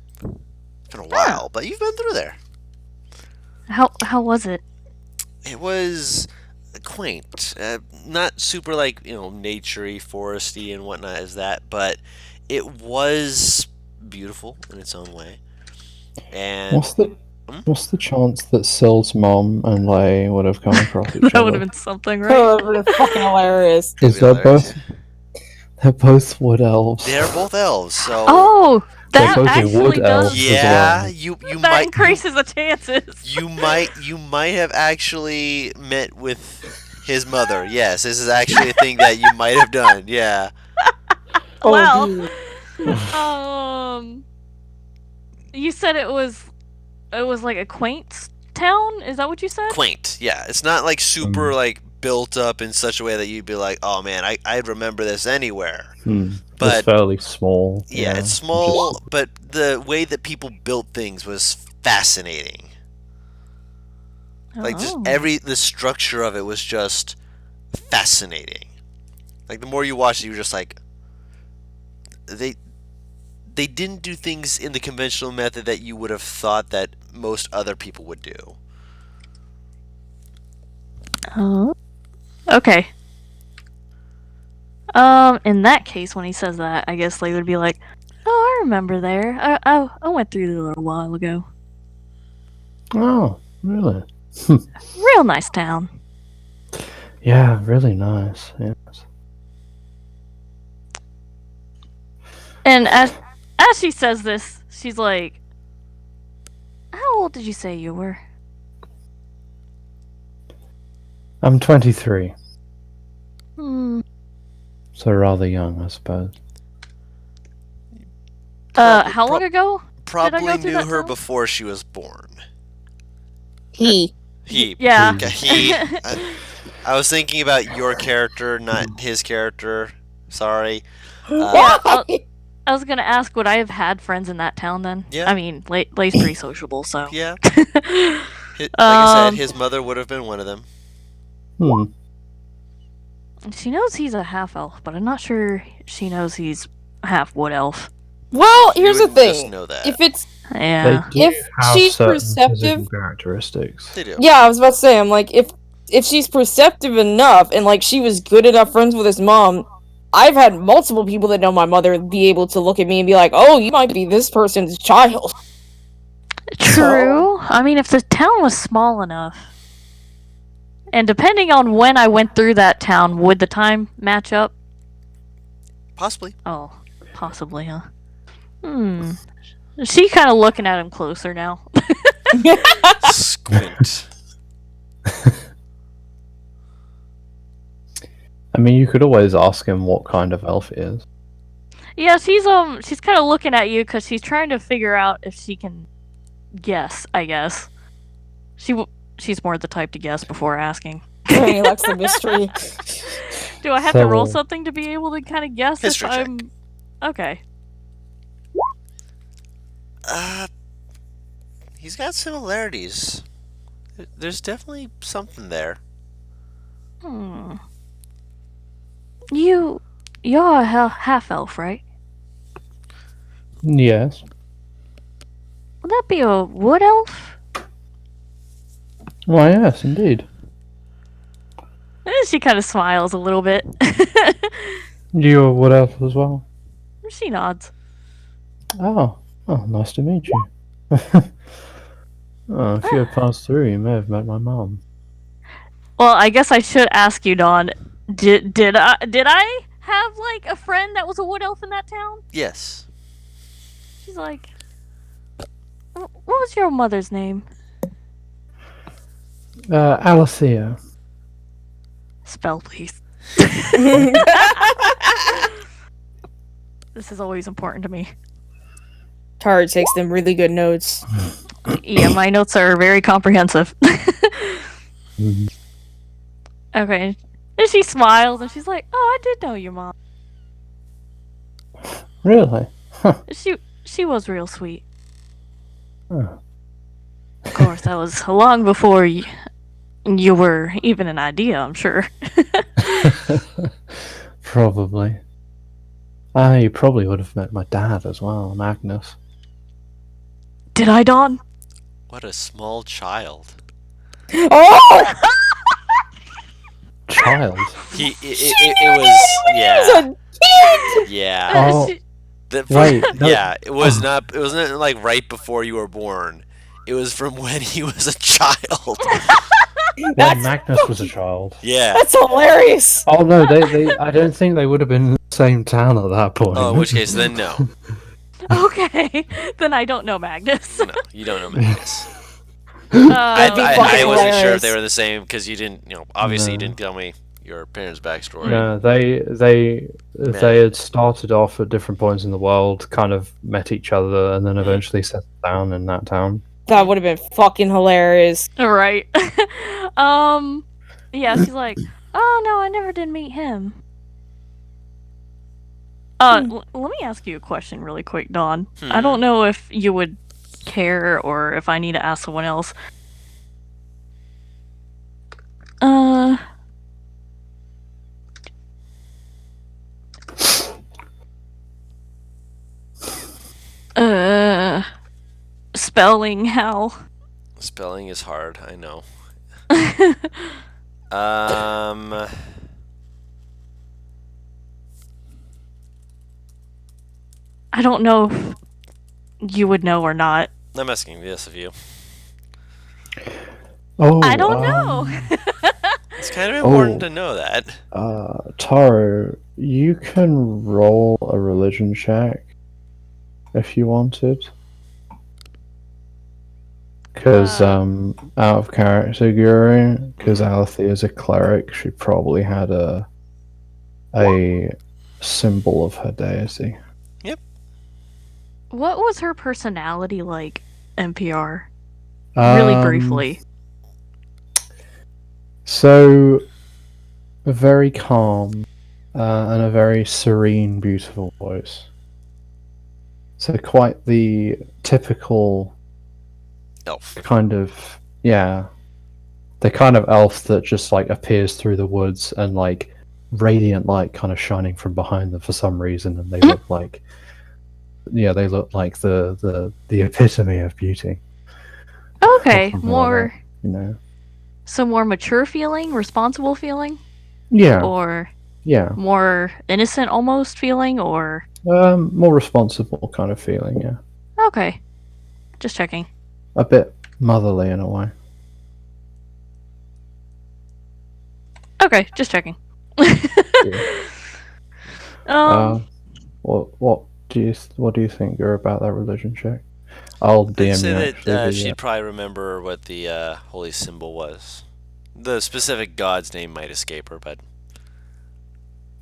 It's been a while, but you've been through there. How was it? It was quaint. Not super like, naturey, foresty and whatnot as that, but it was beautiful in its own way. And What's the chance that Syl's mom and Lay would have come across each other? That would have been something, right? Oh, that would have been fucking hilarious. Is It'd be that both? They're both wood elves. They're both elves, so Oh, that both actually wood does. elves. yeah, well. you That might increases the chances. you might have actually met with his mother. Yes, this is actually a thing that you might have done. Yeah. Oh, Well, dude. you said it was like a quaint town. Is that what you said? Quaint. Yeah, it's not like super like built up in such a way that you'd be like, oh man, I'd remember this anywhere. But it's fairly small. yeah, it's small, but the way that people built things was fascinating. Like just Oh. the structure of it was just fascinating. Like the more you watch it, you're just like, they didn't do things in the conventional method that you would have thought that most other people would do. Oh. Okay. In that case, when he says that, I guess they would be like, "Oh, I remember there. I went through there a little while ago. Oh, really? Real nice town." Yeah, really nice. Yes. And as she says this, she's like, "How old did you say you were?" I'm 23, Hmm. so rather young, I suppose. How long ago? Probably through knew that her town? before she was born. He. He. Yeah. Okay, he. I was thinking about your character, not his character. Sorry. Yeah, I was gonna ask, would I have had friends in that town then? Yeah. I mean, Lay's pretty sociable, so. Yeah. Like I said, Um, his mother would have been one of them. Hmm. She knows he's a half elf, but I'm not sure she knows he's half wood elf. Well, You here's the would just thing. know that. If it's Yeah. They do If have she's certain perceptive- physical characteristics. They do. yeah, I was about to say, I'm like, if she's perceptive enough and like she was good enough friends with his mom, I've had multiple people that know my mother be able to look at me and be like, "Oh, you might be this person's child." True. I mean, if the town was small enough, and depending on when I went through that town, would the time match up? Possibly. Oh, possibly, huh? She kind of looking at him closer now. Squint. I mean, you could always ask him what kind of elf he is. Yeah, she's kind of looking at you because she's trying to figure out if she can guess. I guess she's more the type to guess before asking. He likes the mystery. Do I have to roll So- something to be able to kind of guess History if check. I'm okay? He's got similarities. There's definitely something there. You're a half elf, right? Yes. Would that be a wood elf? Why, yes, indeed. She kind of smiles a little bit. You're a wood elf as well? She nods. Oh, nice to meet you. If you had passed through, you may have met my mom. Well, I guess I should ask you, Dawn. Did I have like a friend that was a wood elf in that town? Yes. She's like, what was your mother's name? Alicia. Spell, please. This is always important to me. Tara takes them really good notes. Yeah, my notes are very comprehensive. Mhm. Okay. And she smiles and she's like, "Oh, I did know your mom. Really? She was real sweet. Oh. Of course, that was long before you were even an idea, I'm sure." Probably. You probably would have met my dad as well, Magnus. Did I, Dawn? What a small child. Oh! Child? It was, yeah. He's a kid! Yeah. Oh. Wait, no. Yeah, it wasn't like right before you were born. It was from when he was a child. When That's- Magnus was a child. Yeah. That's hilarious. Oh no, they I don't think they would have been in the same town at that point. Oh, in which case, then no. Okay, then I don't know Magnus. No, you don't know Magnus. That'd be I fucking wasn't sure if hilarious. they were the same because you didn't, obviously you No. didn't tell me your parents' backstory. No, they had started off at different points in the world, kind of met each other, and then eventually settled down in that town. That would have been fucking hilarious. Right. Yeah, she's like, "Oh no, I never did meet him." Let me ask you a question really quick, Dawn. I don't know if you would care or if I need to ask someone else. Spelling how? Spelling is hard, I know. I don't know if you would know or not. I'm asking this of you. Oh, I don't know. It's kind of important Oh. to know that. Taro, you can roll a religion check if you wanted. Because, out of character, Guru, because Alethea is a cleric, she probably had a symbol of her deity. What was her personality like, NPR? Really briefly. So, very calm and a very serene, beautiful voice. So, quite the typical Elf. kind of, yeah, the kind of elf that just like appears through the woods and like radiant light kind of shining from behind them for some reason, and they look like, yeah, they look like the epitome of beauty. Okay, something like more You know? so more mature feeling, responsible feeling, Yeah, or yeah. more innocent almost feeling, or More responsible kind of feeling. Yeah, okay, just checking. a bit motherly in a way. Okay, just checking. What do you think you're about that religion check? I'll I'd DM you say actually. that she'd probably remember what the holy symbol was. The specific god's name might escape her, but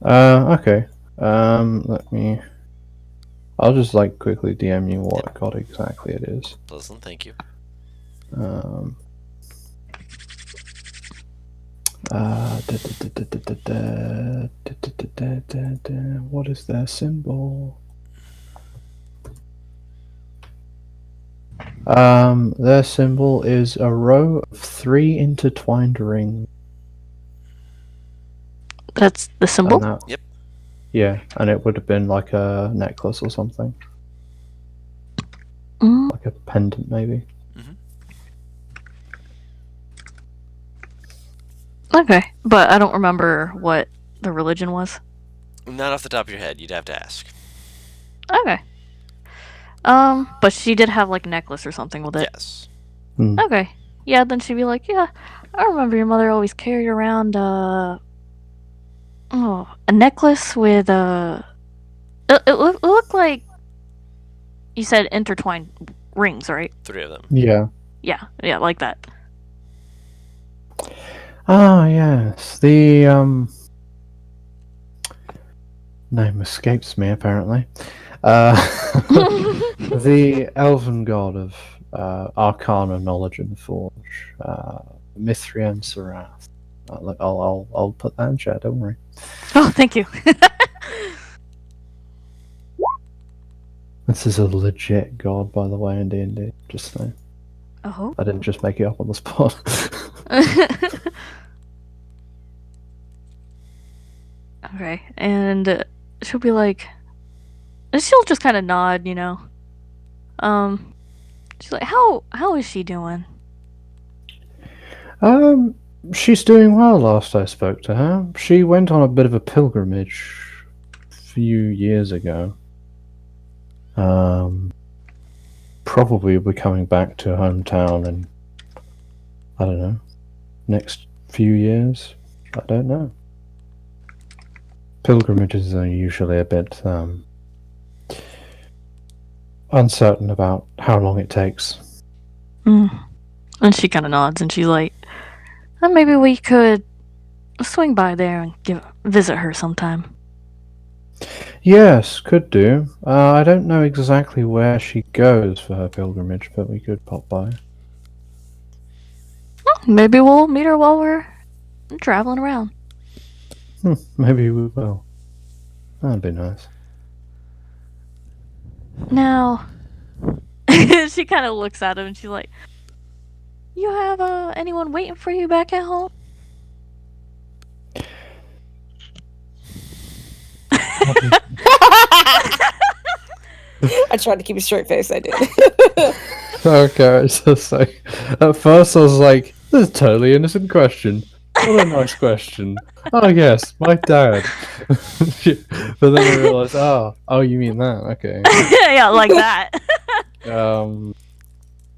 Okay. Let me. I'll just like quickly DM you what god exactly it is. listen, thank you. What is their symbol? Their symbol is a row of 3 intertwined rings. That's the symbol? And that- Yep. Yeah, and it would have been like a necklace or something. Mm. Like a pendant, maybe. Okay, but I don't remember what the religion was. Not off the top of your head. You'd have to ask. Okay. But she did have like a necklace or something with it. Yes. Okay. Yeah, then she'd be like, yeah, I remember your mother always carried around a necklace with it looked like you said intertwined rings, right? 3 of them. Yeah. Yeah, like that. Ah, yes. The name escapes me apparently. The elven god of arcana, knowledge, and forge, Mithrian Sarath. I'll put that in chat. Don't worry. Oh, thank you. This is a legit god, by the way, in D&D. Just saying. Oh. I didn't just make it up on the spot. Okay, and she'll be like, and she'll just kind of nod, you know. She's like, how is she doing? She's doing well. Last I spoke to her, she went on a bit of a pilgrimage a few years ago. Probably will be coming back to her hometown in, I don't know, next few years. I don't know. Pilgrimages are usually a bit uncertain about how long it takes. And she kind of nods, and she's like, maybe we could swing by there and visit her sometime. Yes, could do. I don't know exactly where she goes for her pilgrimage, but we could pop by. Maybe we'll meet her while we're traveling around. Maybe we will. That'd be nice. Now, she kind of looks at him and she's like, you have anyone waiting for you back at home? I tried to keep a straight face. I did. Okay, it's just like, at first I was like, this is a totally innocent question. What a nice question. Oh yes, my dad. But then I realised, oh, you mean that? Okay. Yeah, like that.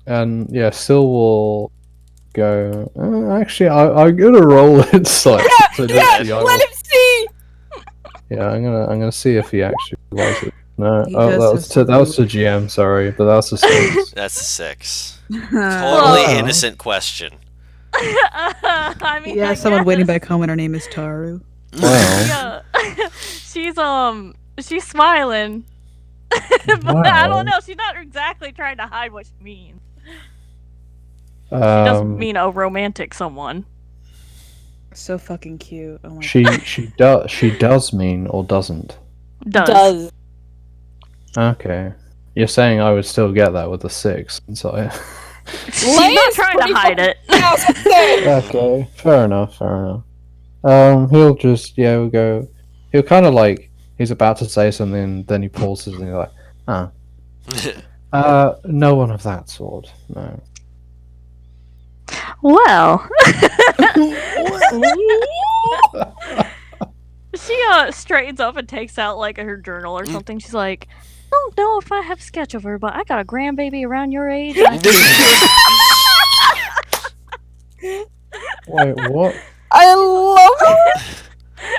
And yeah, Sil will go. Actually, I'm gonna roll insight. So Yeah, let him see. Yeah, I'm gonna see if he actually was it. No, He that does was have that was the GM. Sorry, but that's the 6. That's a 6. Totally Wow. innocent question. I mean, Yeah, I someone waiting guess. back home and her name is Taru. Wow. Yeah. she's smiling. But I Wow. don't know, she's not exactly trying to hide what she means. She doesn't mean a romantic someone. So fucking cute. Oh my She does mean or doesn't. Does. Okay. You're saying I would still get that with a 6, so She's not trying to hide it. okay. Fair enough. He'll just we'll go. He'll kind of like he's about to say something, then he pauses and he's like, no one of that sort. No. Well. She straightens up and takes out like her journal or something. She's like, I don't know if I have a sketch of her, but I got a grandbaby around your age. Wait, what? I love it.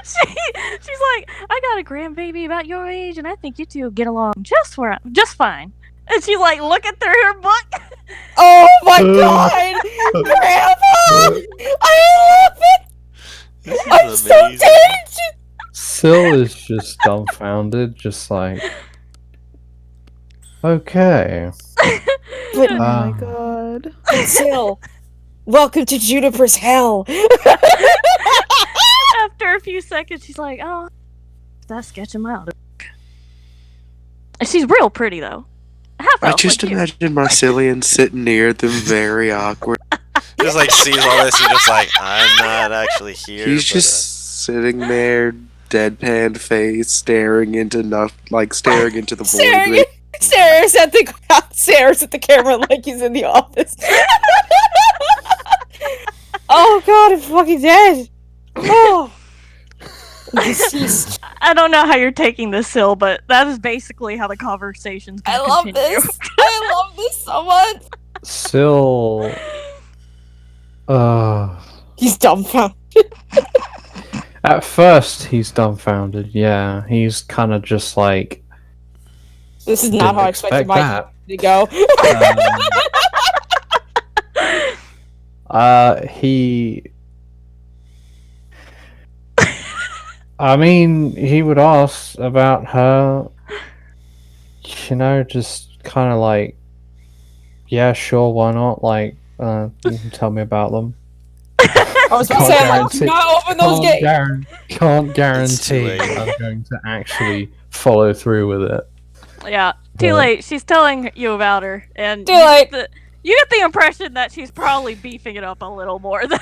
She's like, I got a grandbaby about your age, and I think you two get along just fine. And she's like, looking through her book. Oh my god, Grandpa! I love it. This is I'm so amazing. tangent. Sil is just dumbfounded, just like, okay. But Oh Ah. my god. Sil, welcome to Juniper's hell. After a few seconds, she's like, oh, that sketch in my other book. And she's real pretty, though. Half I elf, just like you. imagine Marcillian sitting near them, very awkward. Just like sees all this and just like, I'm not actually here. He's but, just sitting there, deadpan face, staring into the void. Staring stares at the camera like he's in the office. Oh god, I'm fucking dead. Oh. Deceased. I don't know how you're taking this, Sil, but that is basically how the conversation's I gonna love continue. this. I love this so much. Sil. He's dumbfounded. At first, he's dumbfounded. Yeah, he's kind of just like. This is not Didn't how I expected my that. to go. He. I mean, he would ask about her. You know, just kind of like, yeah, sure, why not? Like, you can tell me about them. I was about to say, I'm like, do not open those gates. Can't It's guarantee too late. I'm going to actually follow through with it. Yeah, too Yeah. late. She's telling you about her, and Too late. You get the impression that she's probably beefing it up a little more than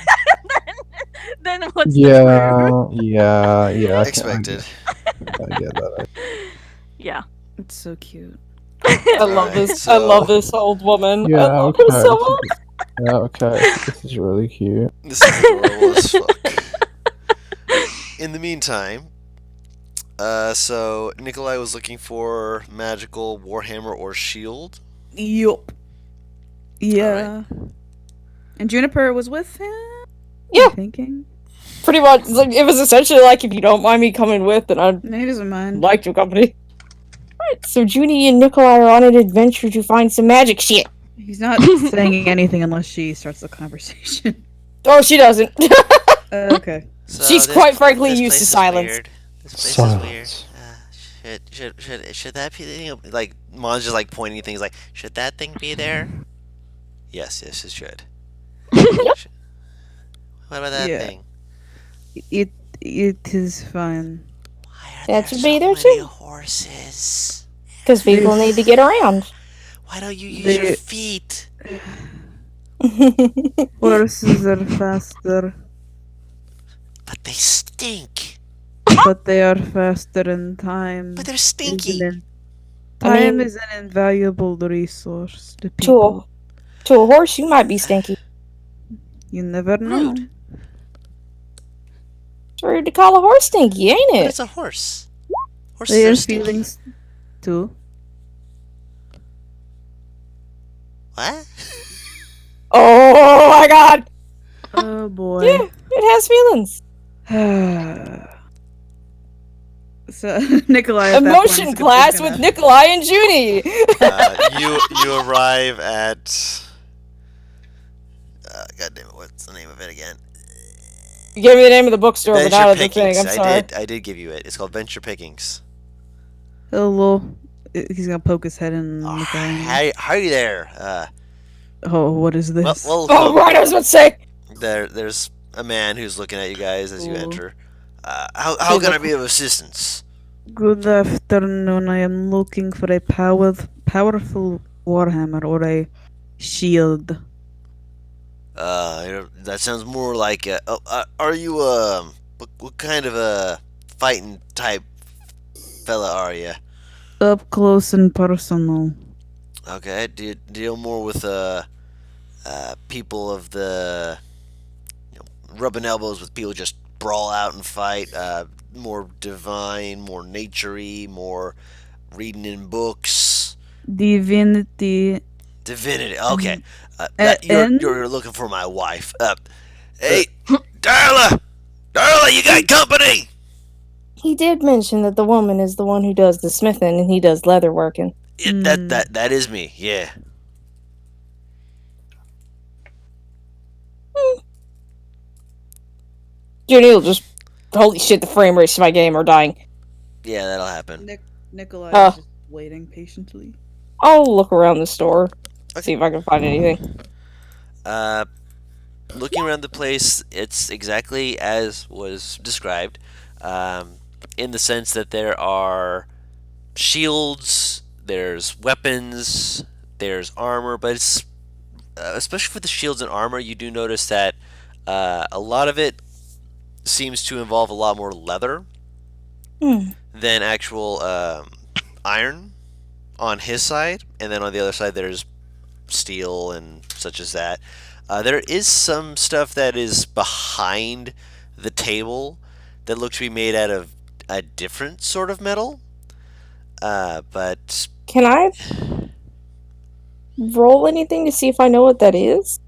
what's the truth. Yeah. I expected. I get that. Yeah. It's so cute. I love Alright, this. so- I love this old woman. Yeah, I love okay. her so much. Yeah, okay. This is really cute. This is adorable as fuck. In the meantime, so Nikolai was looking for magical warhammer or shield. Yup. Yeah. And Juniper was with him? Yeah. I'm thinking. Pretty much, like, it was essentially like, if you don't mind me coming with, then I'd No, he doesn't mind. like your company. Alright, so Junie and Nikolai are on an adventure to find some magic shit. He's not saying anything unless she starts the conversation. Oh, she doesn't. Okay. So She's this- quite frankly this used place to is silence. weird. This place Silence. is weird. Should that be like Mon's just like pointing at things like, should that thing be there? Yes, it should. Should- What about that Yeah. thing? It is fine. Why are That there should be so there many too. horses? Because people need to get around. Why don't you use They- your feet? Horses are faster, But they stink. but they are faster in time. But they're stinky. Time mean- is an invaluable resource to to, people. a, to a horse, you might be stinky. You never know. Rude. It's rude to call a horse stinky, ain't But it? it's a horse. Horses They are have stinky. feelings too. What? Oh my god! Oh boy. Yeah, it has feelings. So Nikolai. At that point is Emotion gonna- class is gonna- with Nikolai and Junie. You arrive at. God damn it! What's the name of it again? You gave me the name of the bookstore, but Venture not of the thing. Pickings. I'm sorry. I did give you it. It's called Venture Pickings. Hello. He's gonna poke his head in. Oh, Nikolai. hi there. Oh, what is this? Well, Oh, right, I was about to say. there's a man who's looking at you guys as you Ooh. enter. How can I be of assistance? Good afternoon. I am looking for a powerful warhammer or a shield. That sounds more like. Are you what kind of a fighting type fella are you? Up close and personal. Okay, do you deal more with people of the rubbing elbows with people just brawl out and fight? More divine, more naturey, more reading in books. Divinity. Divinity. Okay, and- you're looking for my wife. Hey, Darla, you got company. He did mention that the woman is the one who does the smithing and he does leather working. That is me. Yeah. Junie will just. Holy shit, the frame rates to my game are dying. Yeah, that'll happen. Nikolai Oh. is just waiting patiently. I'll look around the store, Okay. see if I can find anything. Looking around the place, it's exactly as was described, in the sense that there are shields, there's weapons, there's armor, but it's especially for the shields and armor, you do notice that a lot of it seems to involve a lot more leather than actual iron on his side, and then on the other side there's steel and such as that. There is some stuff that is behind the table that looks to be made out of a different sort of metal, but Can I roll anything to see if I know what that is?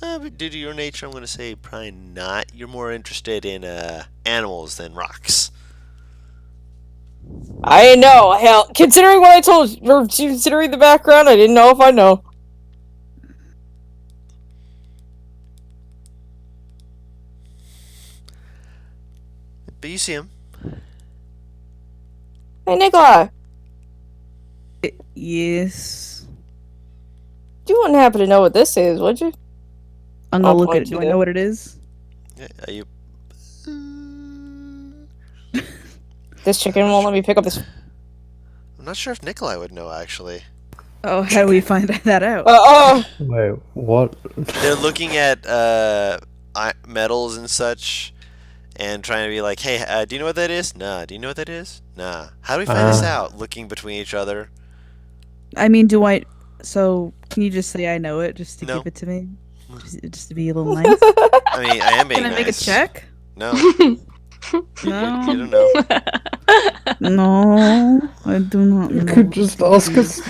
but due to your nature, I'm going to say probably not. You're more interested in animals than rocks. I know. Hell, considering what I told you, or considering the background, I didn't know if I know. But you see him. Hey, Nikolai, Yes. you wouldn't happen to know what this is, would you? I'm I'll gonna look point at it. to Do I them. know what it is? Yeah, are you? This chicken won't let me pick up this. I'm not sure if Nikolai would know actually. Oh, how do we find that out? Wait, what? They're looking at metals and such, and trying to be like, "Hey, do you know what that is? Nah. Do you know what that is? Nah. How do we find this out?" Looking between each other. I mean, do I? So, can you just say I know it, just to No. give it to me, just to be a little nice? I mean, I am being Can I make a nice. check? No, you No, don't know. no, I do not You know. could just ask us.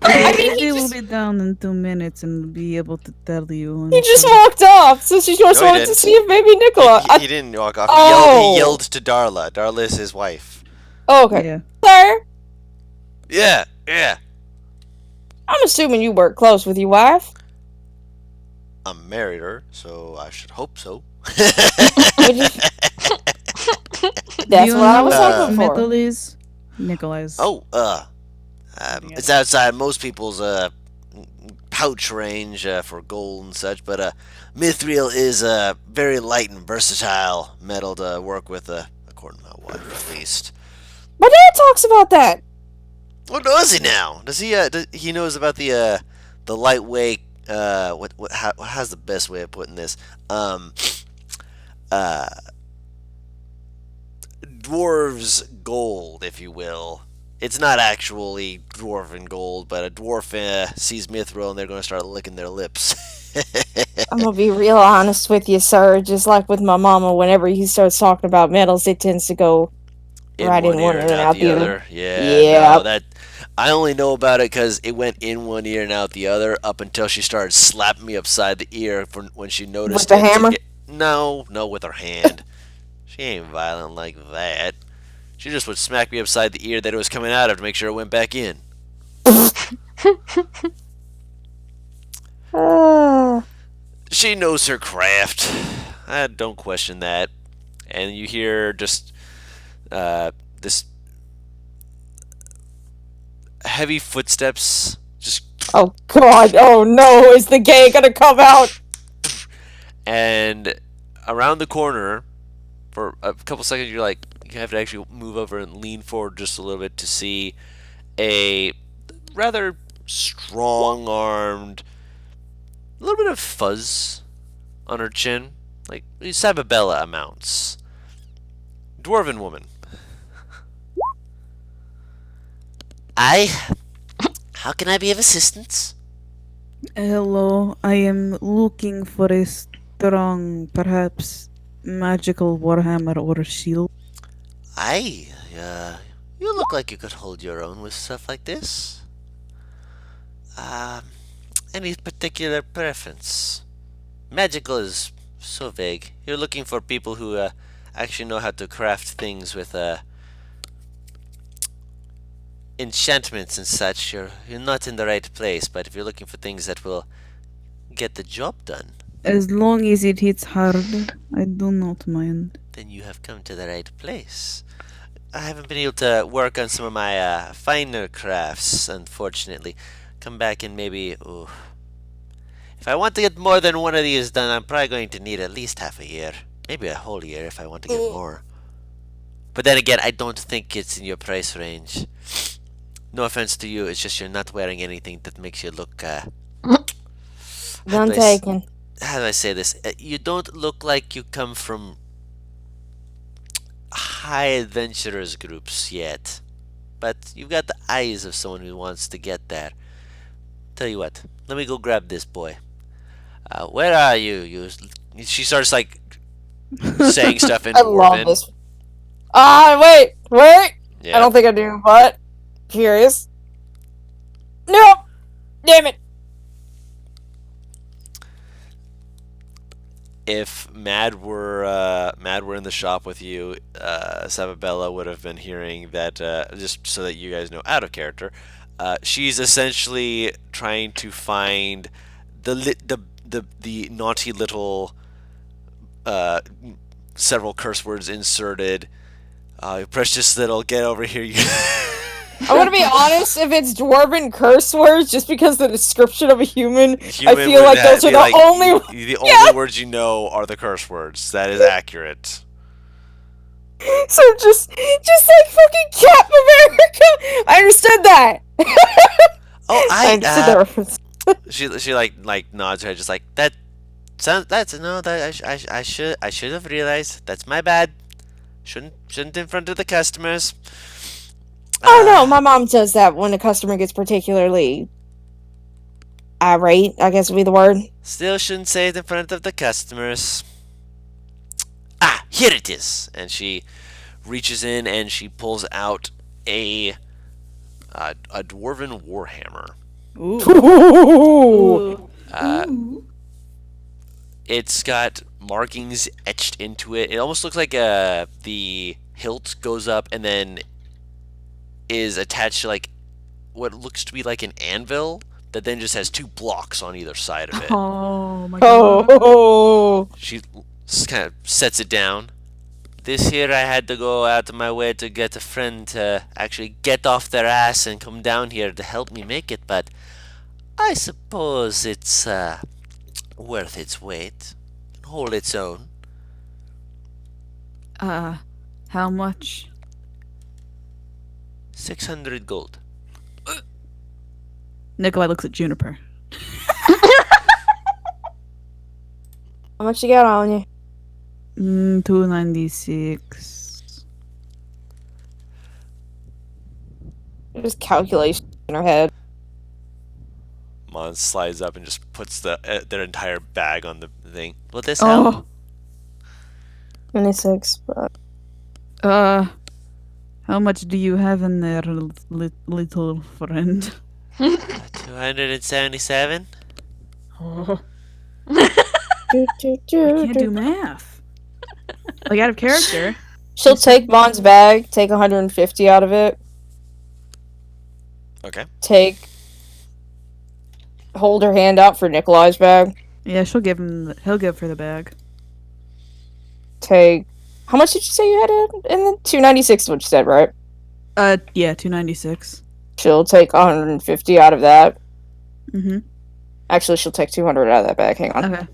I mean, he He will just, be down in 2 minutes and be able to tell you. he just walked off, so she just No, he wanted to didn't. see if maybe Nikolai. He didn't walk off. Oh. He yelled to Darla. Darla is his wife. Okay, Yeah. sir, Yeah. I'm assuming you work close with your wife. I married her, so I should hope so. Would you- That's You what I know was what hoping for. metal is? Nikolai's. Oh, it's outside most people's pouch range for gold and such, but mithril is a very light and versatile metal to work with, according to my wife at least. My dad talks about that. What does he now? Does he? He knows about the lightweight. How's the best way of putting this? Dwarves gold, if you will. It's not actually dwarven gold, but a dwarf sees mithril and they're going to start licking their lips. I'm gonna be real honest with you, sir. Just like with my mama, whenever he starts talking about metals, it tends to go right in one ear and out the other. Yeah, Yeah. no, that I only know about it because it went in one ear and out the other up until she started slapping me upside the ear for when she noticed the it to hammer? No, with her hand. She ain't violent like that. She just would smack me upside the ear that it was coming out of to make sure it went back in. She knows her craft. I don't question that. And you hear just this heavy footsteps just, Oh god, oh no, is the gay gonna come out? and around the corner for a couple seconds you have to actually move over and lean forward just a little bit to see a rather strong-armed, a little bit of fuzz on her chin, like Sababella amounts. Dwarven woman. How can I be of assistance? Hello, I am looking for a strong, perhaps magical warhammer or shield. You look like you could hold your own with stuff like this. Any particular preference? Magical is so vague. You're looking for people who actually know how to craft things with enchantments and such. You're not in the right place. But if you're looking for things that will get the job done, As long as it hits hard, I do not mind. then you have come to the right place. I haven't been able to work on some of my finer crafts, unfortunately. Come back and maybe... Ooh. If I want to get more than one of these done, I'm probably going to need at least half a year. Maybe a whole year if I want to get more. But then again, I don't think it's in your price range. No offense to you, it's just you're not wearing anything that makes you look... None taken. How do I say this? You don't look like you come from high adventurers groups yet. But you've got the eyes of someone who wants to get there. Tell you what, let me go grab this boy. Where are you? She starts like saying stuff in I Dwarven. love this. Wait! Yeah. I don't think I do, but curious. No! Damn it! If Mad were in the shop with you, Sababella would have been hearing that. Just so that you guys know, out of character, she's essentially trying to find the naughty little several curse words inserted. Precious little, get over here! You. I'm gonna be honest, if it's dwarven curse words, just because the description of a human I feel like those are the only... The only words you know are the curse words. That is accurate. So just like fucking Cap America! I understood that! Oh, I understood that reference. She like nods her head, just like that. I should have realized. That's my bad. Shouldn't in front of the customers. Oh no, my mom does that when a customer gets particularly irate, I guess would be the word. Still shouldn't say it in front of the customers. Here it is. And she reaches in and she pulls out a dwarven warhammer. Ooh. It's got markings etched into it. It almost looks like the hilt goes up and then is attached to like what looks to be like an anvil that then just has two blocks on either side of it. Oh my god. Oh. She kind of sets it down. This here I had to go out of my way to get a friend to actually get off their ass and come down here to help me make it, but I suppose it's worth its weight. Hold its own. How much? 600 gold. Nikolai looks at Juniper. How much you got on you? 296. Just calculation in her head. Mons slides up and just puts their entire bag on the thing. Will this help? Oh, 26. But how much do you have in there, little friend? 277. Oh, do, I can't do math. Like out of character. She'll take Mon's bag, take 150 out of it, Okay. hold her hand out for Nikolai's bag, Yeah, she'll give him. He'll give her the bag. take. How much did you say you had in the 296? Is what you said, right? Yeah, 296. She'll take 150 out of that. Mm-hmm. Actually, she'll take 200 out of that bag. Hang on. Okay.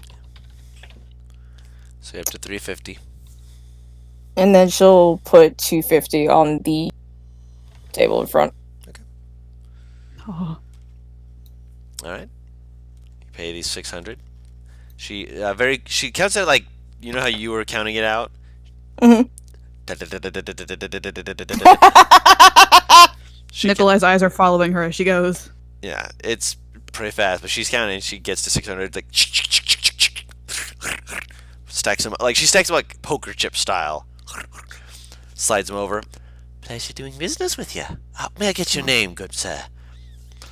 So you're up to 350. And then she'll put 250 on the table in front. Oh. All right. You pay these 600. She counts it like, you know how you were counting it out? Mhm. Nikolai's eyes are following her as she goes. Yeah, it's pretty fast, but she's counting. She gets to 600. Like stacks them like she stacks them like poker chip style. Slides them over. Pleasure doing business with you. May I get your name, good sir?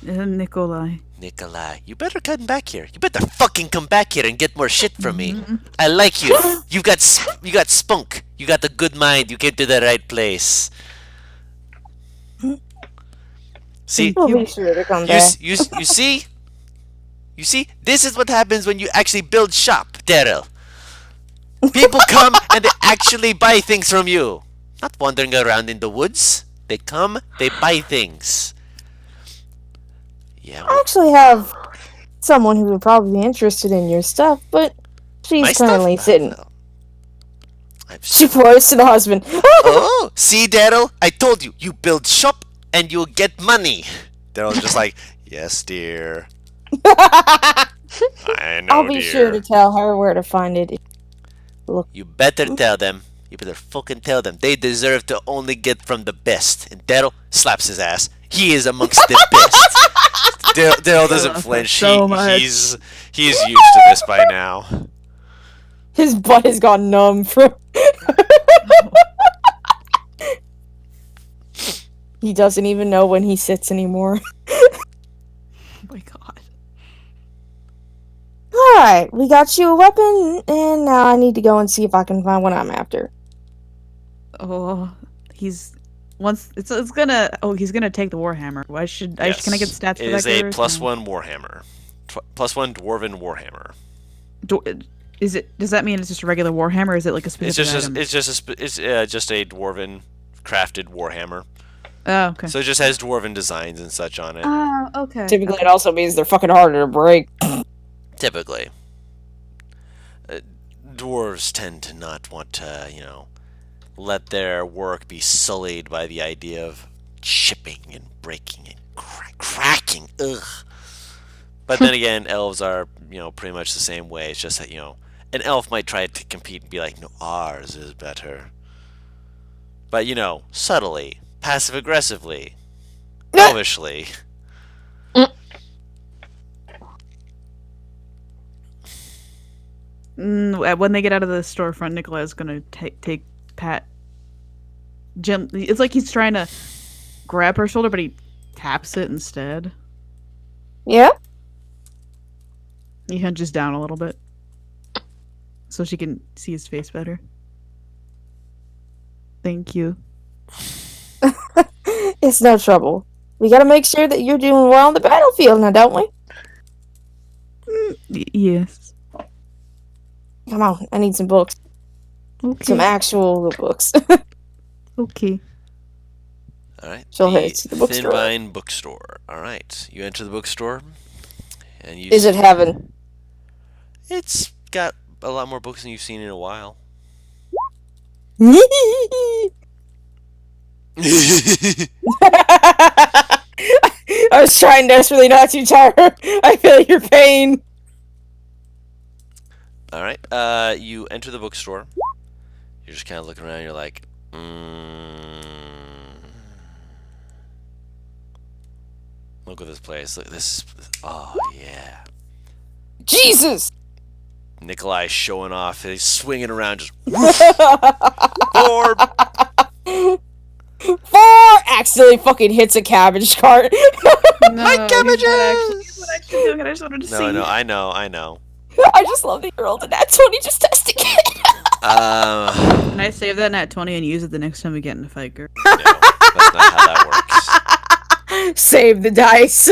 Nikolai. Nikolai. You better come back here. You better fucking come back here and get more shit from me. I like you. You got spunk. You got a good mind. You came to the right place. See, I'll be sure to come back. you see? You see? This is what happens when you actually build shop, Daryl. People come and they actually buy things from you. Not wandering around in the woods. They come, they buy things. Yeah, I actually have someone who would probably be interested in your stuff, but she's my stuff? currently sitting. No. She points to the husband. Oh, see, Daryl? I told you. You build shop and you'll get money. Daryl's just like, yes, dear. I know, I'll be sure to tell her where to find it. You better tell them. You better fucking tell them. They deserve to only get from the best. And Daryl slaps his ass. He is amongst the best. Daryl doesn't flinch. So much. He's used to this by now. His butt has gone numb from. He doesn't even know when he sits anymore. Oh my god. Alright, we got you a weapon, and now I need to go and see if I can find what I'm after. Oh, he's gonna. Oh, he's gonna take the warhammer. Why should I? Can I get stats for It that? is a guy or +1 warhammer. +1 dwarven warhammer. Is it? Does that mean it's just a regular warhammer? Or is it like a specific item? It's just a dwarven crafted warhammer. Oh, okay. So it just has dwarven designs and such on it. Oh, okay. Typically, it also means they're fucking harder to break. Typically. Dwarves tend to not want to, let their work be sullied by the idea of chipping and breaking and cracking. Ugh. But then again, elves are, pretty much the same way. It's just that, an elf might try to compete and be like, no, ours is better. But, subtly, passive-aggressively, elvishly. When they get out of the storefront, Nikolai's gonna take Pat. It's like he's trying to grab her shoulder, but he taps it instead. Yeah? He hunches down a little bit, so she can see his face better. Thank you. It's no trouble. We gotta make sure that you're doing well on the battlefield now, don't we? Yes. Come on, I need some books. Okay. Some actual books. Okay. Alright. She'll head to the bookstore. Thinvine bookstore. Alright. You enter the bookstore. And you Is it heaven? It's got a lot more books than you've seen in a while. I was trying desperately not to, Tyler. I feel your pain. Alright, you enter the bookstore. You're just kind of looking around, you're like, Look at this place. Look, this. Oh yeah. Jesus! Nikolai's showing off. He's swinging around, just Four accidentally fucking hits a cabbage cart. No, My he's cabbages! not actually doing it. I just wanted to see. No, I know. I just love that you rolled an nat 20 just testing it. Can I save that nat 20 and use it the next time we get in a fight, girl? No, that's not how that works. Save the dice.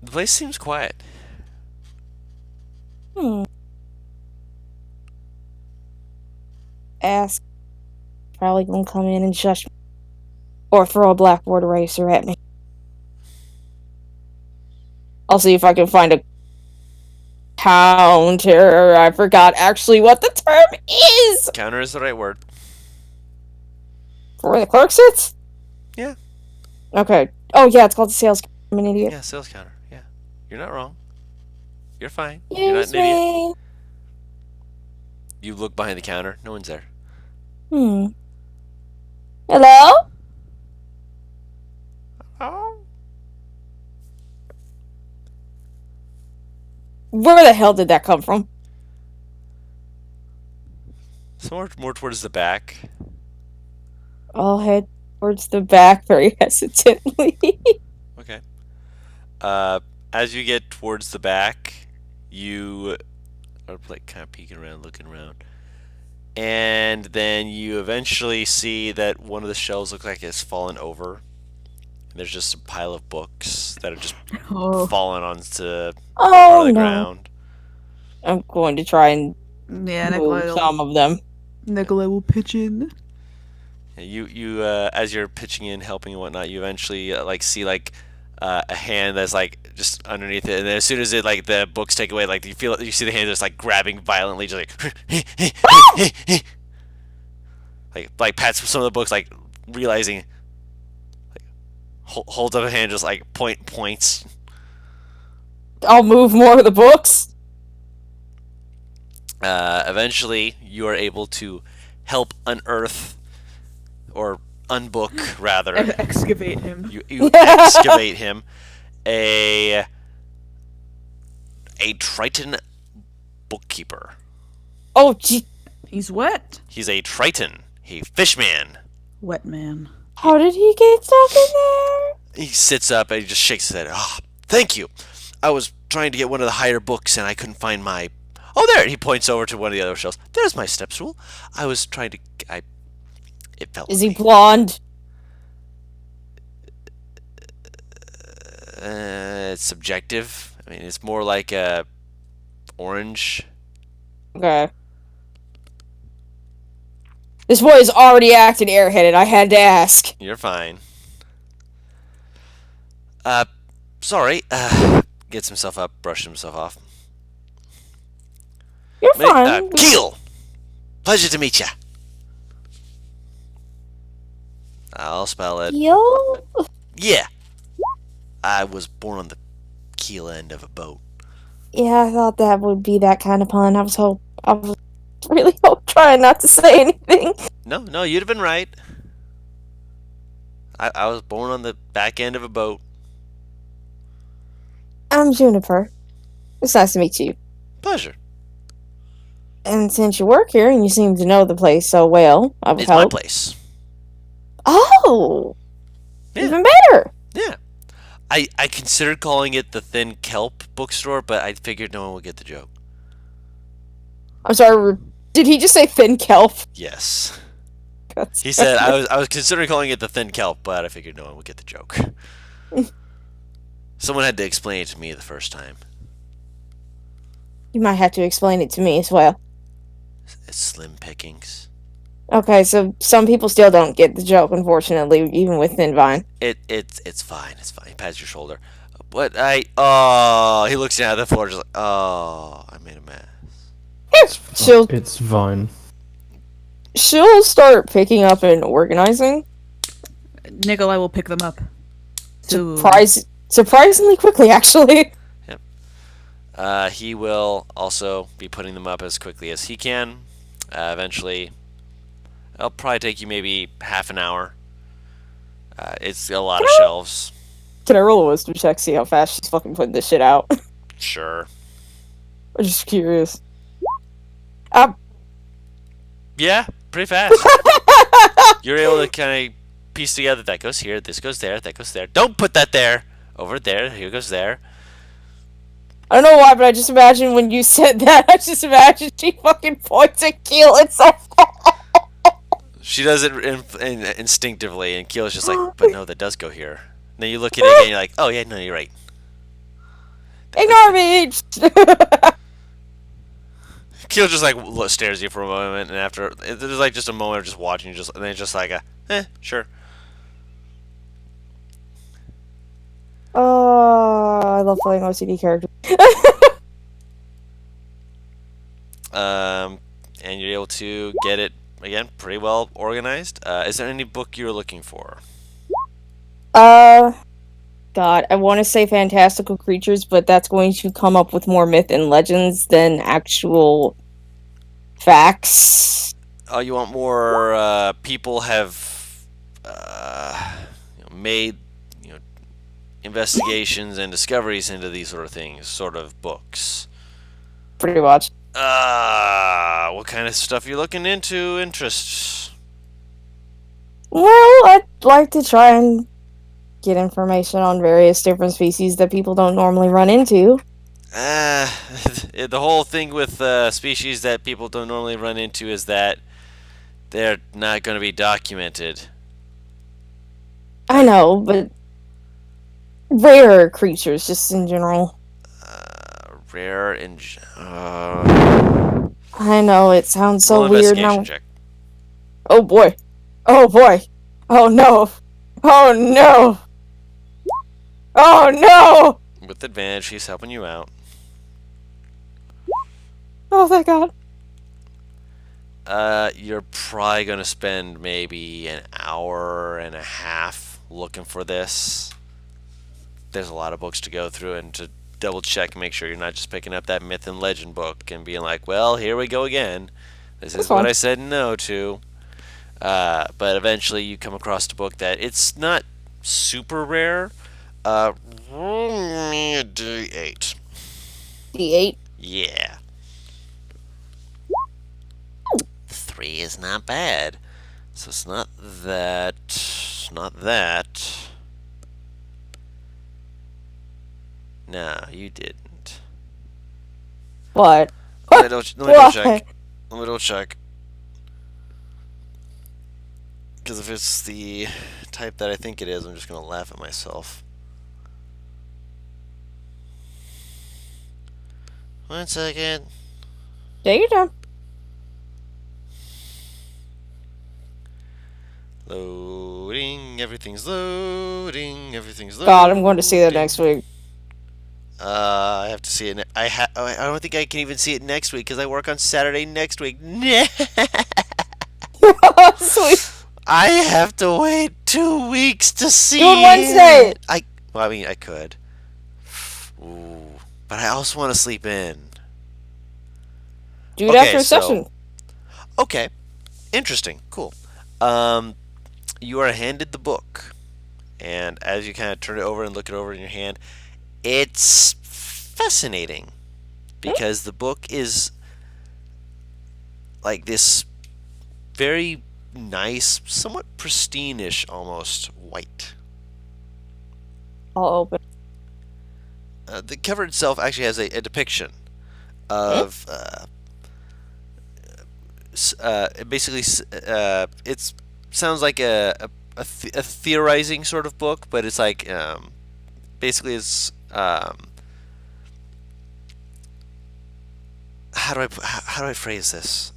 The place seems quiet. Ask. Probably gonna come in and shush me. Or throw a blackboard eraser at me. I'll see if I can find a counter. I forgot actually what the term is. Counter is the right word. For where the clerk sits? Yeah. Okay. Oh yeah, it's called the sales counter. I'm an idiot. Yeah, sales counter. Yeah. You're not wrong. You're fine. You're not Excuse an idiot. me. You look behind the counter. No one's there. Hello? Oh. Where the hell did that come from? So more towards the back. I'll head towards the back very hesitantly. Okay. As you get towards the back, you are like kind of peeking around, looking around, and then you eventually see that one of the shelves looks like it's fallen over. And there's just a pile of books that have just fallen onto Oh the no. ground. I'm going to try and Yeah, move some of them. Nikolai will pitch in. You as you're pitching in, helping and whatnot, you eventually like see like a hand that's like just underneath it, and then as soon as it like the books take away, like you see the hand just like grabbing violently, just like pats some of the books, like realizing, like holds up a hand, just like points. I'll move more of the books. Eventually, you are able to help unearth or unbook rather. Excavate him. You excavate him. A Triton bookkeeper. Oh, gee. He's wet. He's a Triton, a fishman. Wet man. How did he get stuck in there? He sits up and he just shakes his head. Oh, thank you. I was trying to get one of the higher books and I couldn't find my... Oh, there! He points over to one of the other shelves. There's my step stool. I was trying to... It fell. Is he blonde? It's subjective. I mean, it's more like a orange. Okay. This boy is already acting airheaded. I had to ask. You're fine. Sorry. Gets himself up, brushes himself off. You're fine. Keel! Pleasure to meet ya. I'll spell it. Yo. Yeah. I was born on the keel end of a boat. Yeah, I thought that would be that kind of pun. I was really trying not to say anything. No, you'd have been right. I was born on the back end of a boat. I'm Juniper. It's nice to meet you. Pleasure. And since you work here and you seem to know the place so well, I would It's my hope. place. Oh! Yeah. Even better! Yeah. I considered calling it the Thin Kelp bookstore, but I figured no one would get the joke. I'm sorry, did he just say thin kelp? Yes. That's- He said I was considering calling it the Thin Kelp, but I figured no one would get the joke. Someone had to explain it to me the first time. You might have to explain it to me as well. It's slim pickings. Okay, so some people still don't get the joke, unfortunately, even with Thin Vine. It's fine. It's fine. He pats your shoulder. But he looks down at the floor, just like, I made a mess. It's fine. She'll start picking up and organizing. Nikolai will pick them up. So Surprisingly quickly, actually. He will also be putting them up as quickly as he can. Eventually, it'll probably take you maybe half an hour. It's a lot of shelves. Can I roll a wisdom check, see how fast she's fucking putting this shit out? Sure. I'm just curious. Yeah, pretty fast. You're able to kind of piece together that goes here, this goes there, that goes there. Don't put that there. Over there, here goes there. I don't know why, but I just imagine when you said that, I just imagine she fucking points at Keel and so She does it instinctively, and Keel's just like, but no, that does go here. And then you look at it again, and you're like, oh yeah, no, you're right. ignore me! Keel just like stares at you for a moment, and after there's like just a moment of just watching, and then it's just like sure. Oh, I love playing OCD characters. And you're able to get it again pretty well organized. Is there any book you're looking for? God, I want to say fantastical creatures, but that's going to come up with more myth and legends than actual facts. Oh, you want more people have made investigations and discoveries into these sort of things, sort of books. Pretty much. What kind of stuff you looking into? Interests? Well, I'd like to try and get information on various different species that people don't normally run into. The whole thing with species that people don't normally run into is that they're not going to be documented. I know, but rare creatures, just in general. Rare and I know, it sounds so roll weird investigation now. check. Oh boy. Oh boy. Oh no. Oh no. Oh no! With advantage, he's helping you out. Oh, thank God. You're probably gonna spend maybe an hour and a half looking for this. There's a lot of books to go through and to double check and make sure you're not just picking up that myth and legend book and being like, well, here we go again. This is what I said no to. But eventually you come across a book that it's not super rare. Roll me a D8. D8. Yeah. 3 is not bad. So it's not that. It's not that. No, you didn't. What? Let me double check. Let me double check. Because if it's the type that I think it is, I'm just going to laugh at myself. 1 second. Take your time. Loading. Everything's loading. Everything's loading. God, I'm going to see that next week. I have to see it. I don't think I can even see it next week because I work on Saturday next week. Sweet. I have to wait 2 weeks to see Do it Wednesday. Well, I mean, I could. Ooh, but I also want to sleep in. Do it after a session. Okay, interesting, cool. You are handed the book, and as you kind of turn it over and look it over in your hand, it's fascinating because the book is like this very nice, somewhat pristine-ish almost white. I'll open. The cover itself actually has a depiction of basically it sounds like a theorizing sort of book, but it's like basically it's how do I phrase this?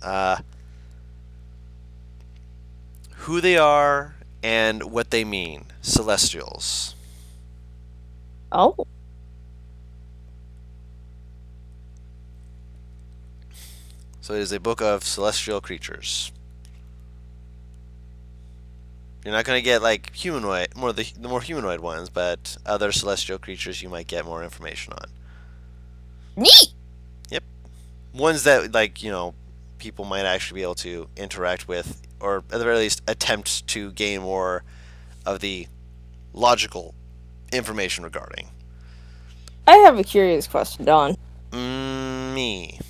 Who they are and what they mean. Celestials. Oh. So it is a book of celestial creatures. You're not going to get like humanoid, the more humanoid ones, but other celestial creatures you might get more information on. Neat. Ones that, like, people might actually be able to interact with, or at the very least attempt to gain more of the logical information regarding. I have a curious question, Don. Me.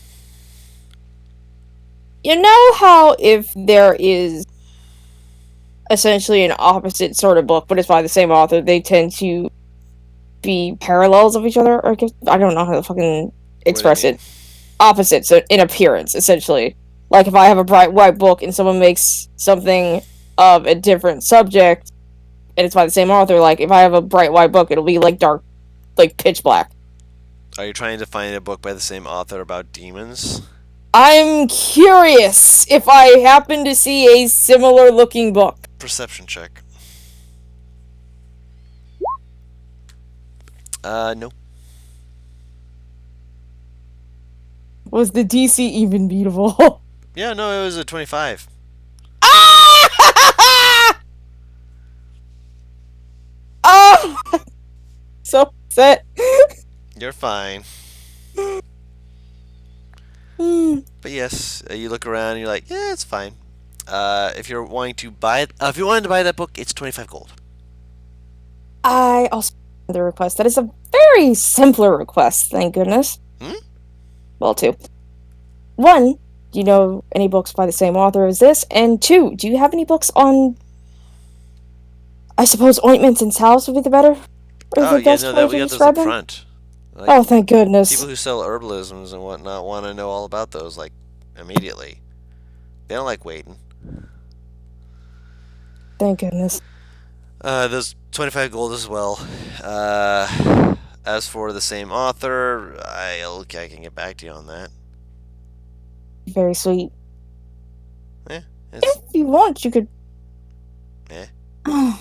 You know how if there is essentially an opposite sort of book, but it's by the same author, they tend to be parallels of each other? Or I don't know how to fucking express mean? it. Opposites in appearance, essentially. Like if I have a bright white book and someone makes something of a different subject, and it's by the same author, like if I have a bright white book, it'll be like dark, like pitch black. Are you trying to find a book by the same author about demons? I'm curious if I happen to see a similar looking book. Perception check. No. Was the DC even beatable? Yeah, no, it was a 25. Oh! So upset. You're fine. But yes, you look around and you're like, yeah, it's fine. If you're wanting to buy it, if you wanted to buy that book, it's 25 gold. I also have the request. That is a very simpler request, thank goodness. Well, two. One, do you know any books by the same author as this? And two, do you have any books on, I suppose, ointments and salves would be the better? Oh, yeah, no, that we got those up front. Like, oh, thank goodness. People who sell herbalisms and whatnot want to know all about those, like, immediately. They don't like waiting. Thank goodness. Those 25 gold as well. As for the same author, I can get back to you on that. Very sweet. Yeah. If you want, you could... Eh? I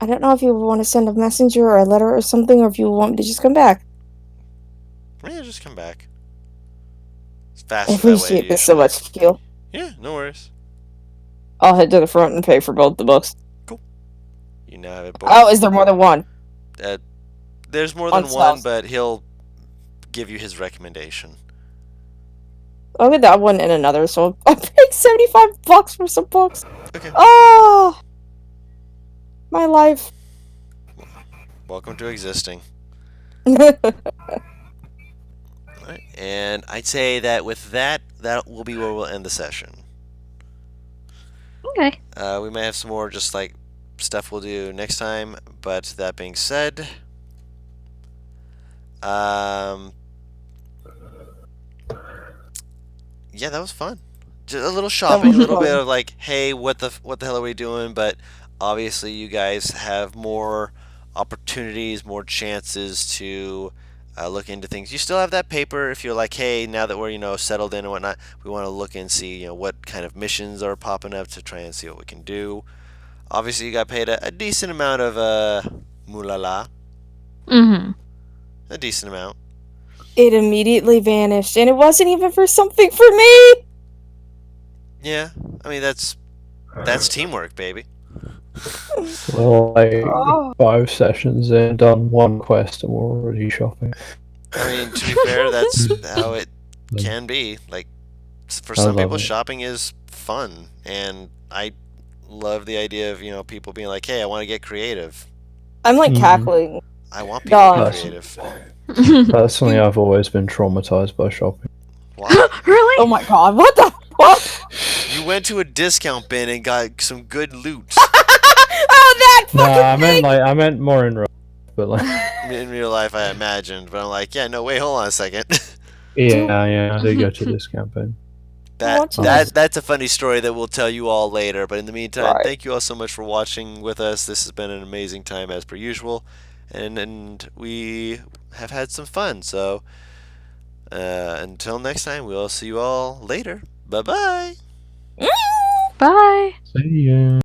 don't know if you want to send a messenger or a letter or something, or if you want me to just come back. Yeah, just come back. It's I faster that way. appreciate this so usually. much, Keel. Yeah, no worries. I'll head to the front and pay for both the books. You now have it booked. Oh, is there more than one? There's more On than one, sales. but he'll give you his recommendation. I'll get that one and another, so I'm paying $75 for some books. Okay. Oh! My life. Welcome to existing. That's Alright, and I'd say that with that will be where we'll end the session. Okay. We might have some more just like stuff we'll do next time, but that being said, yeah, that was fun. Just a little shopping, a little bit of like, hey, what the hell are we doing? But obviously, you guys have more opportunities, more chances to look into things. You still have that paper if you're like, hey, now that we're settled in and whatnot, we want to look and see what kind of missions are popping up to try and see what we can do. Obviously, you got paid a decent amount of mulala. Mm-hmm. A decent amount. It immediately vanished, and it wasn't even for something for me! Yeah, I mean that's teamwork, baby. Well, like Oh. 5 sessions in, done 1 quest, and we're already shopping. I mean, to be fair, that's how it can be. Like, for some love people, it. shopping is fun, and I love the idea of people being like, "Hey, I want to get creative. I'm like Mhm. cackling. I want people to Dog. be creative." Personally, I've always been traumatized by shopping. Wow, Really? Oh my god, what the fuck? you went to a discount bin and got some good loot. Oh, that No, fucking I meant more in real life, but like, In real life, I imagined, but I'm like, yeah, no, wait, hold on a second. yeah, I did go to discount bin. That's a funny story that we'll tell you all later. But in the meantime, Right. thank you all so much for watching with us. This has been an amazing time as per usual, and we have had some fun. So until next time, we'll see you all later. Bye bye. thing. Bye. See ya.